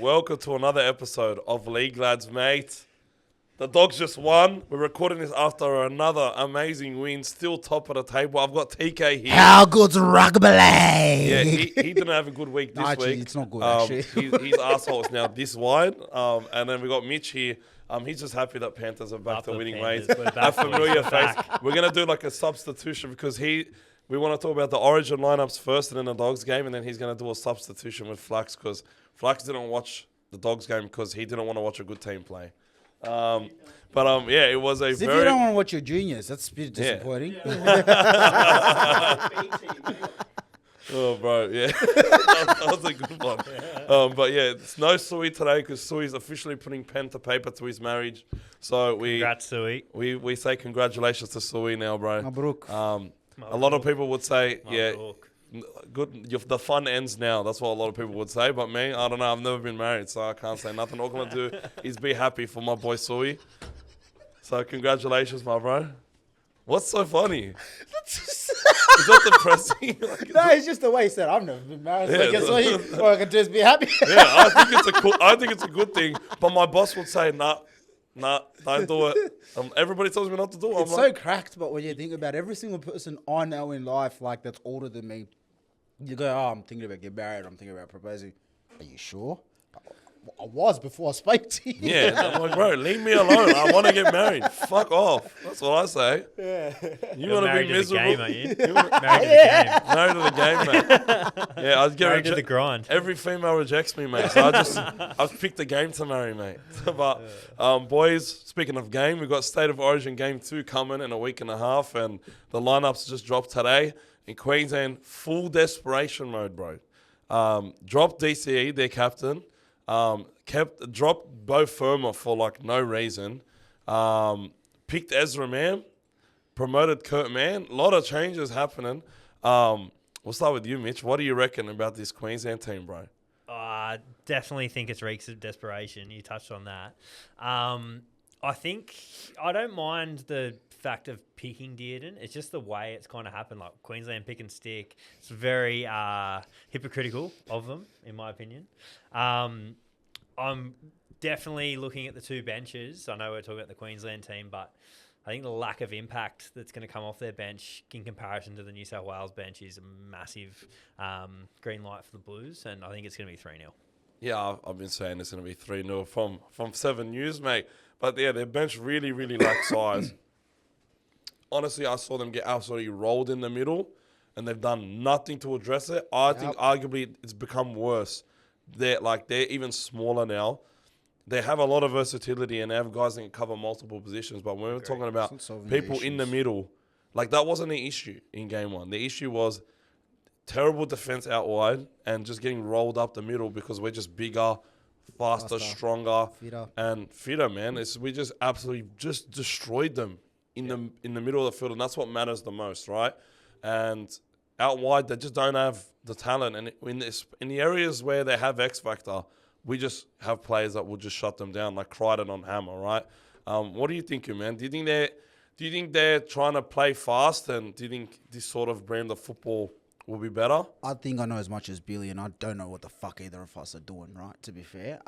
welcome to another episode of League Lads, mate. The Dogs just won. We're recording this after another amazing win. Still top of the table. I've got TK here. How good's rugby league? Yeah, he didn't have a good week this week. It's not good, actually. His asshole is now this wide. And then we got Mitch here. He's just happy that Panthers are back to winning ways. A familiar face. We're going to do like a substitution because we want to talk about the Origin lineups first and then the Dogs game, and then he's going to do a substitution with Flax because Flax didn't watch the Dogs game because he didn't want to watch a good team play. Yeah, it was a If you don't want to watch your juniors, that's a bit disappointing. Oh, bro, yeah. that was a good one. But yeah, it's no Sui today because Sui's officially putting pen to paper to his marriage. So Congrats, Sui. We say congratulations to Sui now, bro. Mabruk. A lot of people would say, good. The fun ends now. That's what a lot of people would say. But me, I don't know. I've never been married, so I can't say nothing. All I'm going to do is be happy for my boy Sui. So congratulations, my bro. What's so funny? Is that depressing? No, it's just the way he said, I've never been married. So I guess I can just be happy. Yeah, I think it's a good thing. But my boss would say, nah, don't do it. Everybody tells me not to do it. It's so cracked, but when you think about every single person I know in life, like that's older than me, you go, I'm thinking about getting married, I'm thinking about proposing. Are you sure? I was before I spoke to you. Yeah, I'm like, bro, leave me alone. I want to get married. Fuck off. That's what I say. Yeah. You want to be miserable? Married to the game, aren't you? Married to the game, mate. Yeah, I was Married to the grind. Every female rejects me, mate. So I've picked the game to marry, mate. But boys, speaking of game, we've got State of Origin Game 2 coming in a week and a half, and the lineups just dropped today in Queensland. Full desperation mode, bro. Dropped DCE, their captain. Dropped Bo Firma for like no reason. Picked Ezra Mann. Promoted Kurt Mann. A lot of changes happening. We'll start with you, Mitch. What do you reckon about this Queensland team, bro? I definitely think it's reeks of desperation. You touched on that. I think I don't mind the fact of picking Dearden. It's just the way it's kind of happened, like Queensland pick and stick. It's very hypocritical of them, in my opinion. I'm definitely looking at the two benches. I know we're talking about the Queensland team, but I think the lack of impact that's going to come off their bench in comparison to the New South Wales bench is a massive green light for the Blues, and I think it's going to be 3-0. Yeah, I've been saying it's going to be 3-0 from 7 News, mate. But yeah, their bench really, really lacks size. Honestly, I saw them get absolutely rolled in the middle, and they've done nothing to address it. I think arguably it's become worse. They're even smaller now. They have a lot of versatility, and they have guys that can cover multiple positions. But when we're talking about people in the middle, like that wasn't the issue in Game 1. The issue was terrible defense out wide and just getting rolled up the middle because we're just bigger, faster, stronger, fitter, man. We just absolutely just destroyed them in the middle of the field, and that's what matters the most, right? And out wide, they just don't have the talent, and in the areas where they have X factor, we just have players that will just shut them down, like Crichton on Hammer, right? What do you think, man? Do you think they're trying to play fast, and do you think this sort of brand of football will be better? I think I know as much as Billy, and I don't know what the fuck either of us are doing, right, to be fair.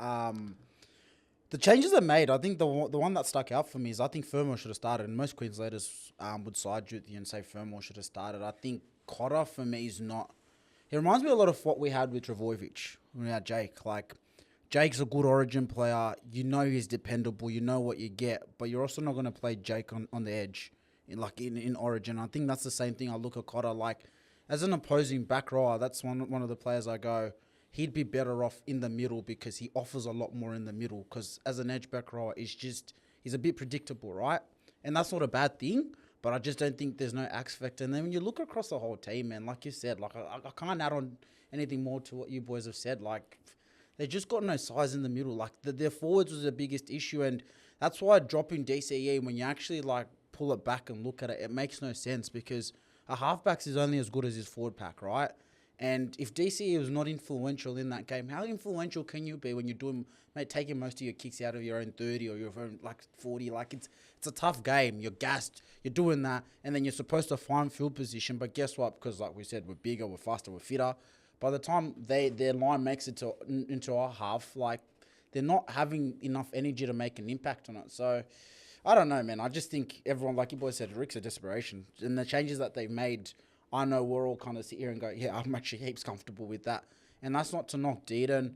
The changes they made, I think the one that stuck out for me is I think Fermor should have started, and most Queenslanders would side with you and say Fermor should have started. I think Cotter, for me, is not... It reminds me a lot of what we had with Travojevic when we had Jake. Like, Jake's a good Origin player. You know he's dependable. You know what you get. But you're also not going to play Jake on the edge in Origin. I think that's the same thing. I look at Cotter like, as an opposing back rower, that's one of the players I go... He'd be better off in the middle because he offers a lot more in the middle. Because as an edge back rower, he's a bit predictable, right? And that's not a bad thing, but I just don't think there's no X factor. And then when you look across the whole team, man, like you said, like I can't add on anything more to what you boys have said. Like, they just got no size in the middle. Like, their forwards was the biggest issue, and that's why dropping DCE, when you actually like pull it back and look at it, it makes no sense because a halfback is only as good as his forward pack, right? And if DCE was not influential in that game, how influential can you be when you're taking most of your kicks out of your own 30 or your own 40? Like, it's a tough game. You're gassed. You're doing that, and then you're supposed to find field position. But guess what? Because like we said, we're bigger, we're faster, we're fitter. by the time their line makes it into our half, like, they're not having enough energy to make an impact on it. So, I don't know, man. I just think everyone, like you boys said, Rick's a desperation. And the changes that they've made, I know we're all kind of sit here and go, yeah, I'm actually heaps comfortable with that. And that's not to knock Dearden.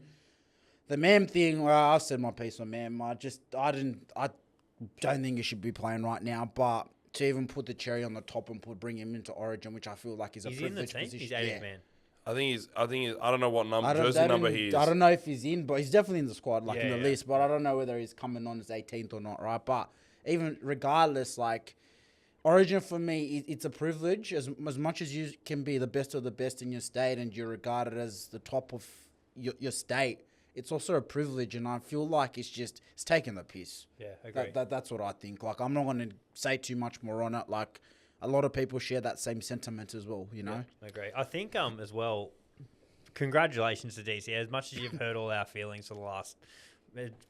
The Mam thing, well, I've said my piece on Mam. I don't think he should be playing right now. But to even put the cherry on the top and bring him into Origin, which I feel like is a privileged position. He's 80th man. I think he's. I don't know what jersey number he is. I don't know if he's in, but he's definitely in the squad, in the list. But I don't know whether he's coming on as 18th or not, right? But even regardless, like, Origin for me, it's a privilege. As much as you can be the best of the best in your state and you're regarded as the top of your state, it's also a privilege. And I feel like it's taking the piss. Yeah, I agree. That's what I think. Like, I'm not going to say too much more on it. Like, a lot of people share that same sentiment as well, you know? Yeah, I agree. I think, as well, congratulations to DC. As much as you've heard all our feelings for the last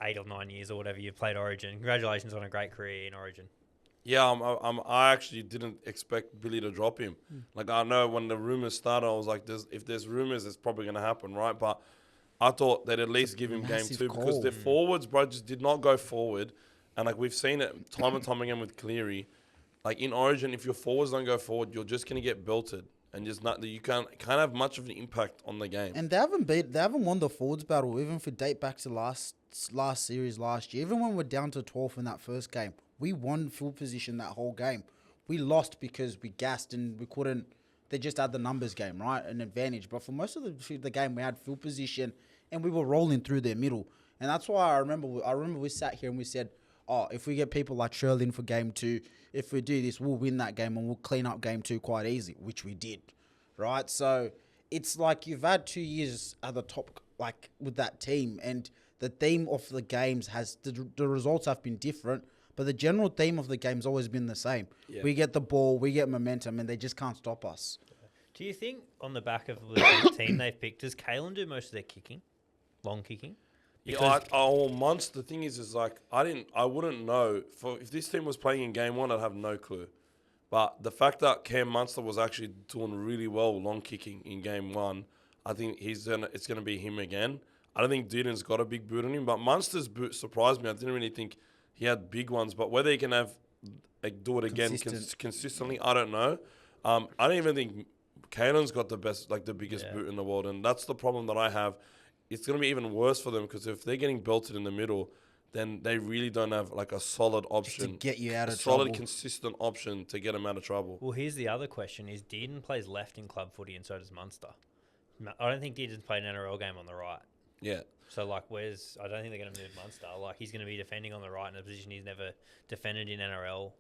8 or 9 years or whatever you've played Origin, congratulations on a great career in Origin. Yeah, I actually didn't expect Billy to drop him. Like, I know when the rumors started, I was like, if there's rumors, it's probably going to happen, right? But I thought they'd at least give him game 2 because their forwards, bro, just did not go forward. And, like, we've seen it time and time again with Cleary. Like, in Origin, if your forwards don't go forward, you're just going to get belted. And just you can't have much of an impact on the game. And they haven't won the forwards battle, even if we date back to last series last year. Even when we're down to 12th in that first game, we won field position that whole game. We lost because we gassed and we couldn't. They just had the numbers game, right? An advantage. But for most of the game, we had field position and we were rolling through their middle. And that's why I remember we sat here and we said, oh, if we get people like Shirley in for game 2, if we do this, we'll win that game and we'll clean up game 2 quite easy, which we did, right? So it's like you've had 2 years at the top, like, with that team, and the theme of the games the results have been different, but the general theme of the game's always been the same. Yeah. We get the ball, we get momentum, and they just can't stop us. Do you think on the back of the team they've picked, does Kalen do most of their kicking, long kicking? Munster, the thing is like, I wouldn't know. If this team was playing in game 1, I'd have no clue. But the fact that Cam Munster was actually doing really well long kicking in game 1, I think it's gonna be him again. I don't think Dearden's got a big boot on him, but Munster's boot surprised me. I didn't really think he had big ones, but whether he can do it again consistently, I don't know. I don't even think Kalen's got the biggest boot in the world, and that's the problem that I have. It's going to be even worse for them because if they're getting belted in the middle, then they really don't have like a solid option just to get you out of trouble. Solid, consistent option to get them out of trouble. Well, here's the other question: is Dearden plays left in club footy, and so does Munster. I don't think Dearden's played an NRL game on the right. Yeah. So like, I don't think they're going to move Munster. Like, he's going to be defending on the right in a position he's never defended in NRL.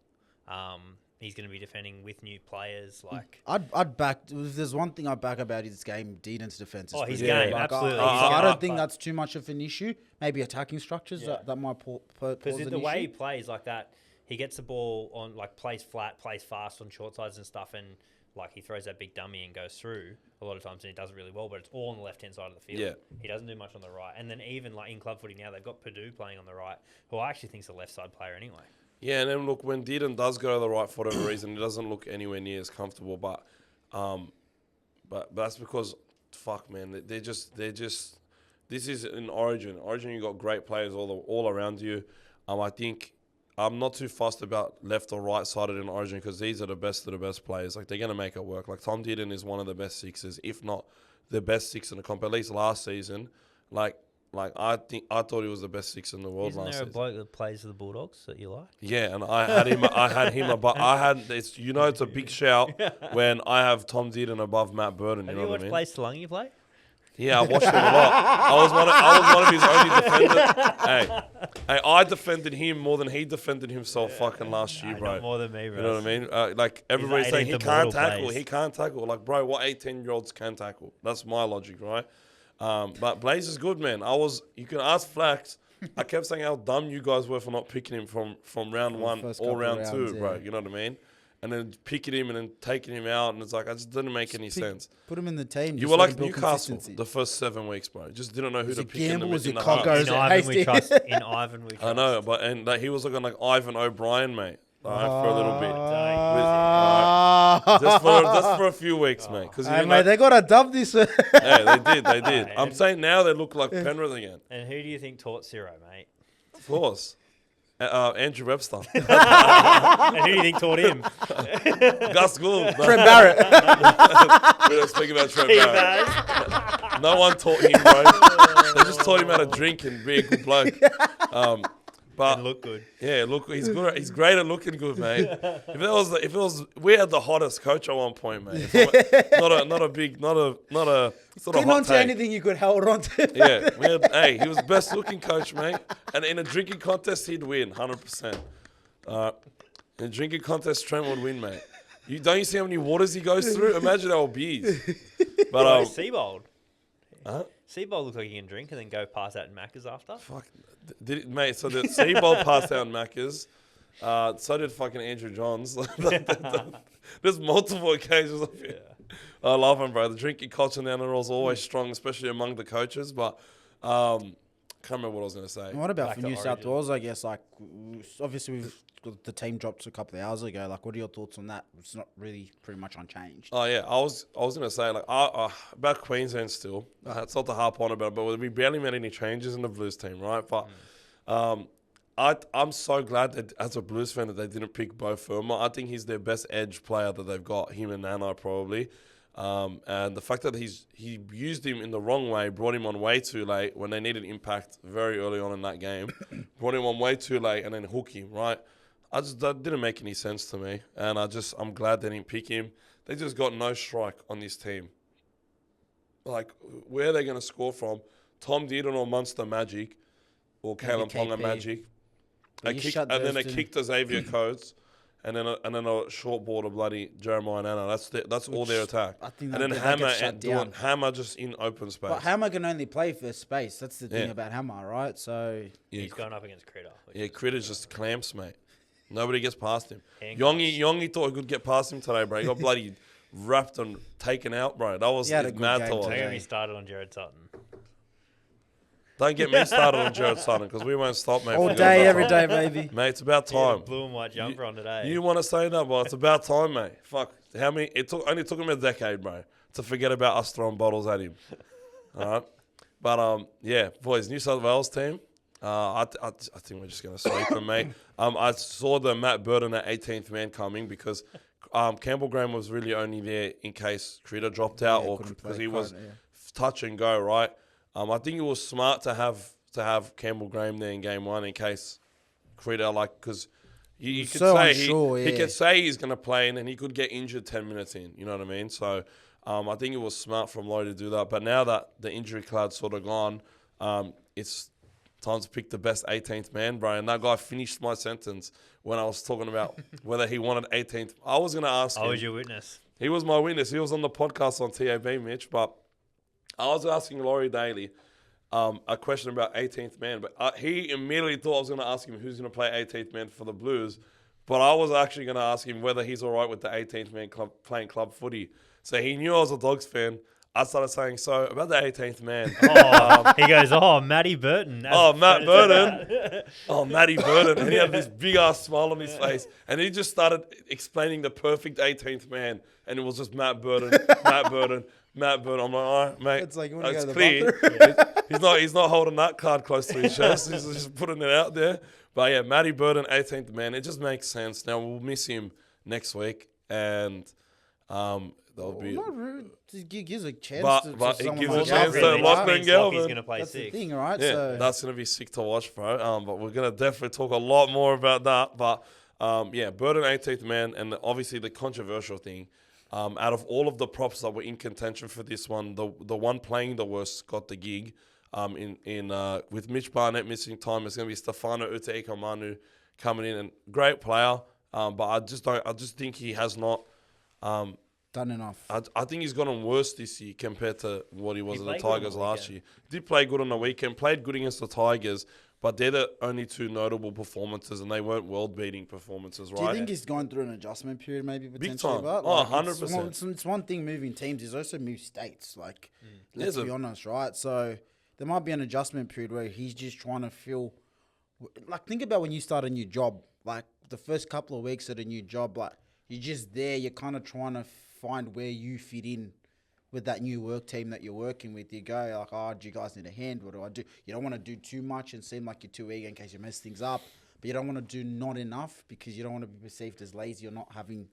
He's going to be defending with new players. Like, I'd back. If there's one thing I back about his game, Dearden's defense. His game, absolutely. I don't think that's too much of an issue. Maybe attacking structures that might pose because the way he plays like that, he gets the ball on, like, plays flat, plays fast on short sides and stuff, and like he throws that big dummy and goes through a lot of times, and he does it really well. But it's all on the left hand side of the field. Yeah. He doesn't do much on the right. And then even like in club footy now, they've got Purdue playing on the right, who I actually think's a left side player anyway. Yeah, and then look, when Dearden does go to the right for whatever reason, it doesn't look anywhere near as comfortable. But that's because, fuck, man, they're just. This is in Origin. Origin, you got great players all around you. I think I'm not too fussed about left or right sided in Origin because these are the best of the best players. Like, they're gonna make it work. Like, Tom Dearden is one of the best sixers, if not the best six in the comp. At least last season, Like I thought he was the best six in the world last season. Isn't there a bloke that plays for the Bulldogs that you like? Yeah, and I had him. It's a big shout when I have Tom Dearden above Matt Burton. Have you know what I mean? Have you watched Slungy play? Yeah, I watched him a lot. I was one of his only defenders. Hey, I defended him more than he defended himself fucking last year, bro. Not more than me, bro. You know what I mean? Like, everybody's saying he can't tackle. He can't tackle. Like, bro, what 10-year-olds can tackle? That's my logic, right? But Blaze is good, man. You can ask Flax. I kept saying how dumb you guys were for not picking him from round 1 or round 2, bro. You know what I mean? And then picking him and then taking him out, and it's like, I just didn't make any sense. Put him in the team. You were like Newcastle the first 7 weeks, bro. Just didn't know who to pick in the half. In Ivan we trust. I know, but he was looking like Ivan O'Brien, mate. all right, for a little bit. Ah. Just for a few weeks, mate. Because Hey, mate, they got a dub this week. yeah, they did. I'm and- saying now they look like Penrith again. And who do you think taught Ciro, mate? Of course. Andrew Webster. And who do you think taught him? Gus Gould. Trent Barrett. We don't speak about Trent Barrett. No one taught him, bro. They just taught him how to drink and be a good bloke. But And look good. yeah, look, he's good. He's great at looking good, mate. If it was, we had the hottest coach at one point, mate. Not a sort of Didn't hot on to take. anything you could hold on to. Yeah, he was the best looking coach, mate. And in a drinking contest, he'd win 100%. In a drinking contest, Trent would win, mate. Don't you see how many waters he goes through? Imagine our beers. But Seabold. huh? Seabold looks like he can drink and then go pass out in Macca's after. Fuck, mate. So the Seabold passed out in Macca's. So did fucking Andrew Johns. There's multiple occasions of it. I love him, bro. The drinking culture in the NRL is always strong, especially among the coaches. But can't remember what I was going to say. And what about Back for to New South Origin. Wales? I guess obviously the team dropped a couple of hours ago. Like, what are your thoughts on that? It's not really pretty much unchanged. Oh yeah, I was gonna say like about Queensland still. It's not to harp on about it, but we barely made any changes in the Blues team, right? But I'm so glad that as a Blues fan that they didn't pick Bo Firma. I think he's their best edge player that they've got. Him and Nana probably. And the fact that he used him in the wrong way, brought him on way too late when they needed impact very early on in that game, brought him on way too late and then hook him, right? That didn't make any sense to me. And I'm glad they didn't pick him. They just got no strike on this team. Like, where are they going to score from? Tom Dearden or Munster Magic or Kalen Ponga KP. Magic. But you shut those They two. kicked the Xavier Coates. And then a short ball to bloody Jeremiah Nana. That's all their attack. I think and then that Hammer gets shut down. Hammer just in open space. But Hammer can only play for space. That's the thing Yeah. about Hammer, right? So yeah, He's going up against Critter. yeah, Critter's just clamps, mate. Nobody gets past him. Handcuffs. Yongi thought he could get past him today, bro. He got bloody wrapped and taken out, bro. That was He had a good mad game to watch. Don't today. get me started on Jared Sutton. Don't get me started on Jared Sutton because we won't stop, mate. all Forget day, about every time. day, baby. Mate, it's about He had a time. blue and white jumper on today. You want to say that, but it's about time, mate. Fuck. Only took him a decade, bro, to forget about us throwing bottles at him. All right. But, yeah, boys, New South Wales team, I think we're just going to sweep them, mate. I saw the Matt Burton at 18th man coming because Campbell Graham was really only there in case Critter dropped out or couldn't because play he was current, touch and go, right? I think it was smart to have Campbell Graham there in game one in case Critter, like, because you could so say unsure, he yeah. could say he's going to play and then he could get injured 10 minutes in. You know what I mean? So I think it was smart from Lowe to do that. But now that the injury cloud's sort of gone, it's time to pick the best 18th man, bro. And that guy finished my sentence when I was talking about whether he wanted 18th. I was going to ask him. I was your witness. He was my witness. He was on the podcast on TAB, Mitch. But I was asking Laurie Daly a question about 18th man. But he immediately thought I was going to ask him who's going to play 18th man for the Blues. But I was actually going to ask him whether he's all right with the 18th man playing club footy. So he knew I was a Dogs fan. I started saying, so about the 18th man. He goes, Matty Burton. Matt Burton. Matty Burton. And he had this big-ass smile on his face. And he just started explaining the perfect 18th man. And it was just Matt Burton, Matt Burton, Matt Burton. I'm like, all right, mate. It's like, you wanna go it's to the clear. He's not holding that card close to his chest. He's just putting it out there. But, yeah, Matty Burton, 18th man. It just makes sense. Now, we'll miss him next week. And there'll be... Not rude. It gives a chance But to it someone gives a like chance Galvin, to right? lock in He's Galvin. going to play That's the six. thing, right? Yeah, So that's going to be sick to watch, bro. But we're going to definitely talk a lot more about that. But, yeah, Burton 18th man, and obviously the controversial thing, out of all of the props that were in contention for this one, the one playing the worst got the gig. With Mitch Barnett missing time, it's going to be Stefano Ute'ikamanu coming in, and great player. But I just think he has not. done enough. I think he's gotten worse this year compared to what he was at the played good on Tigers the last weekend. year. Did play good on the weekend, played good against the Tigers, but they're the only two notable performances, and they weren't world-beating performances, right? Do you think he's going through an adjustment period, maybe potentially? time. But, Oh, like, 100%. It's one thing moving teams. He's also moved states. Like, There's let's be honest, right? So there might be an adjustment period where he's just trying to feel Like, think about when you start a new job. Like, the first couple of weeks at a new job, like, you're just there. You're kind of trying to find where you fit in with that new work team that you're working with. You go like, oh, do you guys need a hand? What do I do? You don't want to do too much and seem like you're too eager in case you mess things up. But you don't want to do not enough because you don't want to be perceived as lazy or not having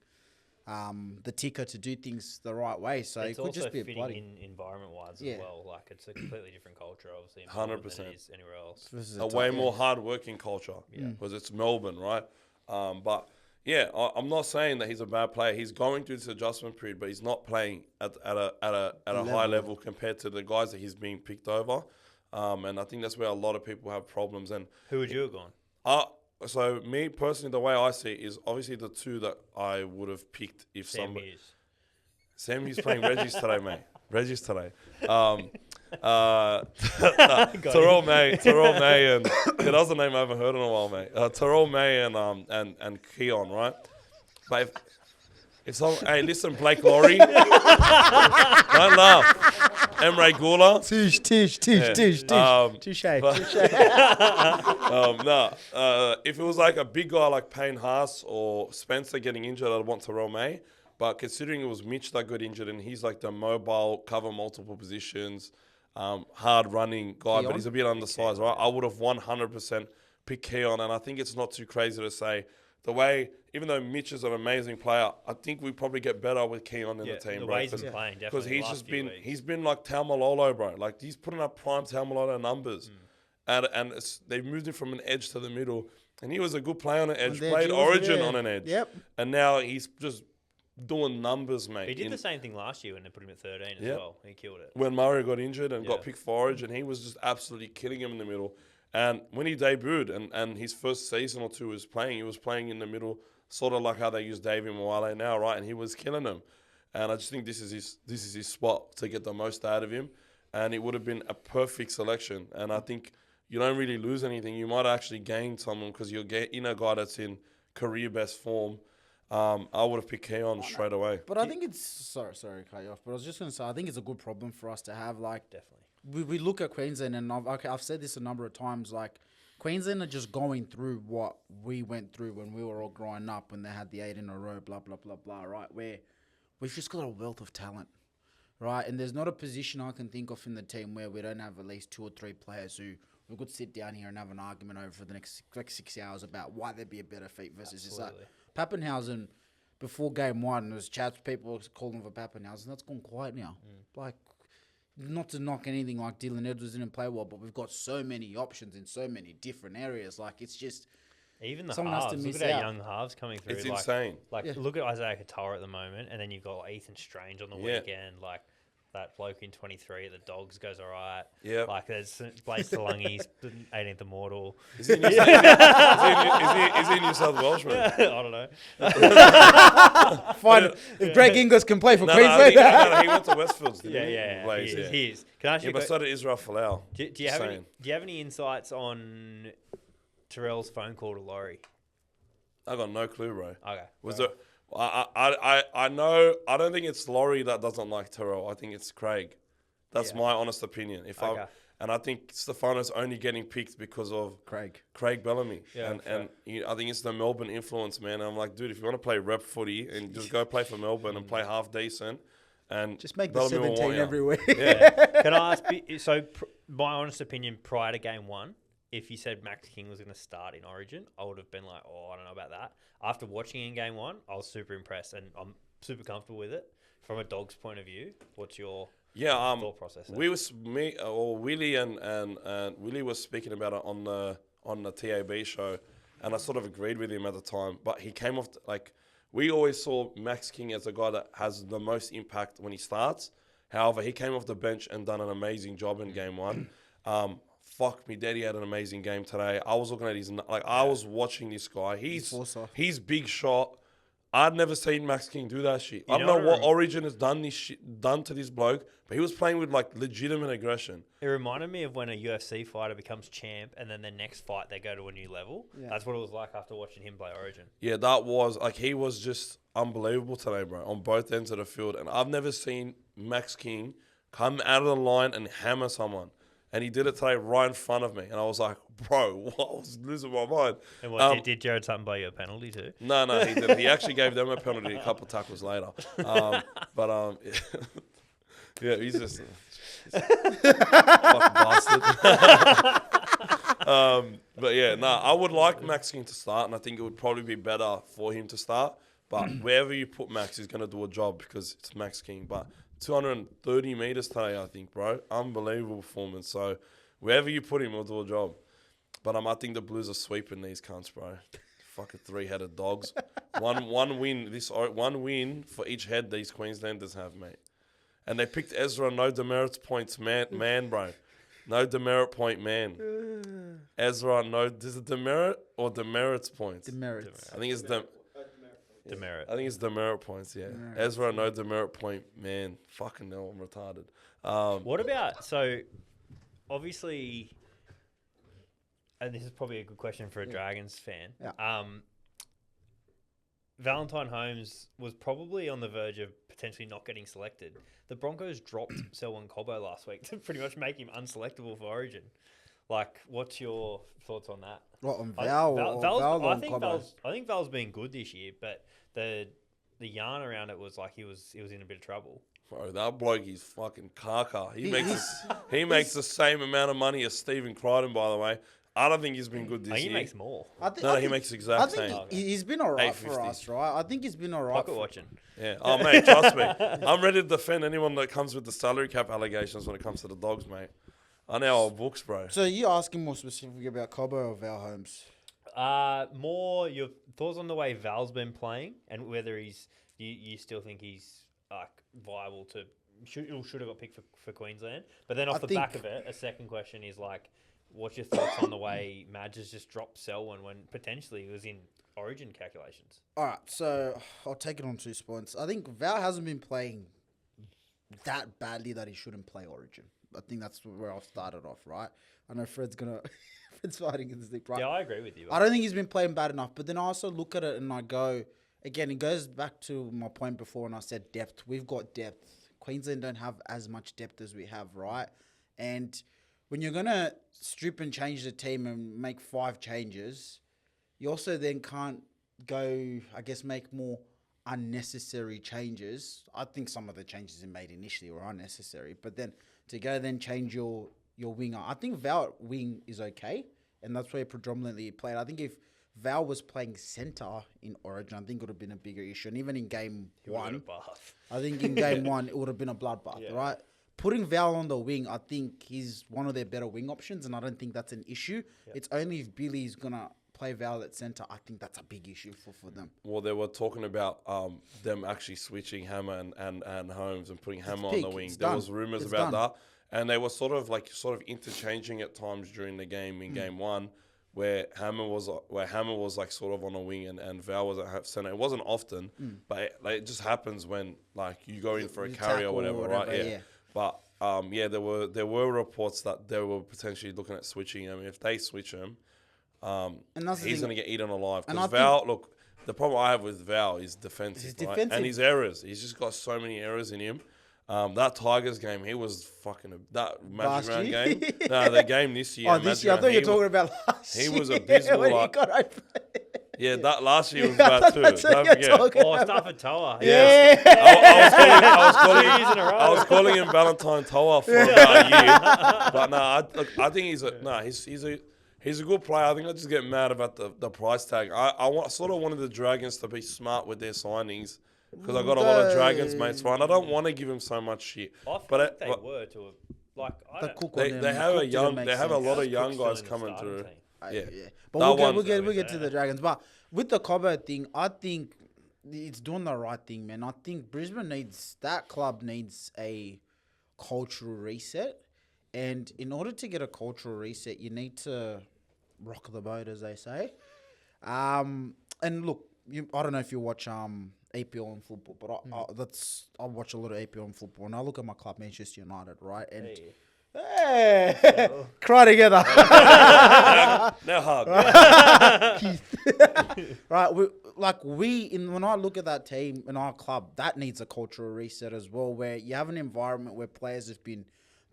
the ticker to do things the right way. So it's it could just be a fitting bloody... in environment-wise as well. Like, it's a completely different culture, obviously, in Melbourne 100%. than it is anywhere else. A way more hard-working culture because it's Melbourne, right? But yeah, I'm not saying that he's a bad player. He's going through this adjustment period, but he's not playing at a high level compared to the guys that he's being picked over. And I think that's where a lot of people have problems. And who would you have gone? So me personally, the way I see it is obviously the two that I would have picked if somebody. Sam Hughes playing Reggie's today, mate. Reggie's today. Terrell May, and that was a name I haven't heard in a while, mate. Terrell May and Keon, right? But if someone, hey, listen, Blake Laurie, don't laugh. Emre Gula. Tish. If it was like a big guy like Payne Haas or Spencer getting injured, I'd want Terrell May. But considering it was Mitch that got injured and he's like the mobile, cover multiple positions, hard running guy, Keon? but he's a bit undersized, right? I would have 100% picked Keon, and I think it's not too crazy to say the way, even though Mitch is an amazing player, I think we probably get better with Keon in the team, the bro. way he's been playing, definitely. Because he's been like Taumalolo, bro. Like he's putting up prime Taumalolo numbers, and they've moved him from an edge to the middle, and he was a good player on an edge, played Origin on an edge, and now he's just doing numbers, mate. He did the same thing last year when they put him at 13 as well. He killed it. When Murray got injured and got picked for Origin, he was just absolutely killing him in the middle. And when he debuted and his first season or two was playing, he was playing in the middle, sort of like how they use Davey Mwale now, right? And he was killing them. And I just think this is his spot to get the most out of him. And it would have been a perfect selection. And I think you don't really lose anything. You might actually gain someone because you'll get in a guy that's in career best form. I would have picked Keon straight away. But I think it's... Sorry, cut you off. But I was just going to say, I think it's a good problem for us to have. Like, definitely. We look at Queensland, and I've said this a number of times, like, Queensland are just going through what we went through when we were all growing up, when they had the 8 in a row, blah, blah, blah, blah, right? Where we've just got a wealth of talent, right? And there's not a position I can think of in the team where we don't have at least 2 or 3 players who we could sit down here and have an argument over for the next 6 hours about why there'd be a better fit versus this. Pappenhausen, before game 1, was chats, people calling for Pappenhausen. That's gone quiet now. Like, not to knock anything like Dylan Edwards didn't play well, but we've got so many options in so many different areas. Like, it's just... Even the halves. Look at our young halves coming through. It's insane. Look at Isaiah Katoa at the moment, and then you've got Ethan Strange on the weekend. Like, that bloke in 23 at the Dogs goes all right. Yeah. Like, there's Blake Salungi's 18th Immortal. Is he in New South Wales, man? I don't know. Fine. If Greg Inglis can play for Queensland. No, he went to Westfields, didn't he? Yeah, he is. Can I ask you but so did Israel Folau. Do you have any insights on Terrell's phone call to Laurie? I got no clue, bro. Okay. Was there... I know. I don't think it's Laurie that doesn't like Terrell. I think it's Craig. That's my honest opinion. I think Stefano's only getting picked because of Craig Bellamy. Yeah, and I think it's the Melbourne influence, man. And I'm like, dude, if you want to play rep footy and just go play for Melbourne and play half decent, and just make the 17 everywhere. Yeah. Can I ask? So, my honest opinion, prior to game 1. If you said Max King was going to start in Origin, I would have been like, I don't know about that. After watching in game 1, I was super impressed and I'm super comfortable with it. From a Dog's point of view, what's your thought process there? Willie and Willie was speaking about it on the TAB show, and I sort of agreed with him at the time. But he came off we always saw Max King as a guy that has the most impact when he starts. However, he came off the bench and done an amazing job in game 1. Fuck me, Daddy had an amazing game today. I was looking at I was watching this guy. He's big shot. I'd never seen Max King do that shit. I don't know what Origin has done to this bloke, but he was playing with legitimate aggression. It reminded me of when a UFC fighter becomes champ and then the next fight they go to a new level. Yeah. That's what it was like after watching him play Origin. Yeah, that was he was just unbelievable today, bro, on both ends of the field. And I've never seen Max King come out of the line and hammer someone. And he did it today right in front of me. And I was like, bro, I was losing my mind. And what, did Jared Sutton buy you a penalty too? No, he didn't. He actually gave them a penalty a couple of tackles later. Yeah, he's just fucking bastard. But yeah, I would like Max King to start, and I think it would probably be better for him to start. But wherever you put Max, he's going to do a job because it's Max King. But 230 meters today, I think, bro. Unbelievable performance. So wherever you put him, he'll do a job. But I think the Blues are sweeping these cunts, bro. Fucking three-headed dogs. One win for each head these Queenslanders have, mate. And they picked Ezra, no demerits points, man, bro. No demerit point, man. Ezra, no. Is it demerit or demerits points? Demerits. I think it's Demerit. I think it's demerit points, yeah. Demerit. Ezra, no demerit point, man. Fucking hell, I'm retarded. What about, so obviously, and this is probably a good question for a Dragons fan. Yeah. Valentine Holmes was probably on the verge of potentially not getting selected. The Broncos dropped Selwyn Cobbo last week to pretty much make him unselectable for Origin. Like, what's your thoughts on that? What, on Val or Val I on Cobbo? think Val's been good this year, but the yarn around it was like he was in a bit of trouble. Bro, that bloke is fucking caca. He makes the same amount of money as Stephen Crichton, by the way. I don't think he's been good this He year. makes more. He makes the exact same. He's been all right 850. for us, right? I think he's been all right. Pocket watching. Yeah. Oh, mate, trust me. I'm ready to defend anyone that comes with the salary cap allegations when it comes to the Dogs, mate. I know our books, bro. So you asking more specifically about Cobbo or Val Holmes? More your thoughts on the way Val's been playing and whether you still think he's like viable to should have got picked for Queensland. But then off the back of it, a second question is like, what's your thoughts on the way Madge has just dropped Selwyn when potentially he was in Origin calculations? All right, so I'll take it on 2 points. I think Val hasn't been playing that badly that he shouldn't play Origin. I think that's where I've started off, right? I know Fred's fighting in the sleep, right? Yeah, I agree with you. I don't think he's been playing bad enough, but then I also look at it and I go, again, it goes back to my point before and I said depth. We've got depth. Queensland don't have as much depth as we have, right? And when you're going to strip and change the team and make 5 changes, you also then can't go, I guess, make more unnecessary changes. I think some of the changes he made initially were unnecessary, but then to go then change your winger. I think Val wing is okay, and that's where he predominantly played. I think if Val was playing centre in Origin, I think it would have been a bigger issue. And even in game 1, I think in game 1, it would have been a bloodbath, right? Putting Val on the wing, I think he's one of their better wing options, and I don't think that's an issue. Yep. It's only if Billy's going to play Val at centre, I think that's a big issue for them. Well, they were talking about them actually switching Hammer and Holmes and putting Hammer on the wing. There was rumours about that. And they were sort of interchanging at times during the game in game 1 where Hammer was like sort of on a wing and Val was at centre. It wasn't often, but it just happens when like you go in for a carry or whatever, right? Yeah. But there were reports that they were potentially looking at switching him. If they switch him, he's going to get eaten alive. Because Val, look, the problem I have with Val is defensive, right? And his errors. He's just got so many errors in him. That Tigers game, he was fucking that Magic Round game. No, the game this year. Oh, this year. I thought you were talking about last year. He was abysmal. When he got open. Yeah, that last year was bad too. Don't forget. Stafford Toa. Yeah. I was calling him Valentine Toa for about a year. But I think he's a good player. I think I just get mad about the price tag. I sort of wanted the Dragons to be smart with their signings because I got a lot of Dragons mates, right? I don't want to give him so much shit. I think they were to have, like, they have a lot of young guys coming through. Yeah. But we'll get to the Dragons. But with the Cobbo thing, I think it's doing the right thing, man. I think that club needs a cultural reset. And in order to get a cultural reset, you need to rock the boat, as they say. And look, I don't know if you watch APL and football, but I watch a lot of APL and football, and I look at my club, Manchester United, right? And hey. Cry together. Now hug. Right, when I look at that team in our club, that needs a cultural reset as well, where you have an environment where players have been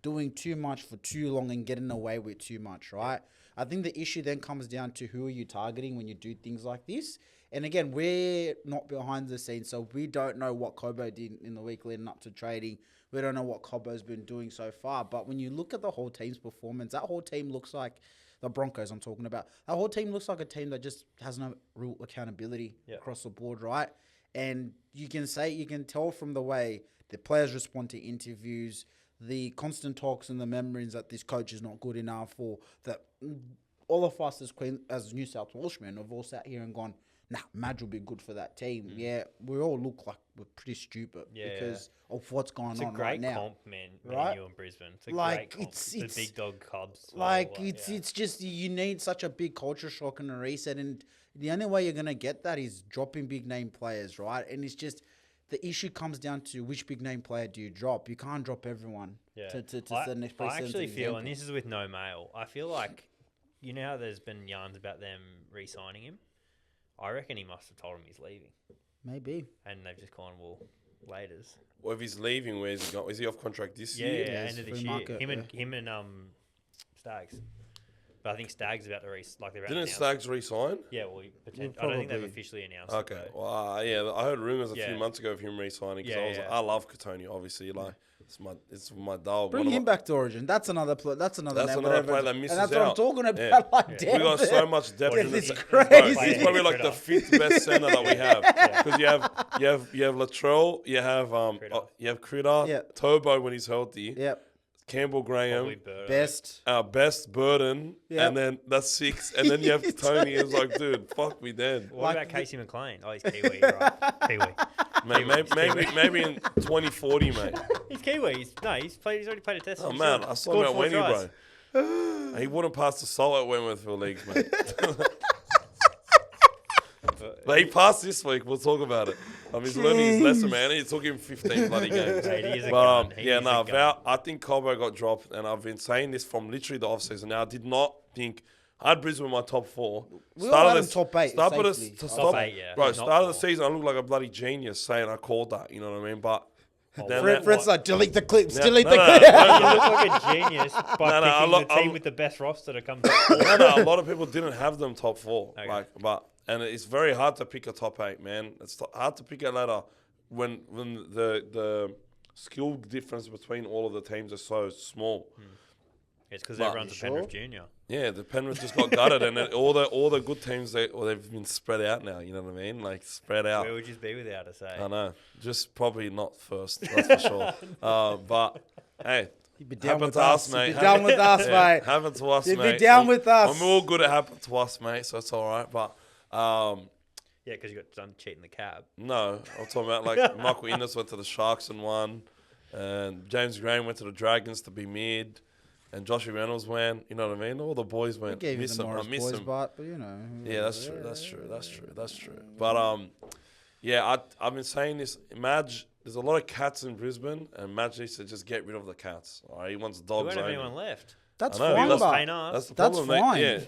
doing too much for too long and getting away with too much, right? I think the issue then comes down to who are you targeting when you do things like this. And again, we're not behind the scenes, so we don't know what Cobo did in the week leading up to trading. We don't know what Cobo's been doing so far. But when you look at the whole team's performance, that whole team looks like the Broncos I'm talking about. That whole team looks like a team that just has no real accountability across the board, right? And you can tell from the way the players respond to interviews, the constant talks and the memories that this coach is not good enough, or that all of us as New South Welshmen have all sat here and gone, nah, Madge will be good for that team. Yeah, we all look like we're pretty stupid because of what's going on right now. It's a great comp, man. You in Brisbane. It's a great comp. It's the big dog clubs. It's just you need such a big culture shock and a reset, and the only way you're gonna get that is dropping big name players, right? And it's just the issue comes down to which big name player do you drop. You can't drop everyone. To set an I actually feel, and this is with no mail, I feel like you know how there's been yarns about them re-signing him. I reckon he must have told him he's leaving. Maybe. And they've just gone, well, laters. Well, if he's leaving, where's he going? Is he off contract this year? Yeah, end of this year. Him and Stags. But I think Stags about to Didn't Stags re-sign? Yeah, well, I don't think they've officially announced it. Okay. Well, yeah, I heard rumours a few months ago of him re-signing because I love Katoni, obviously. Like, it's my dog. Bring him back to Origin. That's another player that misses and that's out. what I'm talking about. Like, we got so much depth in this. It's Crazy. He's probably like the 5th best centre that we have. Because you have Latrell, you have Critter, Turbo when he's healthy. Yep. Campbell Graham, Best Burden, and then that's 6, and then you have Tony. It's like, dude, fuck me dead. What about Casey McLean? Oh, he's Kiwi, right? Kiwi. Maybe in 2040, mate. He's Kiwi. He's already played a test. Oh man, I saw him at Wenny, bro. He wouldn't pass the salt at Wentworth for leagues, mate. But he passed this week. We'll talk about it. He's learning his lesson, man. It took him 15 bloody games. I think Cobo got dropped, and I've been saying this from literally the offseason. Now, I did not think I had Brisbane in my top 4. Top 8. Top 8, yeah. Bro, start of the season, I looked like a bloody genius saying I called that. You know what I mean? But Fred's like, delete the clips. Delete the clips. You look like a genius by picking the team with the best roster to come top 4. A lot of people didn't have them top 4. Okay. And it's very hard to pick a top 8, man. It's hard to pick a ladder when the skill difference between all of the teams are so small. It's because everyone's a Penrith junior. Yeah, the Penrith just got gutted, and all the good teams they've been spread out now. You know what I mean? Like spread out. Where would you be without us? I know, just probably not first. That's for sure. But hey. You'd be down with us, mate. Down with us, mate. Happened to us, mate. You'd be down with us. I'm all good at happened to us, mate. So it's all right. But because you got done cheating the cab. No, I'm talking about like Michael Innes went to the Sharks and won, and James Graham went to the Dragons to be mid, and Joshua Reynolds went. You know what I mean? All the boys went. I miss him. But you know. Yeah, that's true. But I've been saying this. Madge, there's a lot of cats in Brisbane, and Madge needs to just get rid of the cats. All right, he wants dogs. We don't have anyone left. That's fine. That's the problem, fine. Yeah.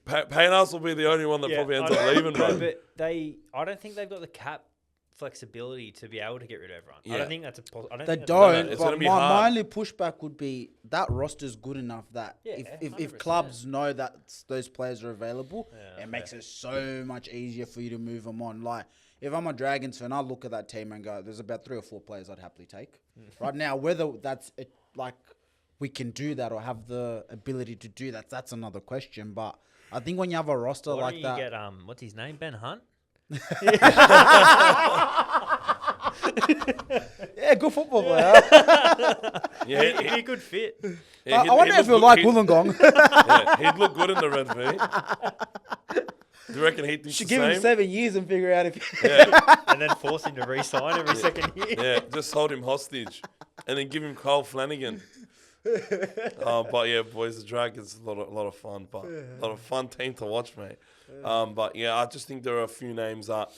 Payne will be the only one that probably ends up leaving, bro. But I don't think they've got the cap flexibility to be able to get rid of everyone. Yeah. I don't think that's a possibility. They don't. But my only pushback would be that roster's good enough that if clubs know that those players are available, it makes it so much easier for you to move them on. Like, if I'm a Dragons fan, I look at that team and go, there's about 3 or 4 players I'd happily take. Right now, whether that's we can do that or have the ability to do that, that's another question. But I think when you have a roster like that... Get, what's his name, Ben Hunt? Yeah, good football player. He'd be a good fit. Yeah, I wonder if he'll like Wollongong. He'd look good in the red V. Do you reckon he thinks should the give same? him 7 years and figure out if... And then force him to re-sign every second year. Yeah, just hold him hostage. And then give him Kyle Flanagan. But yeah, boys, the Dragons a lot of fun, but a lot of fun team to watch, mate. But yeah, I just think there are a few names that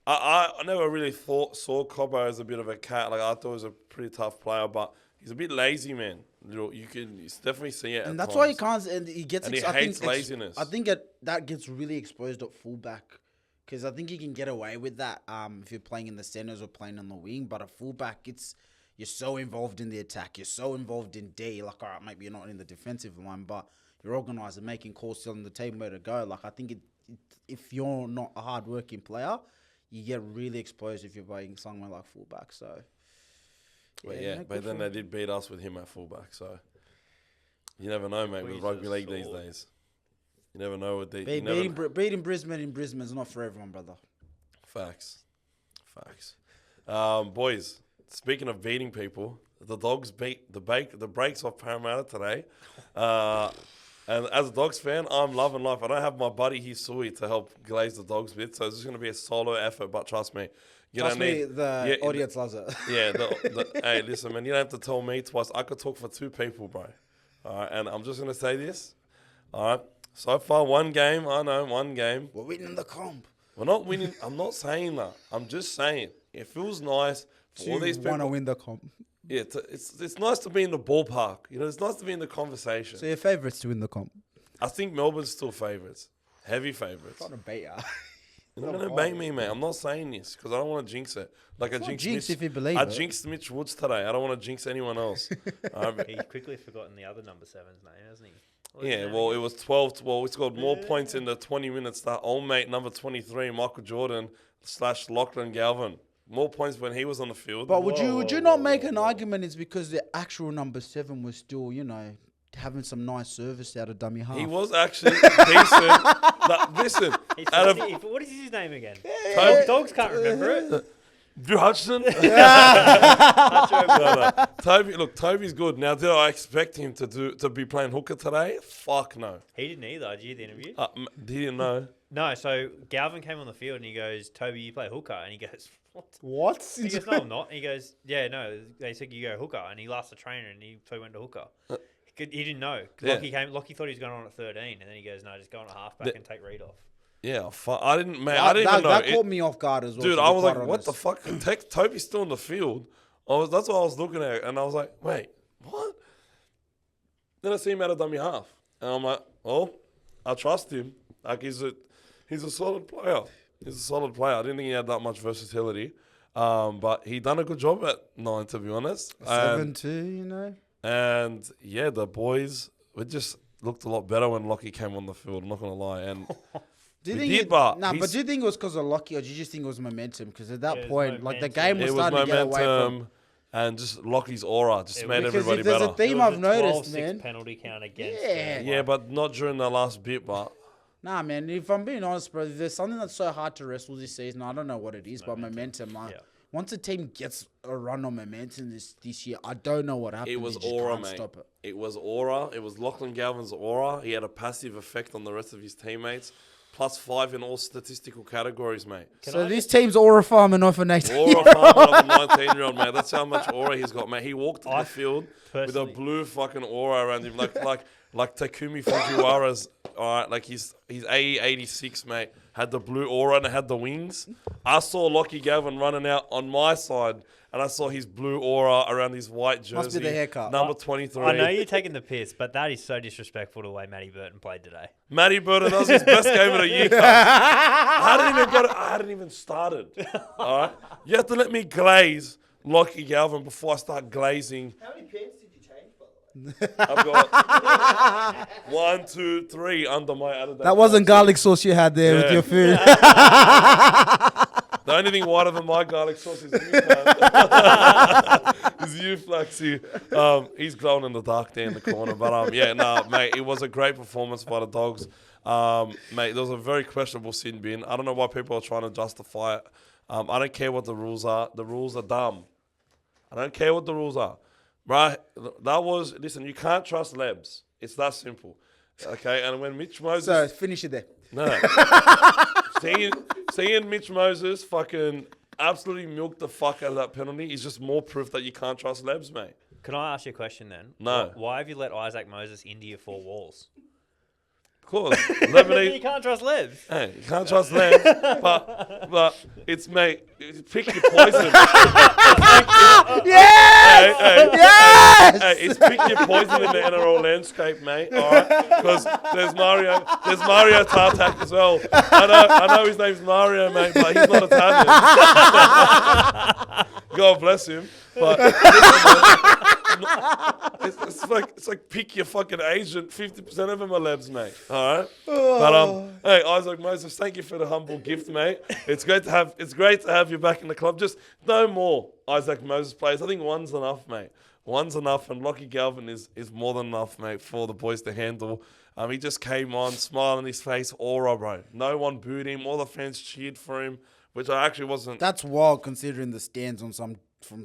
I never really saw Cobbo as a bit of a cat. Like, I thought he was a pretty tough player, but he's a bit lazy, man. You can definitely see it. And that's why he can't. And he gets. And he hates laziness. I think that gets really exposed at fullback, because I think you can get away with that if you're playing in the centers or playing on the wing. But at fullback, you're so involved in the attack, you're so involved in D. Like, all right, maybe you're not in the defensive line, but you're organised and making calls, telling the team where to go. Like, I think if you're not a hard-working player, you get really exposed if you're playing somewhere like fullback. So, but then they did beat us with him at fullback. So, you never know, mate, with rugby league these days. You never know what they... Beating Brisbane in Brisbane is not for everyone, brother. Facts. Boys, speaking of beating people, the Dogs beat the Breaks off Parramatta today. And as a Dogs fan, I'm loving life. I don't have my buddy Hisui to help glaze the Dogs with, so it's just going to be a solo effort, but trust me. The audience loves it. Yeah, hey, listen, man, you don't have to tell me twice. I could talk for 2 people, bro. All right, and I'm just going to say this. All right, so far, one game. We're winning the comp. We're not winning. I'm not saying that. I'm just saying it feels nice for all these people. Want to win the comp. Yeah, it's nice to be in the ballpark. You know, it's nice to be in the conversation. So your favourites to win the comp? I think Melbourne's still favourites. Heavy favourites. Trying to bait ya. You're not going to bait me, mate. I'm not saying this because I don't want to jinx it. Like I jinxed if you believe I it. jinxed Mitch Woods today. I don't want to jinx anyone else. He's quickly forgotten the other number 7's name, hasn't he? Yeah, well, it was 12. Well, we scored more points in the 20 minutes that old mate number 23, Michael Jordan / Lachlan Galvin. More points when he was on the field. But would you not make an argument it's because the actual number 7 was still, having some nice service out of dummy half? He was actually decent. Listen. What is his name again? Dogs can't remember it. Drew Hutchinson? Toby's good. Now, did I expect him to be playing hooker today? Fuck no. He didn't either. Did you hear the interview? He didn't know. No, so Galvin came on the field and he goes, Toby, you play hooker? And he goes, What? He goes, no, I'm not. And he goes, yeah, no. They said you go hooker. And he asked the trainer and so he went to hooker. He didn't know. Lockie thought he was going on at 13. And then he goes, no, just go on at halfback and take Reed off. Yeah, I didn't even know. That caught me off guard as well. Dude, I was like, what the fuck? Toby's still in the field. That's what I was looking at. And I was like, wait, what? Then I see him out of dummy half. And I'm like, well, I trust him. Like, he's a solid player. I didn't think he had that much versatility. But he done a good job at 9, to be honest. 7-2, And, yeah, the boys, we just looked a lot better when Lockie came on the field. I'm not going to lie. And... do you think it was because of Lockie, or do you just think it was momentum? Because at that point, like the game was starting to get away from, and just Lockie's aura just made everybody better. There's a theme I've noticed, man. Penalty count against. Yeah, but not during the last bit. But nah, man. If I'm being honest, bro, there's something that's so hard to wrestle this season. I don't know what it is, but momentum. Like, once a team gets a run on momentum this year, I don't know what happens. It was aura, mate. It was aura. It was Lachlan Galvin's aura. He had a passive effect on the rest of his teammates. +5 in all statistical categories, mate. This team's aura farming off an 18-year-old. Aura farming off a 19-year-old, mate. That's how much aura he's got, mate. He walked on the field with a blue fucking aura around him, like Takumi Fujiwara's. All right, like he's AE 86, mate. Had the blue aura and had the wings. I saw Lockie Galvin running out on my side, and I saw his blue aura around his white jersey. Must be the haircut. Number 23. I know you're taking the piss, but that is so disrespectful to the way Matty Burton played today. Matty Burton, that was his best game of the year. I hadn't even started. All right, you have to let me glaze Lockie Galvin before I start glazing. How many pants did you change, by the way? I've got 1, 2, 3 under my Adidas. That wasn't garlic sauce you had there with your food. The only thing whiter than my garlic sauce is you, man. Is you, Flaxy. He's glowing in the dark there in the corner. But, mate, it was a great performance by the Dogs. Mate, there was a very questionable sin bin. I don't know why people are trying to justify it. I don't care what the rules are. The rules are dumb. I don't care what the rules are. Right? Listen, you can't trust Lebs. It's that simple. Okay? And when Mitch Moses... So, finish it there. No. Seeing Mitch Moses fucking absolutely milk the fuck out of that penalty is just more proof that you can't trust Lebs, mate. Can I ask you a question then? No. Why have you let Isaac Moses into your 4 walls? Of course. You Lemonade. can't trust Lebs. Hey, you can't trust them, but it's mate. Pick your poison. Yes! Hey, Yes! hey, it's pick your poison in the NRL landscape, mate. All right, because there's Mario Tartak as well. I know his name's Mario, mate, but he's not Italian. God bless him. But it's like pick your fucking agent. 50% of them are Lebs, mate. All right. But hey, Isaac Moses, thank you for the humble gift, mate. It's great to have you back in the club. Just no more Isaac Moses players. I think one's enough, mate. One's enough, and Lockie Galvin is more than enough, mate, for the boys to handle. He just came on, smile on his face, aura, bro. No one booed him. All the fans cheered for him, which I actually wasn't. That's wild considering the stands from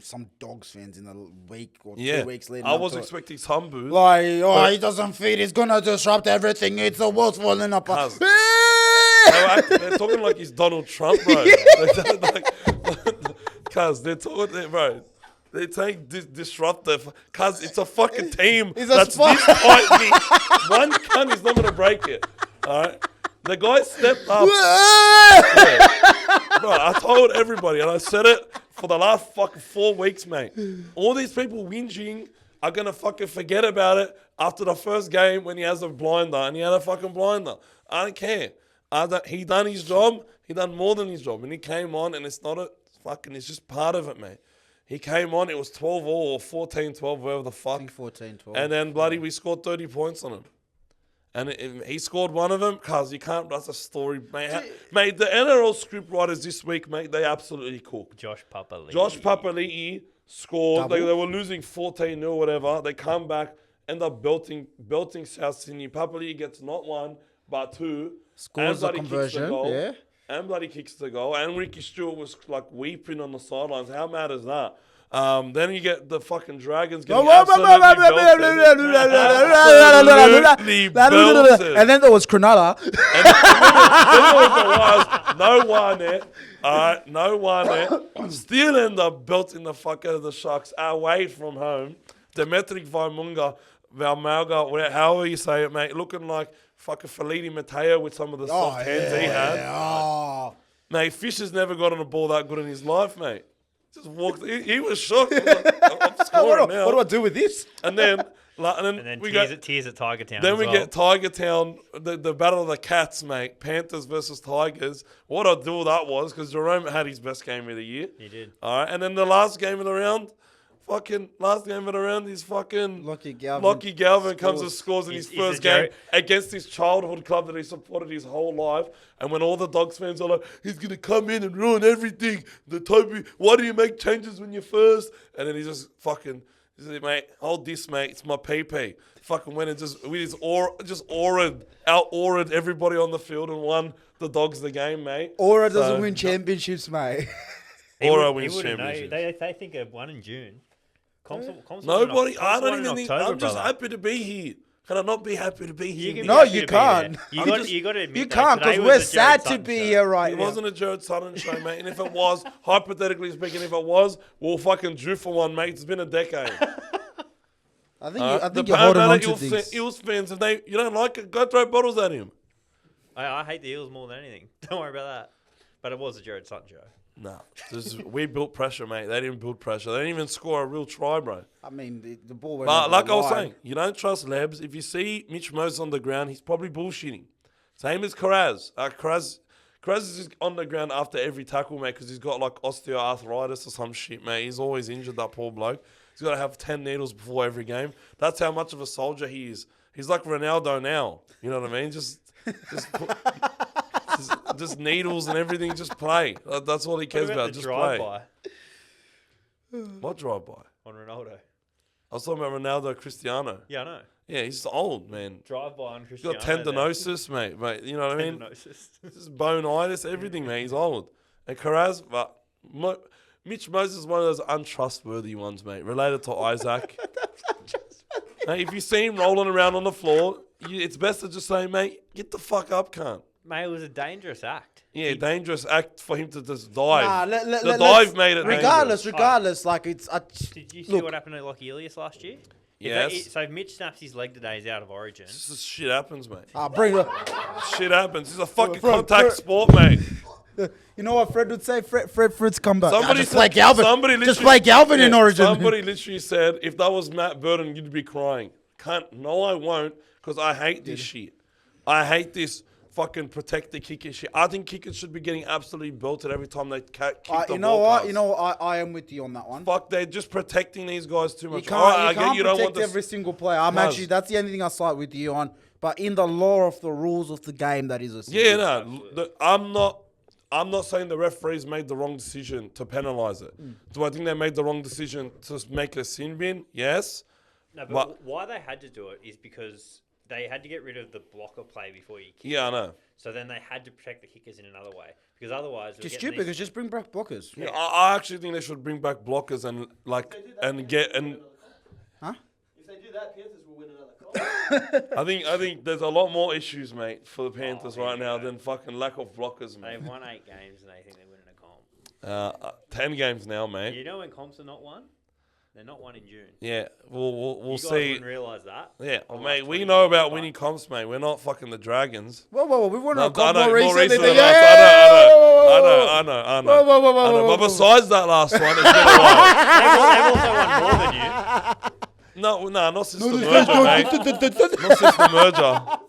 some Dogs fans in the week or 2 weeks later. I was expecting some booze. Like, he doesn't fit. He's gonna disrupt everything. It's the world's falling apart. They're talking like he's Donald Trump, bro. Cuz they're talking, bro. They take disruptive, cuz it's a fucking team that's this tightly. One cunt is not gonna break it. All right, the guy stepped up. Bro, I told everybody, and I said it for the last fucking 4 weeks, mate. All these people whinging are gonna fucking forget about it after the first game when he has a blinder, and he had a fucking blinder. I don't care. He done his job. He done more than his job, and he came on, and it's just part of it, mate. He came on, it was 12 all or 14-12, whatever the fuck. I think 14-12. And then we scored 30 points on him. And he scored one of them, cuz you can't, that's a story, mate. Mate, the NRL scriptwriters this week, mate, they absolutely cooked. Josh Papali'i. Josh Papali'i scored. They were losing 14-0 whatever. They come back, end up belting South Sydney. Papali'i gets not one, but two. Scores a conversion, yeah. And bloody kicks the goal. And Ricky Stewart was like weeping on the sidelines. How mad is that? Then you get the fucking Dragons getting absolutely belted. And then there was Cronulla. And then no one it. Alright, no one it. Still end up belting the fuck out of the Sharks away from home. Demetric Vaimunga, Valmalga, however you say it, mate, looking like fucking Feliti Mateo with some of the soft hands he had. Oh. Mate, Fisher's never got on a ball that good in his life, mate. Just walked. He was shocked. I'm scoring now. What do I do with this? And then we tears at Tiger Town. Then we get Tiger Town, the battle of the cats, mate. Panthers versus Tigers. What a duel that was, because Jerome had his best game of the year. He did. All right, and then the last game of the round, is fucking Lockie Galvin. Lockie Galvin comes and scores in his first game against his childhood club that he supported his whole life. And when all the Dogs fans are like, he's going to come in and ruin everything. Why do you make changes when you're first? And then he just fucking, mate, hold this, mate. It's my PP. Fucking went and out-auraed everybody on the field and won the Dogs the game, mate. Aura doesn't win championships, mate. Aura wins championships. They think of one in June. Nobody, I don't even think, I'm just happy to be here. Can I not be happy to be here? No, you can't. You got to admit you can't, because we're sad to be here right now. It wasn't a Jared Sutton show, mate. And if it was, hypothetically speaking, we'll fucking drew for one, mate. It's been a decade. I think you're holding on to things. Eels fans, if you don't like it, go throw bottles at him. I hate the Eels more than anything. Don't worry about that. But it was a Jared Sutton show. No, we built pressure, mate. They didn't build pressure. They didn't even score a real try, bro. I mean, the ball went But like I was saying, you don't trust Lebs. If you see Mitch Moses on the ground, he's probably bullshitting. Same as Karaz. Karaz is just on the ground after every tackle, mate, because he's got like osteoarthritis or some shit, mate. He's always injured, that poor bloke. He's got to have 10 needles before every game. That's how much of a soldier he is. He's like Ronaldo now. You know what I mean? Just needles and everything, just play. That's all he cares about, just play. What drive-by? On Ronaldo. I was talking about Ronaldo Cristiano. Yeah, I know. Yeah, he's old, man. Drive-by on Cristiano. He's got tendinosis, mate. You know what I mean? Just bonitis, everything, mate. He's old. And Karaz, but Mitch Moses is one of those untrustworthy ones, mate. Related to Isaac. Mate, if you see him rolling around on the floor, it's best to just say, mate, get the fuck up, cunt. Mate, it was a dangerous act. Yeah, dangerous act for him to just dive. The dive made it regardless, dangerous. like it's... Did you see what happened to Lockie Ilias last year? Yes. So if Mitch snaps his leg today, he's out of Origin. This shit happens, mate. Bring it. Shit happens. It's a fucking Fred, contact sport, mate. You know what Fred would say? Fred's come back. Somebody Just said- play Galvin. somebody Just literally- play Galvin in Yeah, Origin. Somebody literally said, if that was Matt Burton, you'd be crying. No, I won't, because I hate this shit. I hate this fucking protect the kicker shit. I think kickers should be getting absolutely belted every time they kick the You know ball what? pass. You know what? I am with you on that one. Fuck, they're just protecting these guys too You much. can't, All right, you I get can't you don't protect want every this. single player. Cuz. That's the only thing I side with you on. But in the law of the rules of the game, that is a Yeah, no. I'm not saying the referees made the wrong decision to penalise it. Do I think they made the wrong decision to make a sin bin? Yes. No, but But- why they had to do it is because they had to get rid of the blocker play before you kick. Yeah, I know. So then they had to protect the kickers in another way. Because otherwise... Just stupid, because just bring back blockers. Yeah, I actually think they should bring back blockers and Huh? If they do that, Panthers will win another comp. I think there's a lot more issues, mate, for the Panthers right now than fucking lack of blockers, They've mate. won 8 games and they think they're winning a comp. 10 games now, mate. You know when comps are not won? They're not won in June. Yeah, we'll You guys see. wouldn't realise that. Yeah, The mate, last we 20 know about games, winning comps, mate. We're not fucking the Dragons. Whoa, we won No, a comp I know, more recently. than than- last. I know. I know. Whoa. But besides that last one, it's been a while. They've also won more than you. No, not since the merger, mate. Not since the merger.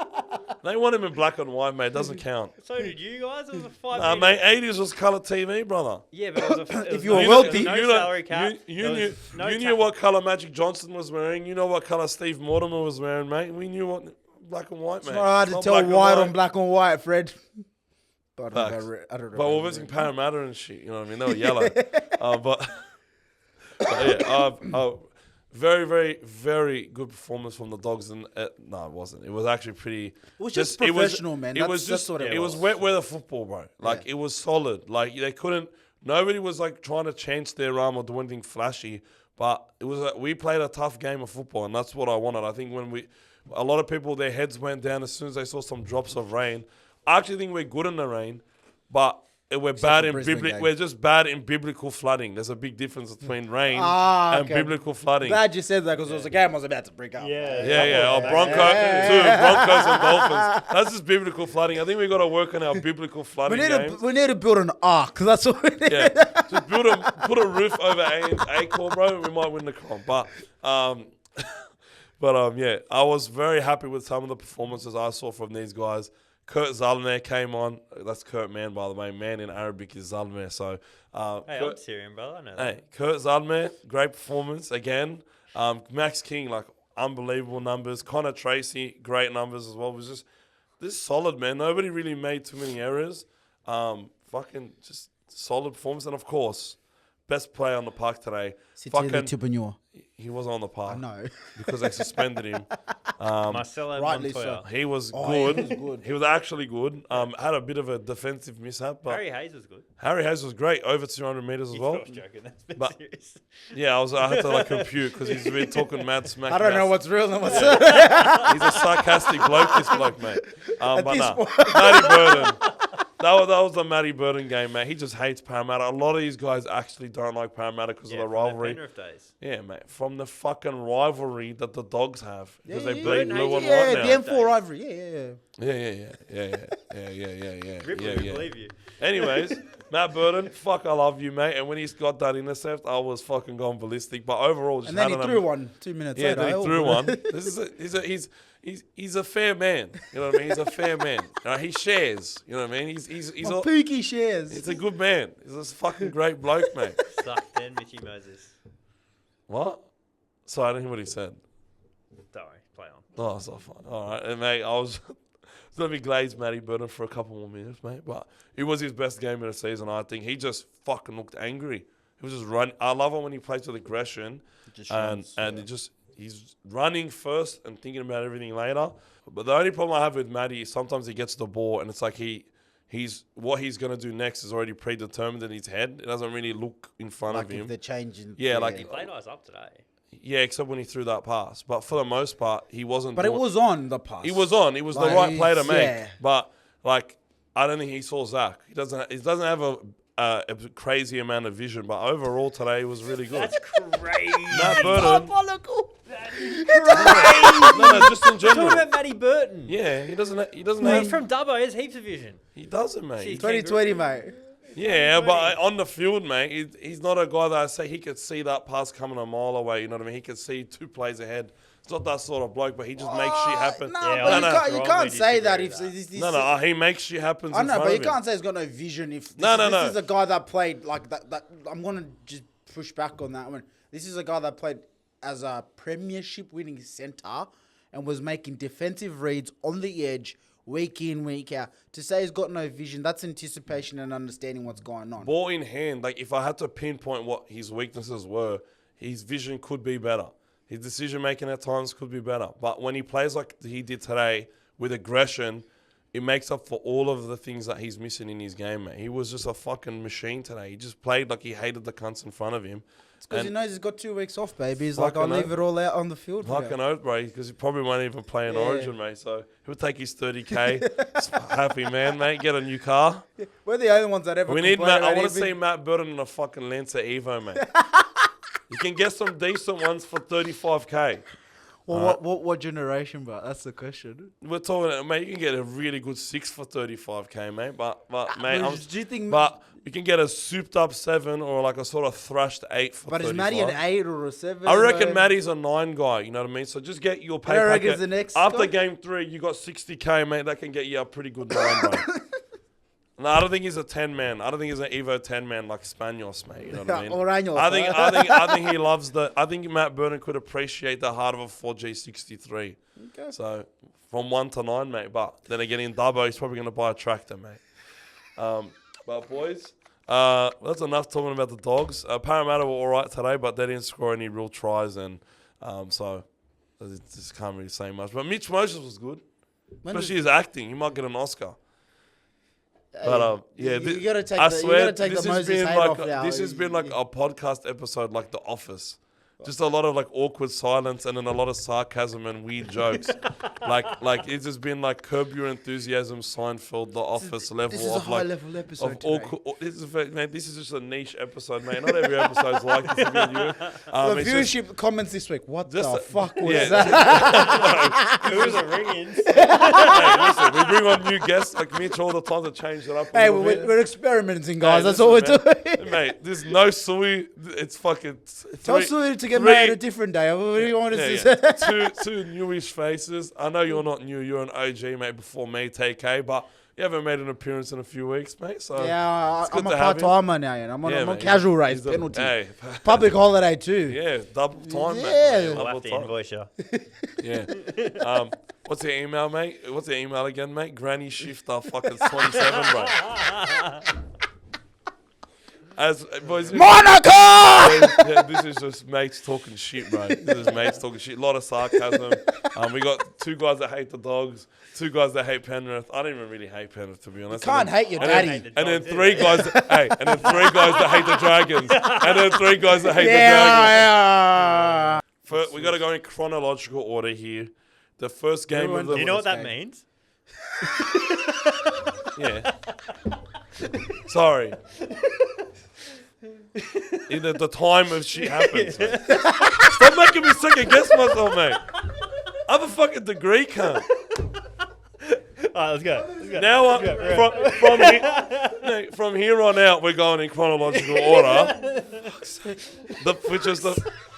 They want him in black and white, mate. Doesn't count. So did you guys? It was a 5 Nah, mate, 80s was colour TV, brother. Yeah, but it was a... If you were wealthy- no You know- salary cap. You there knew, was no you ta- knew what colour Magic Johnson was wearing. You know what colour Steve Mortimer was wearing, mate. We knew what black and white, mate. It's not hard to Not tell black and white on black and white, Fred. But I don't know Facts. about red- I don't know But about we're visiting red. Parramatta and shit. You know what I mean? They were yellow. But yeah, very, very, very good performance from the Dogs. And no, it wasn't. It was actually pretty. It was just professional, man. It was That's just. what it It was was. wet weather football, bro. Like Yeah. it was solid. Like they couldn't. Nobody was like trying to chance their arm or do anything flashy. But it was. We played a tough game of football, and that's what I wanted. I think a lot of people, their heads went down as soon as they saw some drops of rain. I actually think we're good in the rain, but we're bad for in Brisbane game. we're just bad in biblical flooding. There's a big difference between rain and okay. biblical flooding. Glad you said that because it was a game I was about to break up. Yeah. Oh, Broncos and Dolphins. That's just biblical flooding. I think we got to work on our biblical flooding games. We need to build an ark. That's what we need. Yeah, just put a roof over Acor, bro. We might win the comp. But yeah, I was very happy with some of the performances I saw from these guys. Kurt Zalmer came on. That's Kurt Man, by the way. Man in Arabic is Zalmer. So, Hey, I'm Syrian, brother. I know that. hey, Kurt Zalmer, great performance again. Max King, like unbelievable numbers. Connor Tracy, great numbers as well. It was just this solid, man. Nobody really made too many errors. Fucking just solid performance, and of course, best player on the park today. Fucking He was on the park. I know. Because they suspended him. Marcelo rightly Montoya. He was Oh, good. he was good. He was actually good. Had a bit of a defensive mishap, but Harry Hayes was good. Harry Hayes was great, over 200 meters as You well. thought I was joking. That's been But- serious. Yeah, I had to like compute because he's been talking mad smack. I don't know about- what's real and what's He's a sarcastic bloke, this bloke, mate. But this nah, point. Matty Burton. That was the Matty Burton game, mate. He just hates Parramatta. A lot of these guys actually don't like Parramatta because of the from rivalry. Penrith days. Yeah, mate. From the fucking rivalry that the Dogs have because they yeah, bleed yeah. blue and Yeah, white now. the M4 rivalry. Yeah. Yeah. Ripley, we believe you. Anyways, Matt Burton, fuck, I love you, mate. And when he's got that intercept, I was fucking going ballistic. But overall, just And then he had an threw one 2 minutes Yeah, later. then he threw one. He's a fair man. You know what I mean? He's a fair man. He shares. You know what I mean? He's My a, Pookie shares. he's a good man. He's a fucking great bloke, mate. Sucked in Mitchy Moses. What? Sorry, I didn't hear what he said. Don't worry, play on. Oh, it's not fine. All right, and mate, I was going to be glazed Matty Burton for a couple more minutes, mate. But it was his best game of the season, I think. He just fucking looked angry. He was just running. I love it when he plays with aggression. He's running first and thinking about everything later. But the only problem I have with Matty is sometimes he gets the ball and it's like he's what he's going to do next is already predetermined in his head. It doesn't really look in front like of if him. they're changing. Yeah, like- He played eyes up today. Yeah, except when he threw that pass. But for the most part, he wasn't. But it was on the pass. He was on. It was Like, the right play to make. yeah. But like, I don't think he saw Zach. He doesn't have a crazy amount of vision. But overall today, it was really good. That's crazy. Matt Burton. No, just in general. Talking about Matty Burton. Yeah, he doesn't Mate, have. he's from Dubbo. He has heaps of vision. He doesn't, mate. See, 2020, mate. Yeah, but on the field, mate, he's not a guy that I say he could see that pass coming a mile away. You know what I mean? He could see 2 plays ahead. It's not that sort of bloke, but he just makes shit happen. No, Yeah, but I you can't say that if disagree this. No, he makes shit happen. I know, but you can't say he's got no vision. If this is a guy that played like that, I'm gonna just push back on that one. This is a guy that played as a premiership winning centre and was making defensive reads on the edge week in, week out. To say he's got no vision, that's anticipation and understanding what's going on. Ball in hand, like if I had to pinpoint what his weaknesses were, his vision could be better. His decision making at times could be better. But when he plays like he did today with aggression, it makes up for all of the things that he's missing in his game, mate. He was just a fucking machine today. He just played like he hated the cunts in front of him. It's because he knows he's got 2 weeks off, baby. He's like, I'll leave it all out on the field. Fucking oath, bro, because he probably won't even play in Origin, mate. So he'll take his 30K. Happy man, mate. Get a new car. Yeah, we're the only ones that ever. We need Matt. I want to see Matt Burton in a fucking Lancer Evo, mate. You can get some decent ones for 35K. Well, what generation, bro? That's the question. We're talking, mate. You can get a really good 6 for 35K, mate. But mate, do you think? But you can get a souped up 7 or like a sort of thrashed 8 for. But 35. is Matty an 8 or a 7? I reckon Matty's a 9 guy. You know what I mean? So just get your pay I reckon packet. the next After guy? game 3, you got 60K, mate. That can get you a pretty good 9, bro. No, I don't think he's a 10-man. I don't think he's an Evo 10-man like Spanos, mate. You know what I mean? Or Años, I think he loves the. I think Matt Burton could appreciate the heart of a 4G63. Okay. So from 1 to 9, mate. But then again, in Dubbo, he's probably going to buy a tractor, mate. But boys, that's enough talking about the Dogs. Parramatta were all right today, but they didn't score any real tries, and so I just can't really say much. But Mitch Moses was good, especially his acting. He might get an Oscar. But yeah, you gotta take I the, swear, you gotta take this the has Moses been hate like off now. this has been like a podcast episode, like The Office. Just a lot of like awkward silence and then a lot of sarcasm and weird jokes. like it's just been like Curb Your Enthusiasm, Seinfeld, The Office level. This is a of high like, level episode. of Today. awkward. This is just a niche episode, mate. Not every episode's like this. Again, you. The It's just- viewership comments this week. What Just the a- fuck was yeah, that? Who was a ring-ins? hey, listen, we bring on new guests like Mitch all the time to change it up. A Hey, little bit. we're experimenting, guys. Hey, That's all we're listen, doing. Mate, there's no Sui. It's fucking. Tell Sue to get three- married a different day. What do you want us to Yeah, say? yeah. two newish faces. I know you're not new. You're an OG, mate, before me, TK, but you haven't made an appearance in a few weeks, mate. So Yeah, it's good I'm a to have part-timer now. You know? I'm on Yeah, I'm on mate. casual race He's a- penalty. Hey, Public holiday too. yeah, double time, Yeah. mate. We'll Double have to time. invoice you. Yeah. What's your email, mate? What's your email again, mate? Granny Shifter, fucking 27, bro. As boys, Monaco! yeah, this is just mates talking shit, bro. This is mates talking shit. A lot of sarcasm. We got 2 guys that hate the Dogs, 2 guys that hate Penrith. I don't even really hate Penrith, to be honest. Can't hate your and then- daddy. And then 3 guys, and then 3 guys that hate the Dragons, and then 3 guys that hate the Dragons. Yeah. First, we got to go in chronological order here. The first game Everyone- of the Do you know what that game. means? yeah. Sorry. Either the time of shit happens. Mate. Stop making me second guess myself, mate. I have a fucking degree, cunt. All right, let's go. Now, from here on out, we're going in chronological order.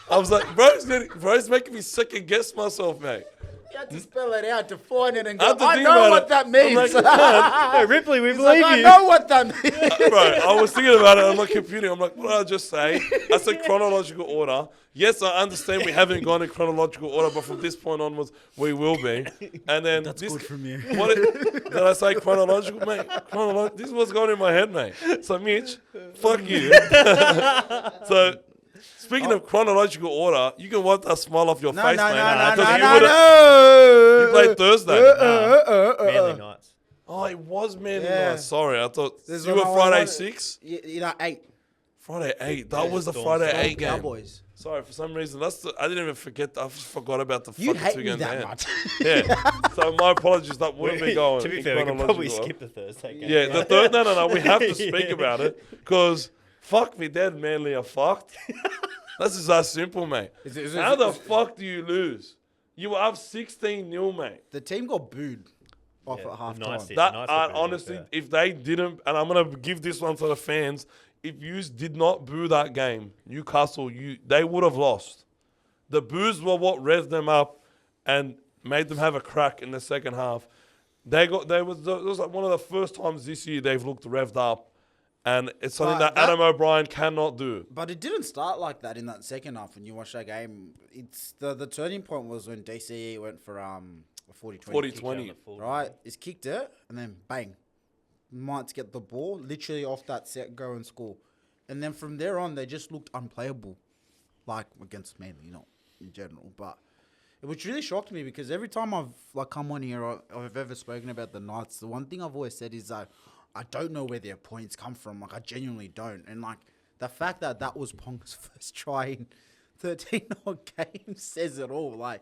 I was like, bro's making me second guess myself, mate. You had to spell it out to find it and I go, had to I think know about what it. that I'm means. like, No, Ripley, we He's like, believe I you. know what that means. Bro, I was thinking about it on my computer. I'm like, what did I just say? I said chronological order. Yes, I understand we haven't gone in chronological order, but from this point onwards, we will be. And then That's good from you. Did I say chronological, mate? This is what's going in my head, mate. So, Mitch, fuck you. So, speaking of chronological order, you can wipe that smile off your No, face, no, mate. no, because no, you no. You played Thursday. Manly Knights. Oh, it was man. Yeah. Sorry, I thought There's you were another Friday one. 6. You know, 8. Friday 8. That was the Storm Friday Storm 8 game. Cowboys. Sorry, for some reason, I didn't even forget. I just forgot about the You fucking hate 2 me games that ahead. much. Yeah. So my apologies. That wouldn't be going. To be in fair, we could chronological probably order. skip the Thursday game. Yeah, the third. No. We have to speak Yeah. about it because fuck me, dead Manly are fucked. That's just that simple, mate. Is How the fuck do you lose? You were up 16-0, mate. The team got booed off Yeah, at half the time. Knights did. That Knights were pretty honestly, good, if they didn't, and I'm gonna give this one to the fans, if you did not boo that game, Newcastle, they would have lost. The boos were what revved them up and made them have a crack in the second half. It was like one of the first times this year they've looked revved up, and it's something But that Adam O'Brien cannot do. But it didn't start like that in that second half when you watch that game. It's the turning point was when DCE went for 40-20. 40-20. Right? It's kicked it, and then bang. Knights get the ball, literally off that set, go and score. And then from there on, they just looked unplayable. Like, against Manly, not in general. But which really shocked me because every time I've come on here or I've ever spoken about the Knights, the one thing I've always said is I don't know where their points come from. Like, I genuinely don't. And, like, the fact that was Ponga's first try in 13 odd games says it all. Like,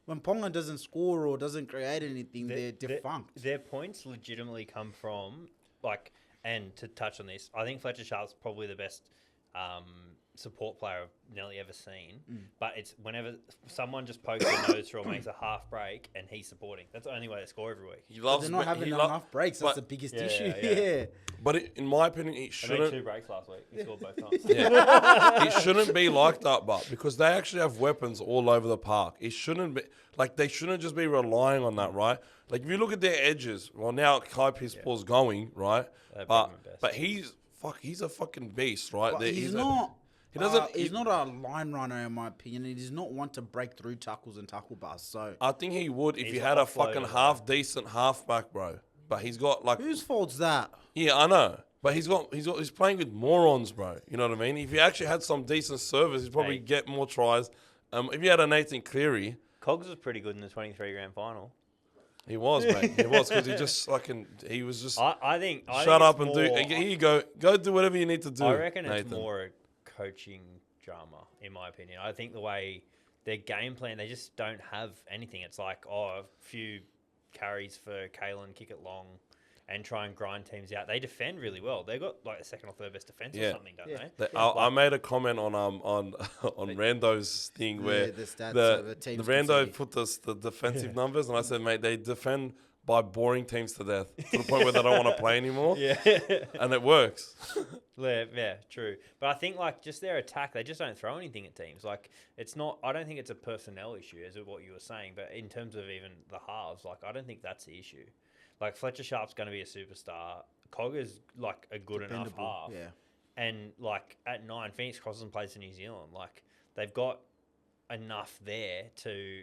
when Ponga doesn't score or doesn't create anything, they're defunct. Their points legitimately come from, like, and to touch on this, I think Fletcher Sharp's probably the best support player I've nearly ever seen. But it's whenever someone just pokes their nose through or makes a half break and he's supporting. That's the only way they score every week. He But loves. they're not having enough breaks. That's the biggest issue. Yeah. But in my opinion, it They made shouldn't. 2 breaks last week. He scored both times. Yeah. It shouldn't be like that, but because they actually have weapons all over the park. It shouldn't be like they shouldn't just be relying on that, right? Like if you look at their edges, well now Kai Piss-Paul's going, right? They're But bringing best. but he's a fucking beast, right? But There- he's a- not. He doesn't. He's not a line runner, in my opinion. He does not want to break through tackles and tackle busts. So I think he would if He's he had a offloader, fucking though. half decent halfback, bro. But he's got like whose fault's that? yeah, I know. But he's playing with morons, bro. You know what I mean? If he actually had some decent service, he'd probably Hey. get more tries. If you had a Nathan Cleary, Cogs was pretty good in the 23 grand final. he was, mate. He was because he was just I think shut up it's and do. more- Here you go do whatever you need to do. I reckon it's Nathan. more a coaching drama, in my opinion. I think the way their game plan, they just don't have anything. It's like, a few carries for Kalen, kick it long, and try and grind teams out. They defend really well. They've got like the second or third best defense or something, don't they? I made a comment on Rando's thing where the stats of the the teams Rando conceding. put the defensive numbers, and I said, mate, they defend by boring teams to death to the point where they don't want to play anymore. Yeah. And it works. Yeah, true. But I think like just their attack, they just don't throw anything at teams. Like it's not. I don't think it's a personnel issue, as of what you were saying. But in terms of even the halves, like I don't think that's the issue. Like Fletcher Sharp's going to be a superstar. Cog is like a good enough half. Yeah. And like at 9, Phoenix Crosland plays for New Zealand. Like they've got enough there to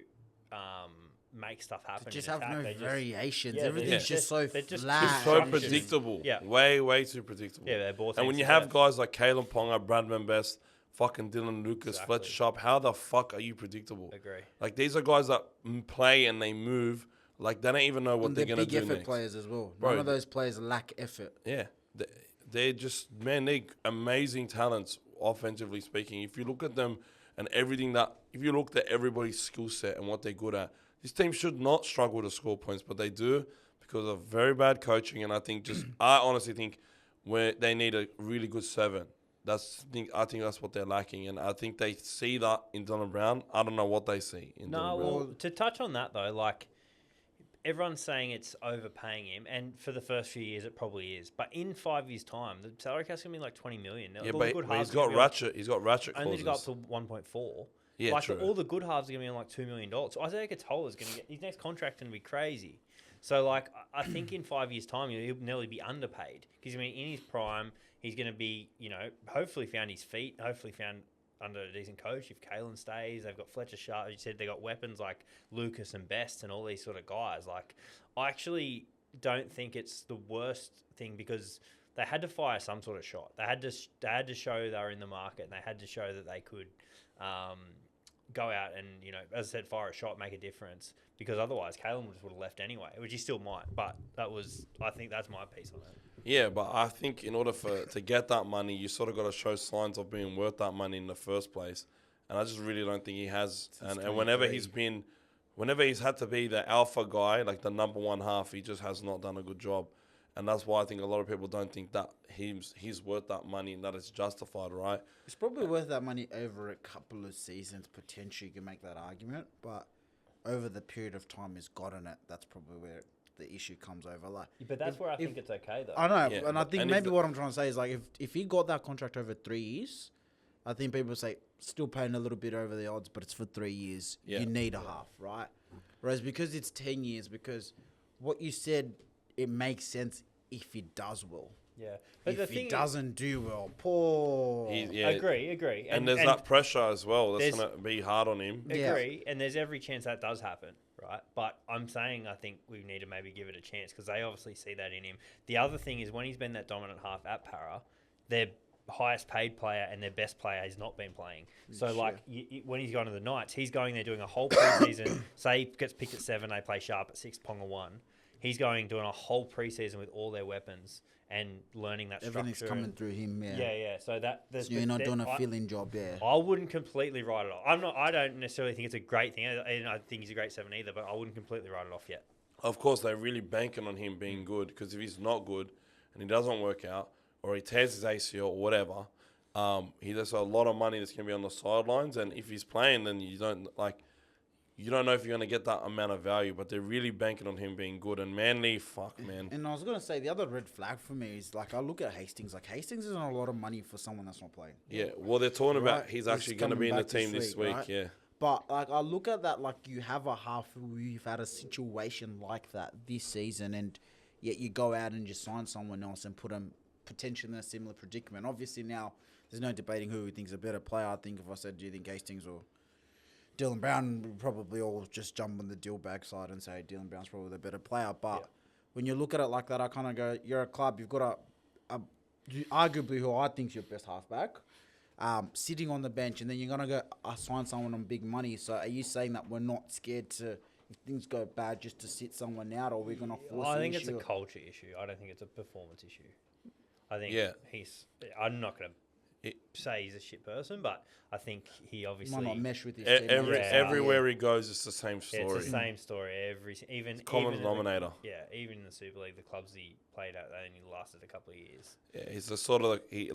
make stuff happen. Just in have attack. no They just- variations. yeah, Everything's they're just so they're just flat. It's so structured. predictable. Yeah. Way too predictable. Yeah, they're both. And when you have guys like Kalen Ponga, Bradman Best, fucking Dylan Lucas, Exactly. Fletcher Sharp, how the fuck are you predictable? Agree. Like these are guys that play and they move. Like they don't even know what And they're they're gonna big do effort next. players as well. Bro, None of those players lack effort. Yeah, they're just they're amazing talents offensively speaking. If you look at them and if you looked at everybody's skill set and what they're good at, this team should not struggle to score points, but they do because of very bad coaching. And I think I honestly think where they need a really good 7. I think that's what they're lacking, and I think they see that in Dylan Brown. I don't know what they see in Dylan Brown. Well, to touch on that though, like everyone's saying it's overpaying him, and for the first few years it probably is. But in 5 years' time, the salary cap's gonna be like 20 million. Now, Yeah, all the but good he's halves are got gonna be on- ratchet. He's got ratchet only to go up clauses. to 1.4. Yeah, like true. all the good halves are gonna be on like $2 million. So Isaiah Katoa's gonna get his next contract gonna be crazy. So like I think in 5 years' time he'll nearly be underpaid because I mean in his prime he's gonna be hopefully found his feet, hopefully found under a decent coach. If Kalen stays, they've got Fletcher Sharp. You said they got weapons like Lucas and Best and all these sort of guys. Like I actually don't think it's the worst thing because they had to fire some sort of shot. They had to show they were in the market and they had to show that they could go out and, as I said, fire a shot, make a difference. Because otherwise, Kalen would have left anyway, which he still might. But I think that's my piece on it. Yeah, but I think in order to get that money, you sort of got to show signs of being worth that money in the first place. And I just really don't think he has. And whenever he's had to be the alpha guy, like the number one half, he just has not done a good job. And that's why I think a lot of people don't think that he's worth that money and that it's justified, right? It's probably worth that money over a couple of seasons. Potentially, you can make that argument, but over the period of time he's gotten it, that's probably where the issue comes over. Like, But that's where I think it's okay, though. I know, Yeah, and I but- think and maybe if what I'm trying to say is like if he got that contract over 3 years, I think people say still paying a little bit over the odds, but it's for 3 years. Yeah. You need a half, right? Whereas because it's 10 years, because what you said, it makes sense if he does well. Yeah. But the If he thing doesn't do well, poor. Agree. And there's that pressure as well. That's there's- going to be hard on him. Yeah. Agree, and there's every chance that does happen, right? But I'm saying I think we need to maybe give it a chance because they obviously see that in him. The other thing is when he's been that dominant half at Para, their highest paid player and their best player has not been playing. So, Sure. like, when he's gone to the Knights, he's going there doing a whole preseason. Say he gets picked at 7, they play sharp at 6, Ponga 1. He's going doing a whole preseason with all their weapons and learning that Everything's structure. coming through him, yeah. Yeah. So So you're not doing a filling job, yeah. I wouldn't completely write it off. I don't necessarily think it's a great thing. I think he's a great 7 either, but I wouldn't completely write it off yet. Of course, they're really banking on him being good because if he's not good and he doesn't work out or he tears his ACL or whatever, there's a lot of money that's going to be on the sidelines. And if he's playing, then you don't know if you're going to get that amount of value. But they're really banking on him being good. And Manly, fuck, man. And I was going to say, the other red flag for me is, like, I look at Hastings. Like, Hastings isn't a lot of money for someone that's not playing. Yeah, well, they're talking about Right. he's He's actually going to be in the coming team back this this week, week, right? yeah. But, like, I look at that, like, you have a half who you've had a situation like that this season, and yet you go out and just sign someone else and put them potentially in a similar predicament. Obviously, now, there's no debating who we think's a better player. I think if I said, do you think Hastings or Dylan Brown, we'd probably all just jump on the deal bag side and say Dylan Brown's probably the better player. But when you look at it like that, I kind of go, you're a club, you've got arguably who I think's your best halfback, sitting on the bench, and then you're going to go sign someone on big money. So are you saying that we're not scared to, if things go bad, just to sit someone out, or we're going to force I an think it's issue? a culture issue. I don't think it's a performance issue. I think Yeah. I'm not going to say he's a shit person, but I think he obviously Might not mesh with his team. Everywhere he goes, it's the same It's story. the same story. Common even denominator. Even in the Super League, the clubs he played at, they only lasted a couple of years. Yeah, he's the sort of you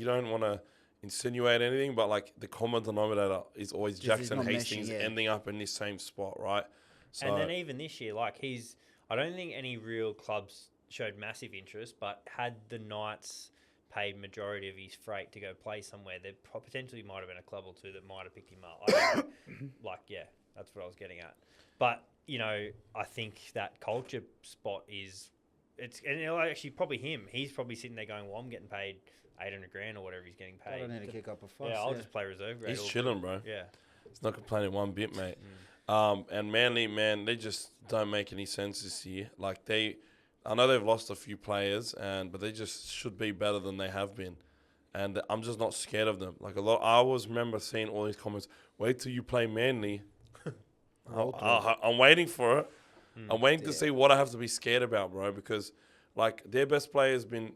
don't want to insinuate anything, but like the common denominator is always Just he's Jackson not Hastings meshing, yeah. ending up in this same spot, right? So And then even this year, like I don't think any real clubs showed massive interest, but had the Knights paid majority of his freight to go play somewhere, there potentially might have been a club or two that might have picked him up. I don't know. That's what I was getting at. But, I think that culture spot actually probably him. He's probably sitting there going, well, I'm getting paid 800 grand or whatever he's getting I paid. don't need to kick up a fuss. Yeah, I'll just play reserve grade. he's all chilling, bro. Yeah. He's not complaining one bit, mate. And Manly, man, they just don't make any sense this year. Like I know they've lost a few players, but they just should be better than they have been. And I'm just not scared of them. Like I always remember seeing all these comments. Wait till you play Manly. I'm waiting for it. I'm waiting to see what I have to be scared about, bro. Because like their best player has been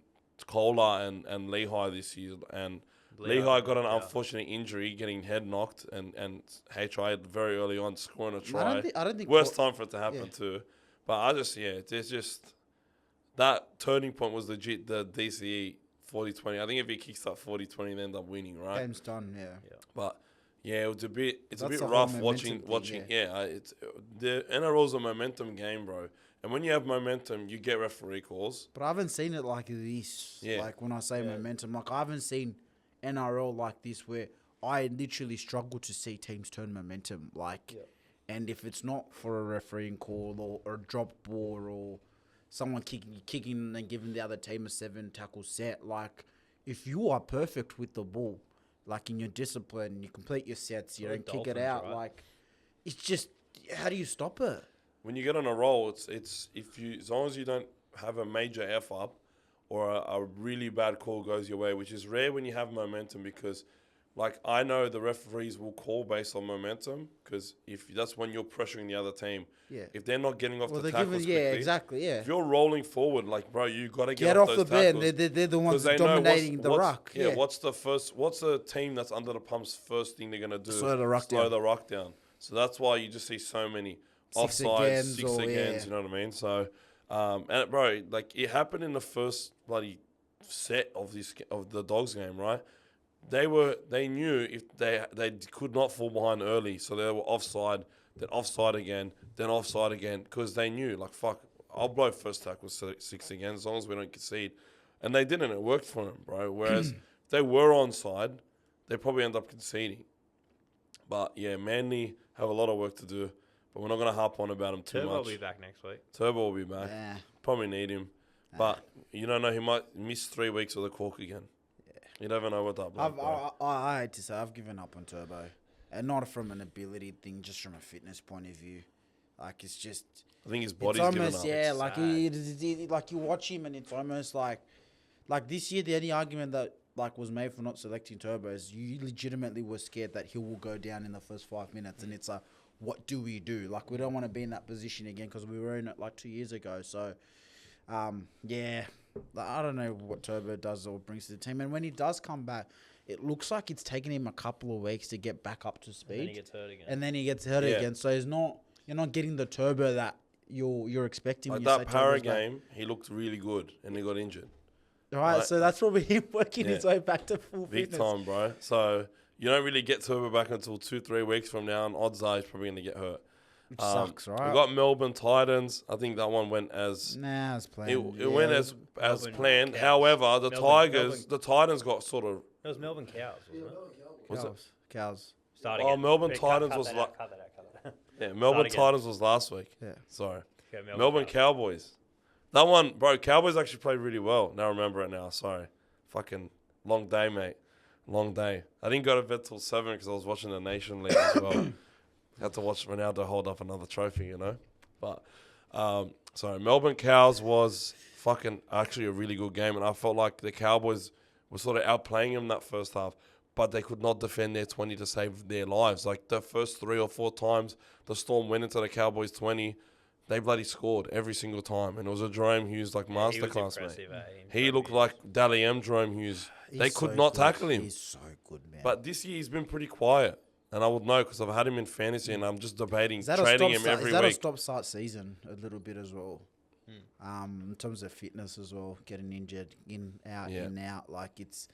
Kohler and Lehigh this year, and Lehigh got an unfortunate injury, getting head knocked, and HI very early on scoring a try. I don't think Worst time for it to happen too. But there's just that turning point was legit the DCE 40-20. I think if he kicks up 40-20, they end up winning, right? game's done, yeah. But yeah, it's a bit That's the whole rough momentum watching. thing, It's the NRL's a momentum game, bro. And when you have momentum, you get referee calls. But I haven't seen it like this. Yeah. Like when I say momentum, like I haven't seen NRL like this where I literally struggle to see teams turn momentum. Like, and if it's not for a refereeing call or a drop ball or someone kicking and giving the other team a 7 tackle set, like if you are perfect with the ball, like in your discipline, you complete your sets, you don't kick it Dolphins, out. right? Like, it's just how do you stop it? When you get on a roll, it's as long as you don't have a major F up or a really bad call goes your way, which is rare when you have momentum because, like, I know the referees will call based on momentum because if that's when you're pressuring the other team. Yeah. If they're not getting off Well, the they're tackles giving, quickly, exactly, yeah. if you're rolling forward, like, bro, you got to Get off the those bend. tackles. They're the ones 'Cause they know dominating the ruck. Yeah, what's the team that's under the pump's first thing they're going to do? Slow the ruck down. the ruck down. So that's why you just see so many Six offsides, agains six or, agains, yeah. you know what I mean? So And bro, like it happened in the first bloody set of the Dogs game, right? They knew if they could not fall behind early, so they were offside, then offside again, then offside again, because they knew like fuck, I'll blow first tackle 6 again as long as we don't concede, and they didn't. It worked for them, bro. Whereas if they were onside, they probably end up conceding. But yeah, Manly have a lot of work to do, but we're not gonna harp on about him too Turbo much. will be back next week. Turbo will be back. Yeah. Probably need him, but you don't know, he might miss 3 weeks with a cork again. You never know what that bloke, bro. I hate to say I've given up on Turbo, and not from an ability thing, just from a fitness point of view. Like it's just, I think his it's body's given almost up. yeah. It's Like like you watch him, and it's almost like this year. The only argument that like was made for not selecting Turbo is you legitimately were scared that he will go down in the first 5 minutes, and it's like, what do we do? Like we don't want to be in that position again because we were in it like 2 years ago. So, yeah. I don't know what Turbo does or brings to the team. And when he does come back, it looks like it's taken him a couple of weeks to get back up to speed. And then he gets hurt again. again. So you're not getting the Turbo that you're expecting. Like when you that say Para Turbo's back. game, he looked really good and he got injured. Right, so that's probably him working his Yeah. way back to full Big fitness. time, bro. So you don't really get Turbo back until 2-3 weeks from now, and odds are he's probably going to get hurt. Which sucks, right? We got Melbourne Titans. I think that one went as Nah, it's playing. it went as Melbourne planned. Cows. However, the Melbourne- the Titans got sort of. It was Melbourne Cows, wasn't it? Was it? Cows. Start Oh, again. Melbourne Cut Titans that was out, like. cut that out. Yeah, Melbourne again. Titans was last week. Yeah. Sorry. Okay, Melbourne Cows. Cowboys. That one, bro, Cowboys actually played really well. Now I remember it now. Sorry. Fucking long day, mate. Long day. I didn't go to bed till 7 because I was watching the Nation League as well. Had to watch Ronaldo hold up another trophy, you know. But, sorry, Melbourne Cows was fucking actually a really good game. And I felt like the Cowboys were sort of outplaying them that first half. But they could not defend their 20 to save their lives. Like the first 3 or 4 times the Storm went into the Cowboys 20, they bloody scored every single time. And it was a Jerome Hughes like masterclass, mate. He looked like Dally M. Jerome Hughes. They He's could so not good. tackle him. He's so good, man. But this year he's been pretty quiet. And I would know because I've had him in fantasy and I'm just debating Is that a trading him stop-start- every is that a week. stop-start season a little bit as well? In terms of fitness as well, getting injured, in, out. Like it's,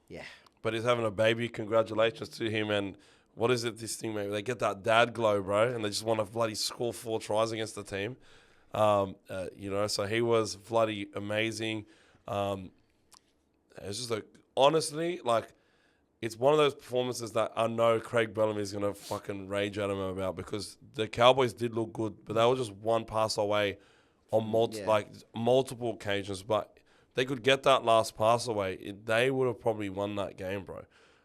yeah. But he's having a baby. Congratulations to him. And what is it, this thing, mate? They get that dad glow, bro. And they just want to bloody score 4 tries against the team. You know, so he was bloody amazing. It's just like, honestly, like, it's one of those performances that I know Craig Bellamy is going to fucking rage at him about because the Cowboys did look good, but they were just one pass away on multiple occasions. But they could get that last pass away. They would have probably won that game, bro.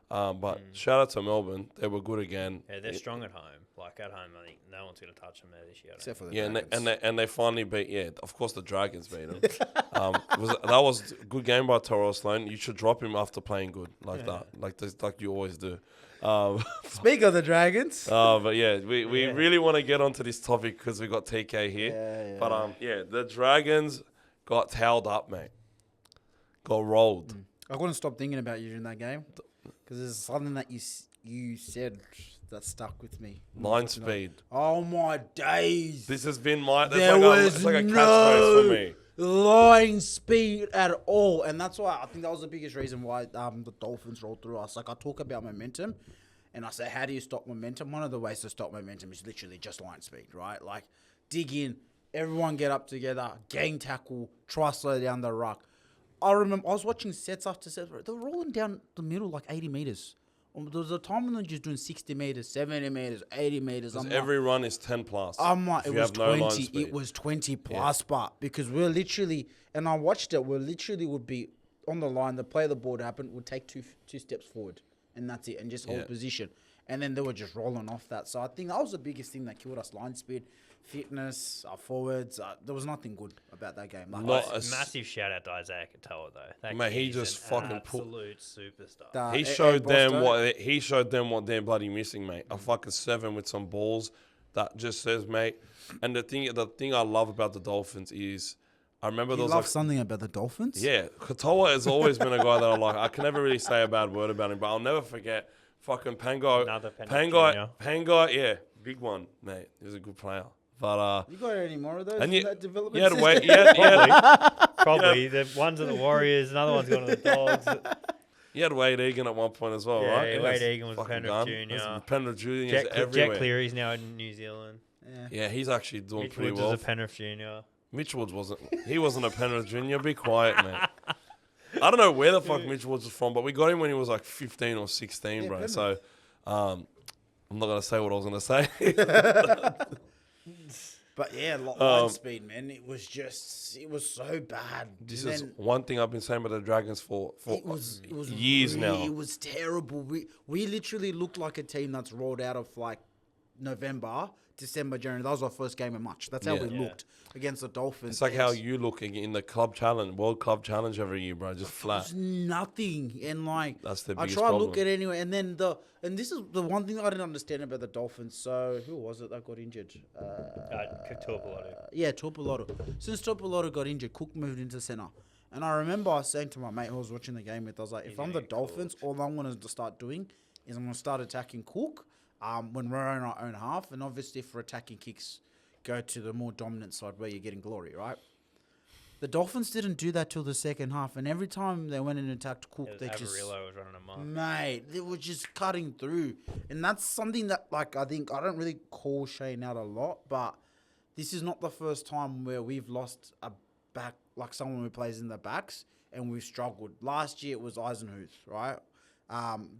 But shout out to Melbourne. They were good again. Yeah, they're strong at home. Like at home, I think no one's going to touch them there this year. Except for the Yeah, Dragons. and they finally beat. Yeah, of course the Dragons beat them. That was a good game by Toro Sloan. You should drop him after playing good like that, like you always do. Speak of the Dragons. But yeah, we really want to get onto this topic because we got TK here. Yeah. But the Dragons got towed up, mate. Got rolled. I couldn't stop thinking about you in that game because there's something that you said that stuck with me. Line speed. Oh my days! This has been my. There was it's like a catchphrase for me. line speed at all, and that's why I think that was the biggest reason why the Dolphins rolled through us. Like I talk about momentum, and I say, how do you stop momentum? One of the ways to stop momentum is literally just line speed, right? Like dig in, everyone get up together, gang tackle, try slow down the ruck. I remember I was watching sets after sets. They were rolling down the middle like 80 meters. There was a time when they were just doing 60 meters, 70 meters, 80 meters. Because every run is 10 plus. I'm like, if it you was have no line 20. speed. It was 20 plus, but because we're literally, and I watched it, we literally would be on the line. The play of the ball happened, would take two steps forward, and that's it, and just hold position. And then they were just rolling off that. So I think that was the biggest thing that killed us: line speed, fitness, our forwards. There was nothing good about that game. Like, Massive shout out to Isaiah Katoa though. That Mate, he kid's just an fucking absolute superstar. He showed them what they're bloody missing, mate. A fucking 7 with some balls that just says, mate. And the thing I love about the Dolphins is, I remember you those love something about the Dolphins? Yeah, Katoa has always been a guy that I like. I can never really say a bad word about him, but I'll never forget fucking Pangai. Another Pangai, yeah, big one, mate. He was a good player. But You got any more of those And in you- that development you had system? wait. You had, Probably. The one's at the Warriors, another one's gone to the Dogs. you had Wade Egan at one point as well, Yeah, right? yeah, Wade Yes. Egan was a Fucking Penrith gun. junior. There's Penrith Juniors Jet everywhere. Cleary's now in New Zealand. Yeah. Yeah, he's actually doing Mitch pretty Woods well. is a Penrith junior. Mitch Woods wasn't. He wasn't a Penrith junior. Be quiet, mate. I don't know where the fuck Mitch Woods was from, but we got him when he was like 15 or 16, Yeah, bro. Penrith. So, I'm not gonna say what I was gonna say. But yeah, line speed, man. It was so bad. This And is then one thing I've been saying about the Dragons for it was years now. It was terrible. We literally looked like a team that's rolled out of like November, December, January. That was our first game of March. That's how Yeah. we looked against the Dolphins. It's like how you look in the club challenge, World Club Challenge every year, bro. Just flat. It's nothing, and like That's the I biggest try to look problem. at it anyway, and then this is the one thing I didn't understand about the Dolphins. So who was it that got injured? Tuapolotu. Yeah, Tuapolotu. Since Tuapolotu got injured, Cook moved into center. And I remember saying to my mate who was watching the game with, I was like, if I'm the Dolphins, all I'm going to start doing is I'm going to start attacking Cook when we're on our own half. And obviously for attacking kicks, go to the more dominant side where you're getting glory, right? The Dolphins didn't do that till the second half. And every time they went and attacked Cook, they just... Averillo was running amok. Mate, they were just cutting through. And that's something that, like, I think, I don't really call Shane out a lot, but this is not the first time where we've lost a back, like someone who plays in the backs, and we've struggled. Last year it was Eisenhuth, right?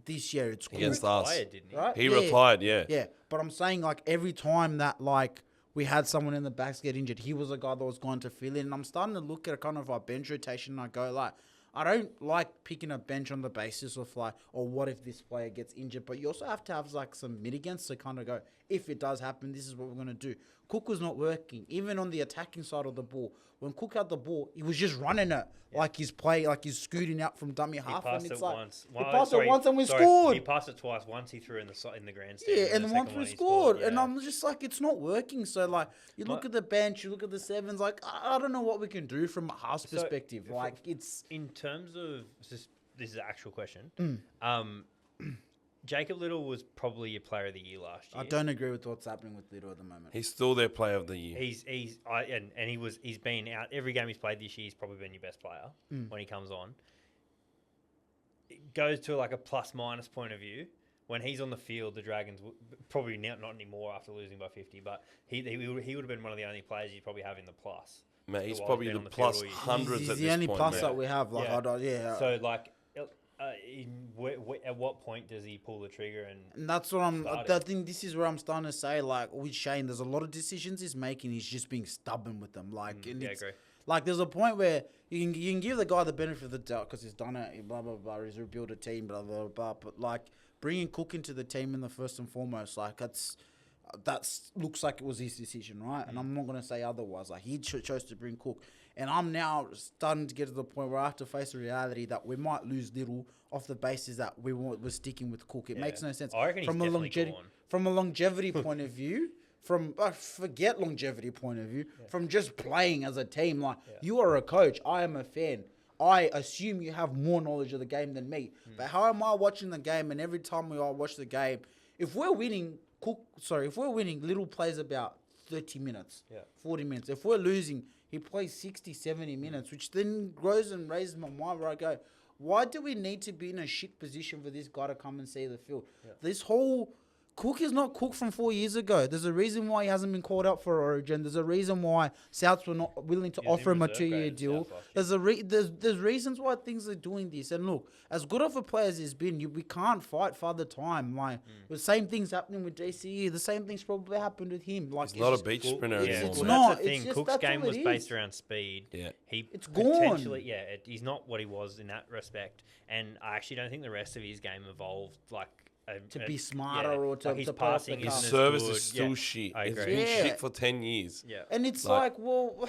This year it's Cook, Against us. Retired, didn't he? right? He Yeah. retired, yeah. Yeah, but I'm saying, like, every time that, like, we had someone in the backs get injured, he was a guy that was going to fill in. And I'm starting to look at kind of our bench rotation, and I go, like, I don't like picking a bench on the basis of, like, or what if this player gets injured? But you also have to have, like, some mitigants to kind of go, if it does happen, this is what we're going to do. Cook was not working. Even on the attacking side of the ball, when Cook had the ball, he was just running it like he's scooting out from dummy half. He passed and it's it like, once. He passed it once and we scored. He passed it twice. Once he threw in the grandstand. Yeah, and the then once second we one he scored. And yeah. I'm just like, it's not working. So, like, you look at the bench, you look at the sevens, like, I don't know what we can do from a half's perspective. Like, it's... In terms of this is an actual question. Mm. Jacob Little was probably your player of the year last year. I don't agree with what's happening with Little at the moment. He's still their player of the year. He's been out every game he's played this year. He's probably been your best player when he comes on. It goes to like a plus minus point of view. When he's on the field, the Dragons probably not anymore after losing by 50, but he would have been one of the only players you'd probably have in the plus. Mate, he's While probably been the on the field plus all year. hundreds He's at the this only point, plus mate. that we have. Like, Yeah. So like, at what point does he pull the trigger And that's what Started. I think this is where I'm starting to say, like, with Shane, there's a lot of decisions he's making. He's just being stubborn with them. Like, and yeah, it's, agree. like, there's a point where you can give the guy the benefit of the doubt because he's done it, blah, blah, blah. He's rebuilt a team, blah, blah, blah. But, like, bringing Cook into the team in the first and foremost, like, that looks like it was his decision, right? And I'm not going to say otherwise. Like, he chose to bring Cook. And I'm now starting to get to the point where I have to face the reality that we might lose Little off the basis that we're sticking with Cook. It makes no sense. I reckon he's definitely gone. From a longevity point of view, forget longevity point of view, from just playing as a team, like, you are a coach, I am a fan. I assume you have more knowledge of the game than me. But how am I watching the game? And every time we all watch the game, if we're winning, Little plays about 30 minutes, 40 minutes. If we're losing, he plays 60, 70 minutes, which then grows and raises my mind where I go, why do we need to be in a shit position for this guy to come and see the field? This whole... Cook is not Cook from 4 years ago. There's a reason why he hasn't been called up for Origin. There's a reason why Souths were not willing to offer him a 2-year deal. There's there's reasons why things are doing this. And look, as good of a player as he's been, we can't fight Father Time. Like the same things happening with DCE. The same things probably happened with him. Like He's not a beach sprinter Yeah, anymore. It's mate. not. That's the thing. It's just- Cook's that's game all it was is. based around speed. Yeah. It's gone. potentially, he's not what he was in that respect. And I actually don't think the rest of his game evolved like To be smarter or to- like his to play off the passing cuff. isn't His as service good. is still Yeah, shit. I It's agree. been Yeah. shit for 10 years. Yeah. And it's like, well,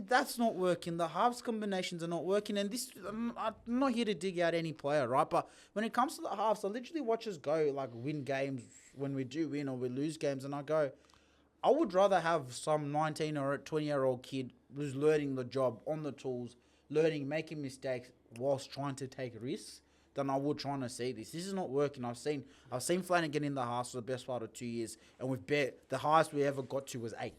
that's not working. The halves combinations are not working. And this, I'm not here to dig out any player, right? But when it comes to the halves, I literally watch us go, like, win games when we do win or we lose games. And I go, I would rather have some 19 or 20-year-old kid who's learning the job on the tools, making mistakes whilst trying to take risks, than I would trying to see this. This is not working. I've seen Flanagan in the house for the best part of 2 years, and we've bet the highest we ever got to was 8th.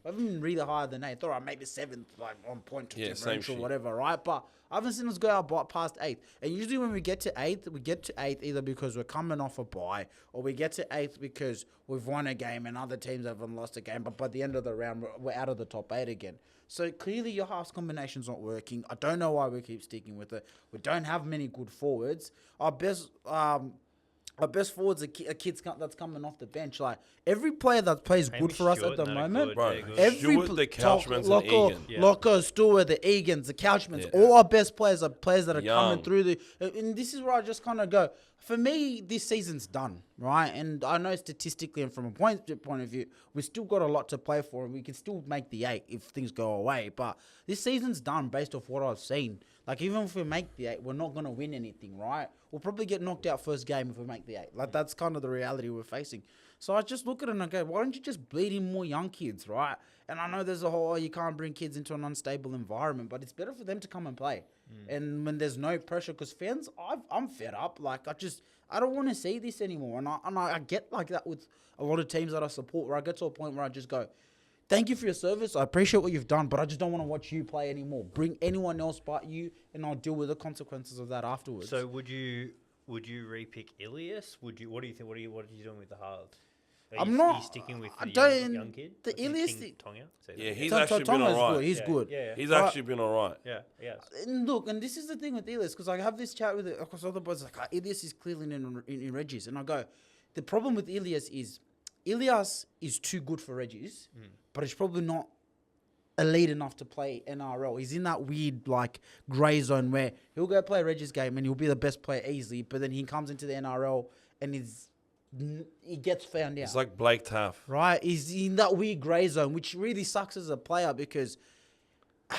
I haven't been really higher than 8th. All right, maybe 7th, like on point to differential or whatever, right? But I haven't seen us go out past 8th. And usually when we get to 8th either because we're coming off a bye, or we get to 8th because we've won a game and other teams haven't lost a game. But by the end of the round, we're out of the top 8 again. So clearly your half combination's not working. I don't know why we keep sticking with it. We don't have many good forwards. Our best forwards are kids that's coming off the bench. Like every player that plays good for us at the moment, every the Couchmans and Egan. Locker, Stewart, the Egans, the Couchmans, all our best players are players that are coming through the. And this is where I just kind of go. For me, this season's done, right? And I know statistically and from a point of view, we still got a lot to play for, and we can still make the 8 if things go away. But this season's done based off what I've seen. Like, even if we make the 8, we're not going to win anything, right? We'll probably get knocked out first game if we make the 8. Like, that's kind of the reality we're facing. So I just look at it and I go, why don't you just bleed in more young kids, right? And I know there's a whole, you can't bring kids into an unstable environment, but it's better for them to come and play. And when there's no pressure, because fans, I'm fed up. Like, I don't want to see this anymore. And I get like that with a lot of teams that I support, where I get to a point where I just go, thank you for your service. I appreciate what you've done, but I just don't want to watch you play anymore. Bring anyone else but you, and I'll deal with the consequences of that afterwards. So would you re-pick Ilias? What do you think? What are you doing with the halves? Are you sticking with the young kid? The Ilias... Tonga? Yeah, he's actually been all right. He's good. Yeah. He's actually been all right. Yeah. And look, and this is the thing with Ilias, because I have this chat with across other boys, like, Ilias is clearly in Reggie's. And I go, the problem with Ilias is too good for Reggie's, but he's probably not elite enough to play NRL. He's in that weird, like, grey zone where he'll go play Reggie's game and he'll be the best player easily, but then he comes into the NRL and he gets found out. It's like Blake Taff. Right? He's in that weird grey zone, which really sucks as a player, because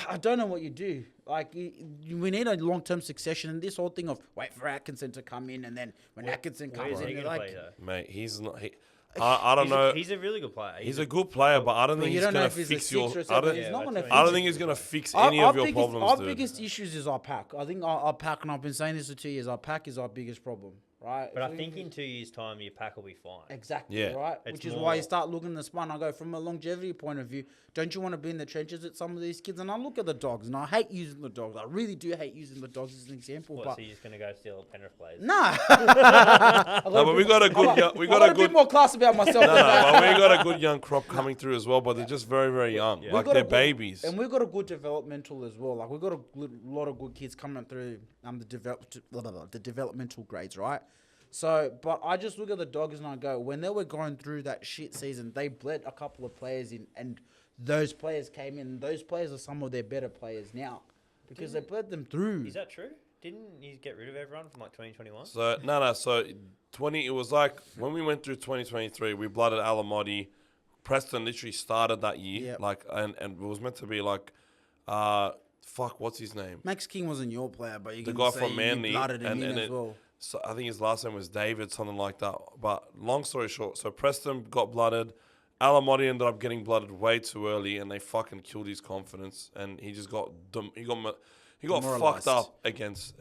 I don't know what you do. Like, we need a long-term succession, and this whole thing of wait for Atkinson to come in, and then when Atkinson comes in, like... Mate, he's not... I don't know. He's a really good player. He's a good player, but I don't think he's going to fix your... I don't think he's going to fix any of your problems, Our biggest issues is our pack. I think our pack, and I've been saying this for 2 years, our pack is our biggest problem. Right, but I think in 2 years' time, your pack will be fine. Exactly, right? Which is why you start looking at the spine. I go, from a longevity point of view, don't you want to be in the trenches with some of these kids? And I look at the Dogs, and I hate using the Dogs. I really do hate using the Dogs as an example. What, but so you're just going to go steal Penrith players? Nah. No, but we got a good... We got a bit more class about myself. No, but we got a good young crop coming through as well, but they're just very, very young. Yeah. Like, they're babies. And we've got a good developmental as well. Like, we've got a lot of good kids coming through the developmental grades, right? So, but I just look at the Dogs and I go, when they were going through that shit season, they bled a couple of players in, and those players came in. Those players are some of their better players now, because they bled them through. Is that true? Didn't he get rid of everyone from like 2021? So, no. So, it was like when we went through 2023, we blooded Alamotti. Preston literally started that year. Yep. Like, and it was meant to be like, what's his name? Max King wasn't your player, but you the can guy say from Manly, you blooded him in as well. So I think his last name was David, something like that. But long story short, so Preston got blooded. Alamotti ended up getting blooded way too early, and they fucking killed his confidence. And he just got fucked up against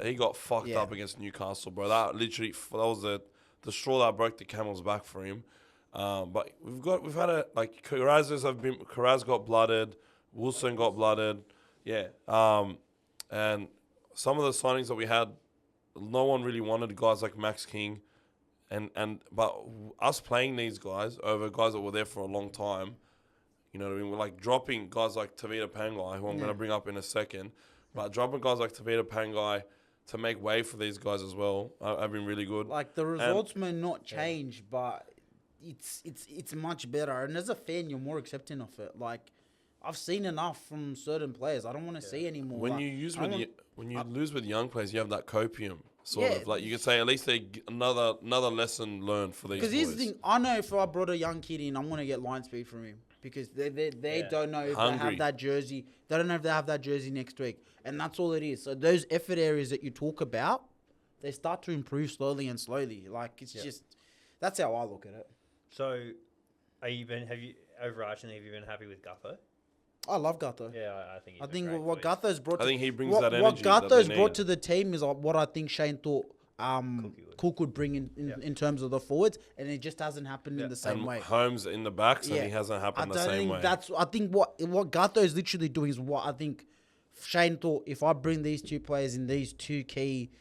Newcastle, bro. That was the straw that broke the camel's back for him. But we've had Carraz got blooded, Wilson got blooded, and some of the signings that we had, no one really wanted guys like Max King, but us playing these guys over guys that were there for a long time, you know what I mean? We're like dropping guys like Tavita Pangai, who I'm going to bring up in a second, but dropping guys like Tavita Pangai to make way for these guys as well have been really good. Like, the results may not change, but it's much better. And as a fan, you're more accepting of it. Like, I've seen enough from certain players. I don't want to see anymore. When you lose with young players, you have that copium sort of. Like, you could say at least another lesson learned for these boys. Because here's the thing. I know if I brought a young kid in, I'm going to get line speed from him. Because they don't know if they have that jersey. They don't know if they have that jersey next week. And that's all it is. So those effort areas that you talk about, they start to improve slowly and slowly. Like, it's just... That's how I look at it. So, have you been happy with Gutho? I love Gutho. Yeah, I think what Gutho's brought. I think he brings that energy. What Gutho's brought to the team is what I think Shane thought Cook would bring in terms of the forwards, and it just hasn't happened in the same and way. Holmes in the backs, and he hasn't happened the same way. I think what Gutho is literally doing is what I think Shane thought. If I bring these two players in these two key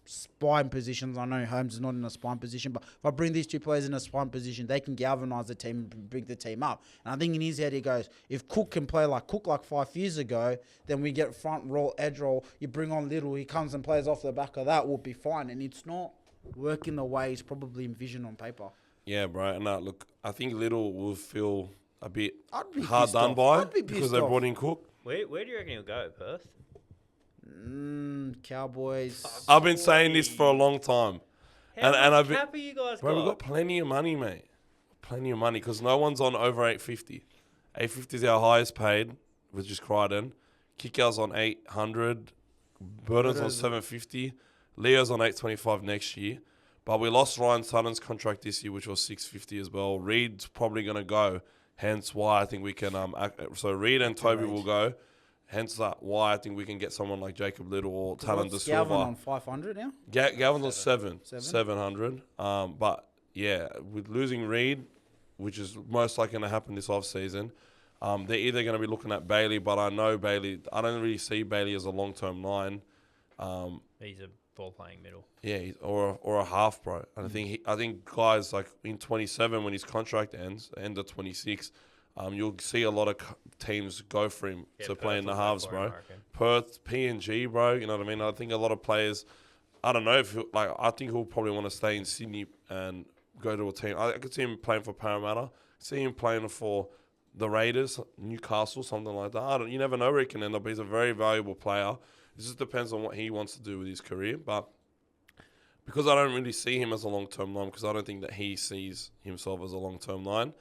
spine positions, I know Holmes is not in a spine position, but if I bring these two players in a spine position, they can galvanise the team and bring the team up. And I think in his head he goes, if Cook can play like Cook like 5 years ago, then we get front roll, edge roll, you bring on Little, he comes and plays off the back of that, we'll be fine. And it's not working the way he's probably envisioned on paper. Yeah, bro. And look, I think Little will feel a bit I'd be hard pissed done off. by I'd be because pissed they off. brought in Cook. Where do you reckon he'll go, Perth? Cowboys. I've been saying this for a long time. How And I've much been, cap are you guys bro, got? we've got plenty of money, mate. Plenty of money because no one's on over 850. 850 is our highest paid, which is Crichton. Kickout's on 800. Burden's on 750. Leo's on 825 next year. But we lost Ryan Sutton's contract this year, which was 650 as well. Reed's probably going to go. Hence why I think we can... so Reed and Toby will go. Hence why I think we can get someone like Jacob Little or Talon De Silva. Galvin on 500 now? Galvin's on 700. But yeah, with losing Reed, which is most likely going to happen this offseason, they're either going to be looking at Bailey, but I know Bailey. I don't really see Bailey as a long-term line. He's a ball-playing middle. Yeah, or a half, bro. And I think guys like in 27 when his contract ends, end of 26. You'll see a lot of teams go for him to play in the halves, bro. Perth, PNG, bro. You know what I mean? I think a lot of players. I don't know if I think he'll probably want to stay in Sydney and go to a team. I could see him playing for Parramatta. See him playing for the Raiders, Newcastle, something like that. You never know where he can end up. He's a very valuable player. It just depends on what he wants to do with his career. But because I don't really see him as a long-term line, because I don't think that he sees himself as a long-term line,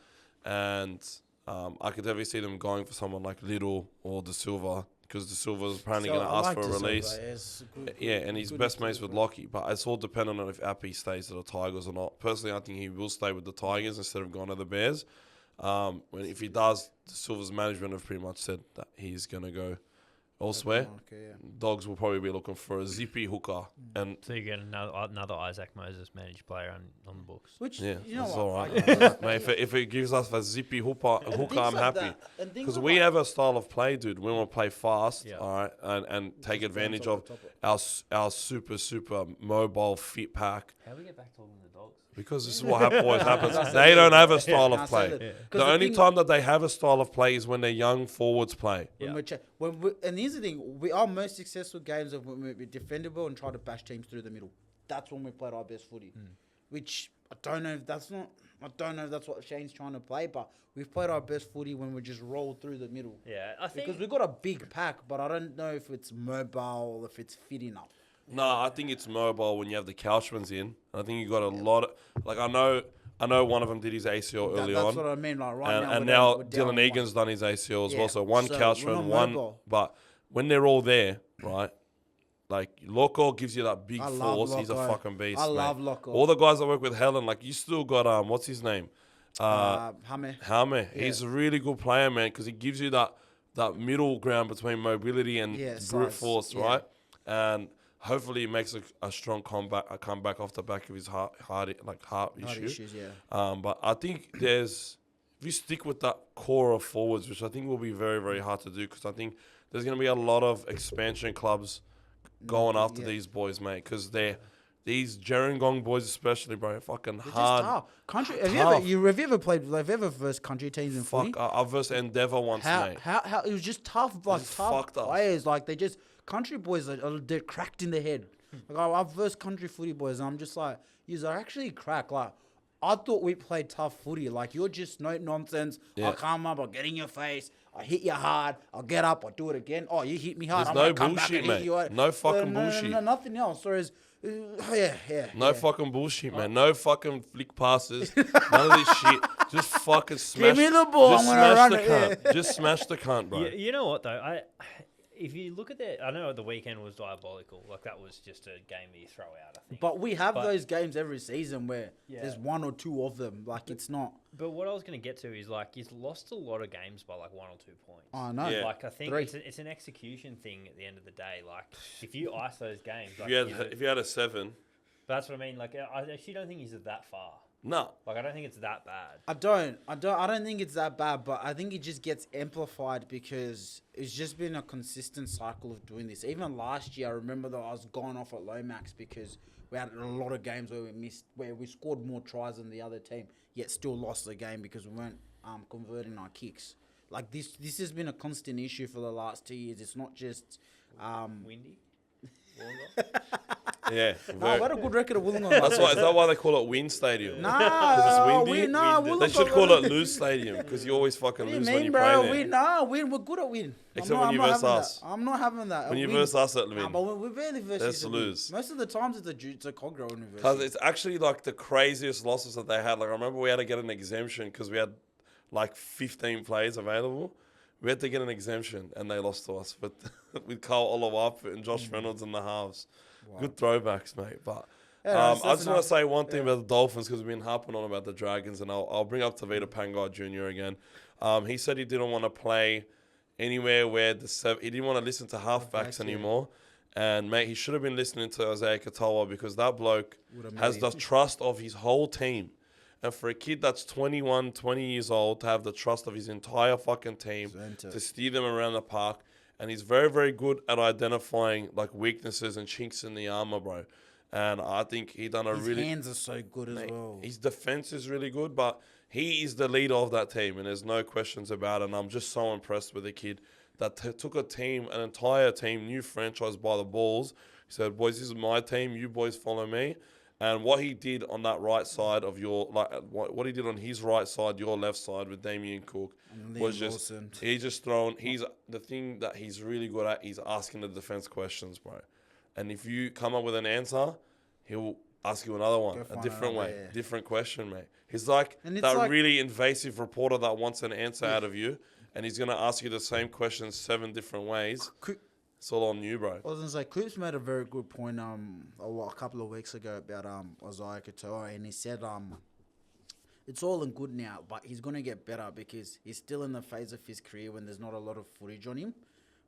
and I could definitely see them going for someone like Little or De Silva, because De Silva is apparently going to ask for a release. And he's best mates with Lockie, but it's all dependent on if Appy stays at the Tigers or not. Personally, I think he will stay with the Tigers instead of going to the Bears. If he does, De Silva's management have pretty much said that he's going to go elsewhere. Dogs will probably be looking for a zippy hooker. And So you get another Isaac Moses managed player on the books. Which, yeah, you know that's what, all right. Mate, if it gives us a zippy hooker, I'm happy. Because we have a style of play, dude. We want to play fast, all right, and take advantage of our super mobile fit pack. How do we get back talking to the Dogs? Because this is what always happens. They don't have a style of play. The only time that they have a style of play is when their young forwards play. And here's the thing: our most successful games are when we defended well and try to bash teams through the middle. That's when we played our best footy. Which I don't know if that's what Shane's trying to play, but we've played our best footy when we just roll through the middle. Yeah, I think because we've got a big pack, but I don't know if it's mobile, if it's fit enough. No, I think it's mobile when you have the Couchmans in. I think you got a lot of I know one of them did his ACL early on. That's what I mean. Like and now Dylan Egan's done his ACL as well. So Couchman, one. mobile. But when they're all there, right? Like Loco gives you that big force. He's a fucking beast. I love Loco. All the guys that work with Helen, like you still got what's his name? Hame. He's a really good player, man, because he gives you that middle ground between mobility and brute force, right? And hopefully he makes a strong comeback off the back of his heart issues. But I think if you stick with that core of forwards, which I think will be very, very hard to do, because I think there's going to be a lot of expansion clubs going after these boys, mate, because these Gerringong boys especially, bro, fucking They're hard. just tough. Country. Have you ever played? Have you ever versed country teams in footy? I versed Endeavour once, mate. How it was just tough, tough players. Like they just country boys they're cracked in the head. Like I've versed country footy boys, and I'm just like, yous are actually cracked. Like I thought we played tough footy. Like you're just no nonsense. I'll come up, I'll get in your face, I'll hit you hard, I'll get up, I'll do it again. Oh, you hit me hard. There's I'm no come back bullshit, and hit mate. you. No fucking bullshit. No, nothing else. Whereas, No fucking bullshit, man. No fucking flick passes. None of this shit. Just fucking smash. Give me the ball. Just I'm gonna run smash the it. cunt. Just smash the cunt, bro. You know what though? If you look at that, I know the weekend was diabolical. Like that was just a game that you throw out, I think. But we have those games every season where there's one or two of them. Like it's not. But what I was going to get to is like he's lost a lot of games by like 1 or 2 points. I know. Yeah. Like I think 3. it's an execution thing at the end of the day. Like if you ice those games, like, If you had a 7, But that's what I mean. Like, I actually don't think he's that far. No. Like, I don't think it's that bad. I don't think it's that bad, but I think it just gets amplified because it's just been a consistent cycle of doing this. Even last year, I remember that I was gone off at Lomax because we had a lot of games where we scored more tries than the other team, yet still lost the game because we weren't converting our kicks. Like this has been a constant issue for the last 2 years. It's not just Windy? Yeah. No, we had a good record of Wollongong. That's why. Is that why they call it Win Stadium? Nah, Because it's windy. Wollongong. They should call it Lose Stadium because you always fucking What do you lose mean, when you bro? play there. We're good at win. Except when you verse us. I'm not having that. When you verse us at Nah, win. but we barely verse Let's you. lose. Most of the times it's a cog roll when we verse Because you. it's actually like the craziest losses that they had. Like I remember we had to get an exemption because we had like 15 players available. We had to get an exemption and they lost to us with Carl Olawap and Josh Reynolds in the halves. Wow. Good throwbacks, mate. But Yeah, I just want to say one thing about the Dolphins because we've been harping on about the Dragons, and I'll bring up Tavita Pangai Jr. again. He said he didn't want to play anywhere where he didn't want to listen to halfbacks anymore. And, mate, he should have been listening to Isaiah Katoa because that bloke has the trust of his whole team. And for a kid that's 21, 20 years old to have the trust of his entire fucking team, to steer them around the park, and he's very, very good at identifying like weaknesses and chinks in the armor, bro. And I think he done His hands are so good as well. His defense is really good, but he is the leader of that team, and there's no questions about it. And I'm just so impressed with the kid that took an entire team, new franchise by the balls. He said, boys, this is my team. You boys follow me. And what he did on that right side of what he did on his right side, your left side with Damien Cook was just, the thing that he's really good at, he's asking the defense questions, bro. And if you come up with an answer, he'll ask you another one, a different way, different question, mate. He's like that really invasive reporter that wants an answer out of you, and he's going to ask you the same question 7 different ways. It's all on you, bro. I was going to say, Coops made a very good point a couple of weeks ago about Isaiah Katoa, and he said it's all in good now, but he's going to get better because he's still in the phase of his career when there's not a lot of footage on him,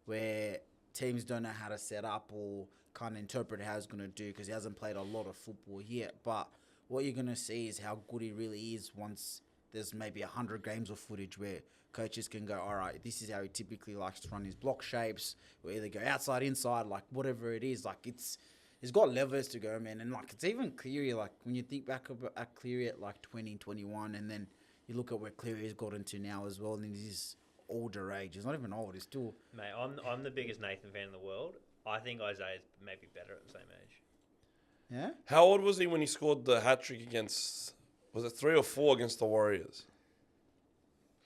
where teams don't know how to set up or can't interpret how he's going to do because he hasn't played a lot of football yet. But what you're going to see is how good he really is once there's maybe 100 games of footage where coaches can go, all right, this is how he typically likes to run his block shapes. We either go outside, inside, like whatever it is. Like he's got levers to go, man. And like it's even Cleary, like when you think back at Cleary at like 2021 and then you look at where Cleary has gotten to now as well, and he's older age. He's not even old. He's still... Mate, I'm the biggest Nathan fan in the world. I think Isaiah's maybe better at the same age. Yeah? How old was he when he scored the hat-trick against... Was it 3 or 4 against the Warriors?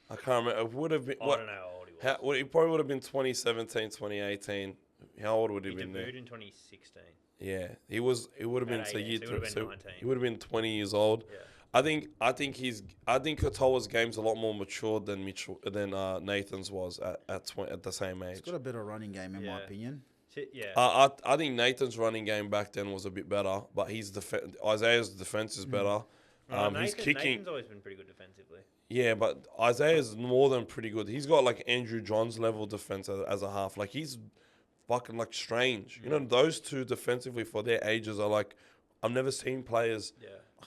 I can't remember. It would have been... I don't know how old he was. He probably would have been 2017, 2018. How old would he have been there? He debuted in 2016. Yeah. He would have been... At So 18, so he would have been 19. He would have been 20 years old. Yeah. I think Katoa's game's a lot more matured than Nathan's was at the same age. He's got a better running game, in my opinion. Yeah. I think Nathan's running game back then was a bit better, but Isaiah's defense is better. His kicking. Nathan's always been pretty good defensively. Yeah, but Isaiah's more than pretty good. He's got like Andrew Johns level defense as a half. Like he's fucking like strange. You know, those two defensively for their ages are like, I've never seen players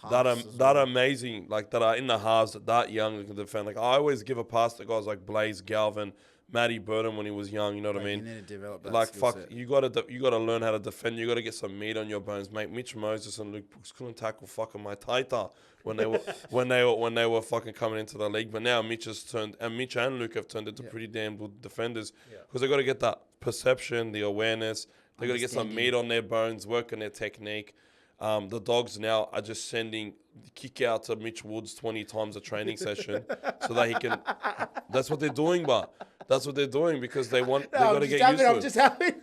that amazing, like that are in the halves that young and can defend. Like I always give a pass to guys like Blaze, Galvin, Matty Burton when he was young. You know what I mean? You need to develop that like skill fuck, set. you gotta learn how to defend. You gotta get some meat on your bones, mate. Mitch Moses and Luke Brooks couldn't tackle fucking my Taita when they were fucking coming into the league. But now Mitch and Luke have turned into pretty damn good defenders because they got to get that perception, the awareness. They got to get some meat on their bones, work on their technique. The Dogs now are just sending kick out to Mitch Woods 20 times a training session so that he can. That's what they're doing, but that's what they're doing because they want. They got to get used to it. I'm just having.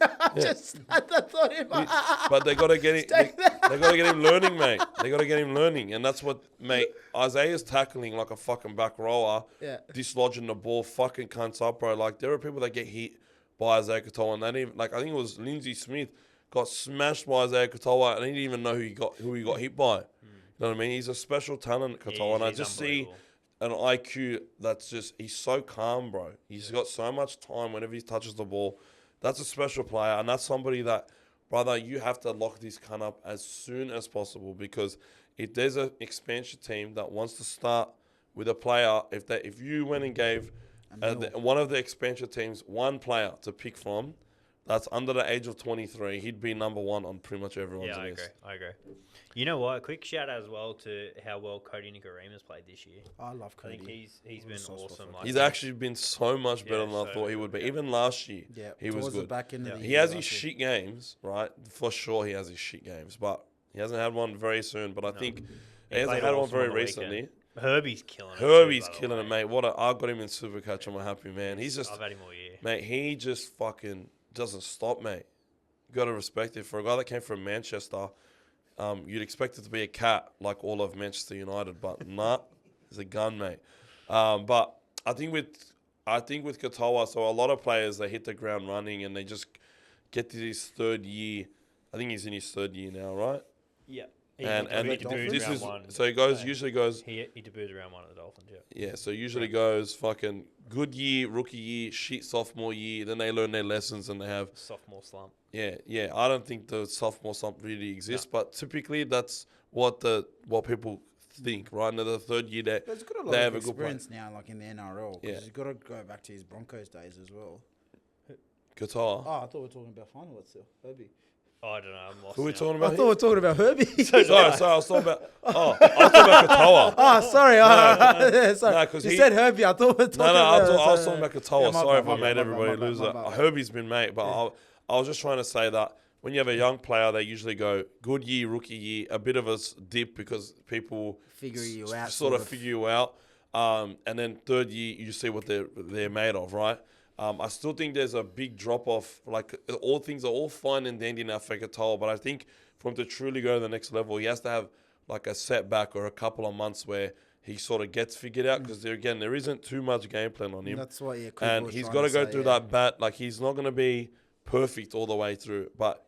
I thought him. But they got to get it. They got to get him learning, mate. They got to get him learning, and that's what, mate. Isaiah's tackling like a fucking back rower, dislodging the ball, fucking cunts up, bro. Like there are people that get hit by Isaiah Katoa, and they didn't even, like I think it was Lindsay Smith. Got smashed by Isaiah Katoa, and he didn't even know who he got hit by. You know what I mean? He's a special talent, Katoa, and I just see an IQ that's just, he's so calm, bro. He's got so much time whenever he touches the ball. That's a special player, and that's somebody that brother, you have to lock this cunt up as soon as possible, because if there's an expansion team that wants to start with a player, if you went and gave one of the expansion teams one player to pick from that's under the age of 23, he'd be number one on pretty much everyone's list. I agree. You know what? A quick shout out as well to how well Cody Nicaraema's played this year. I love Cody. I think he's been awesome. He's actually been so much better than I thought he would be. Even last year, he was good. He has his shit games, right? For sure, he has his shit games, but he hasn't had one very soon. But I think he hasn't had one very recently. Herbie's killing it. Herbie's killing it, mate. I got him in Supercoach. I'm a happy man. He's just. I've had him all year, mate. He just fucking doesn't stop, mate. You got to respect it. For a guy that came from Manchester, you'd expect it to be a cat like all of Manchester United, but nah, he's a gun, mate. But I think with Katoa, so a lot of players, they hit the ground running and they just get to his third year. I think he's in his third year now, right? Yeah. He usually goes. He debuted around one of the Dolphins, Yeah, so usually goes fucking good year, rookie year, shit sophomore year. Then they learn their lessons and they have sophomore slump. Yeah. I don't think the sophomore slump really exists, but typically that's what people think, right? And the third year they have a good experience now, like in the NRL. Because you've got to go back to his Broncos days as well. Qatar. Oh, I thought we were talking about finalists still. Herbie. Oh, I don't know. I'm lost. Who are we now. talking about? I thought we were talking about Herbie. Sorry, I was talking about. I was talking about Katoa. Oh, sorry. Sorry. No, 'cause you he said Herbie. I thought we were talking about... I was talking about Katoa. Yeah, Sorry if I made everybody lose it. Herbie's been mate, but I was just trying to say that when you have a young player, they usually go good year, rookie year, a bit of a dip because people figure you out. Sort of figure you out. And then third year, you see what they're made of, right? I still think there's a big drop off. Like all things are all fine and dandy now for Katoa, but I think for him to truly go to the next level, he has to have like a setback or a couple of months where he sort of gets figured out, because there isn't too much game plan on him. That's what and he's got to go through that bat. Like he's not going to be perfect all the way through, but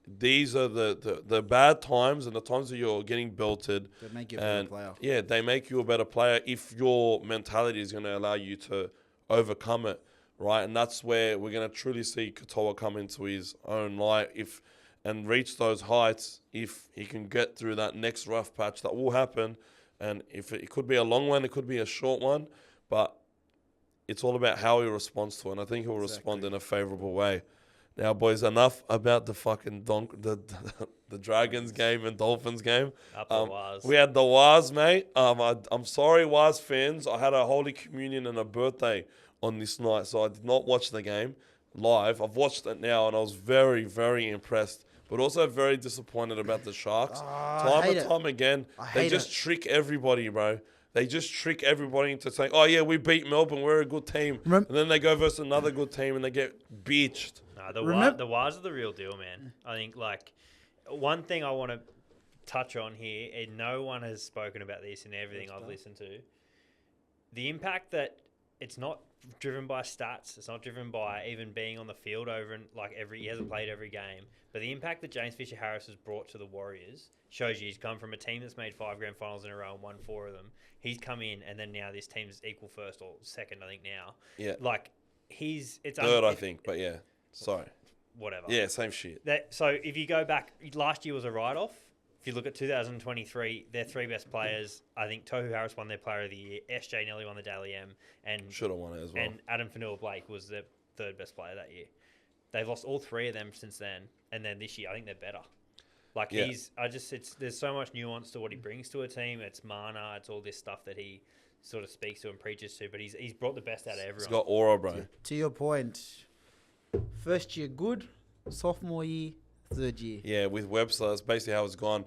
these are the bad times and the times that you're getting belted. They make you a better player. Yeah, they make you a better player if your mentality is going to allow you to overcome it. Right, and that's where we're going to truly see Katoa come into his own light and reach those heights if he can get through that next rough patch that will happen. And if it could be a long one, it could be a short one, but it's all about how he responds to it. And I think he'll respond in a favourable way. Now, boys, enough about the fucking the Dragons game and Dolphins game. We had the Waz, mate. I'm sorry, Waz fans. I had a Holy Communion and a birthday on this night, so I did not watch the game live. I've watched it now, and I was very, very impressed, but also very disappointed about the Sharks. Time again, they just trick everybody, bro. They just trick everybody into saying, oh, yeah, we beat Melbourne, we're a good team. And then they go versus another good team, and they get beached. No, the Waz are the real deal, man. I think, like, one thing I want to touch on here, and no one has spoken about this in everything I've listened to, the impact that it's not driven by stats. It's not driven by even being on the field he hasn't played every game. But the impact that James Fisher-Harris has brought to the Warriors shows you he's come from a team that's made 5 grand finals in a row and won 4 of them. He's come in, and then now this team's equal first or second, I think now. Yeah. Like, it's third, I think, but yeah. Sorry. Whatever. Yeah, same shit. So if you go back, last year was a write-off. If you look at 2023, their 3 best players, I think Tohu Harris won their Player of the Year, SJ Nelly won the Daily M, and should have won it as well. And Adam Fanua-Blake was the 3rd best player that year. They've lost all 3 of them since then, and then this year I think they're better. Like there's so much nuance to what he brings to a team. It's mana, it's all this stuff that he sort of speaks to and preaches to, but he's brought the best out of everyone. He's got aura, bro. To your point, first year good, sophomore year, third year. Yeah, with Webster, that's basically how it's gone.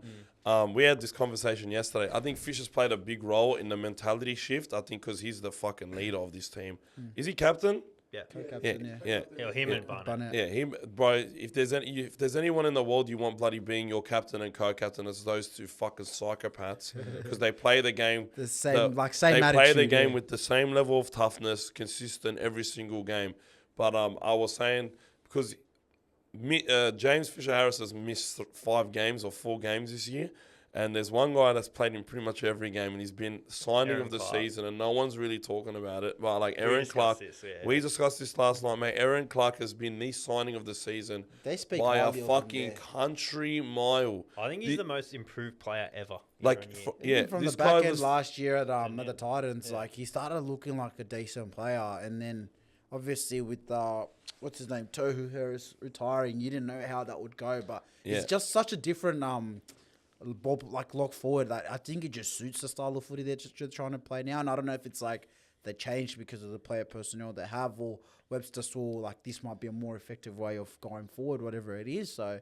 We had this conversation yesterday. I think Fisher's played a big role in the mentality shift. I think because he's the fucking leader of this team. Is he captain? Yeah. Co-captain, yeah. Him and Barnett. Yeah, him, bro. If there's anyone in the world you want bloody being your captain and co-captain, it's those 2 fucking psychopaths, because they play the game the same. They play the game with the same level of toughness, consistent every single game. But I was saying, because James Fisher-Harris has missed 5 games or 4 games this year, And there's one guy that's played in pretty much every game, and he's been signing Aaron of the Clark. season, and no one's really talking about it. But like Aaron Clark, discussed this, yeah. we discussed this last night, mate. Aaron Clark has been the signing of the season They speak by a highly of him fucking there. country mile. I think he's the most improved player ever. Like, year on year. yeah, Even from this the guy back end was last year at the Titans, like he started looking like a decent player, and then obviously with what's his name, Tohu Harris retiring, you didn't know how that would go, but Yeah. it's just such a different ball, like lock forward that I think it just suits the style of footy they're just trying to play now. And I don't know if it's like they changed because of the player personnel they have, or Webster saw like this might be a more effective way of going forward, whatever it is. So,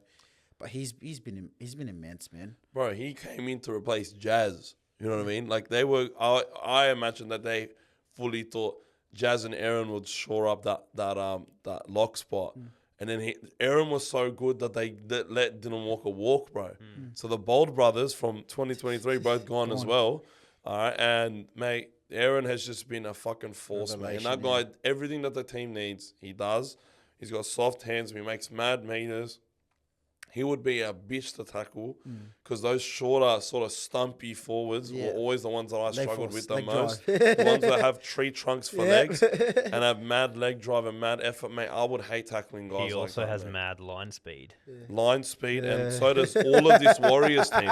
but he's been immense, man. bro. He came in to replace Jazz. You know what I mean? Like they were. I imagine that they fully thought Jazz and Aaron would shore up that lock spot. And then Aaron was so good that they let Dylan Walker walk, bro. So the Bold brothers from 2023 both gone as well. All right, and mate, Aaron has just been a fucking force, man. And that guy, everything that the team needs, he does. He's got soft hands. He makes mad meters. He would be a bitch to tackle because those shorter, sort of stumpy forwards were always the ones that I struggled with the most. The ones that have tree trunks for legs and have mad leg drive and mad effort, mate. I would hate tackling guys like that. He also has mate. mad line speed. Line speed, and so does all of this Warriors team.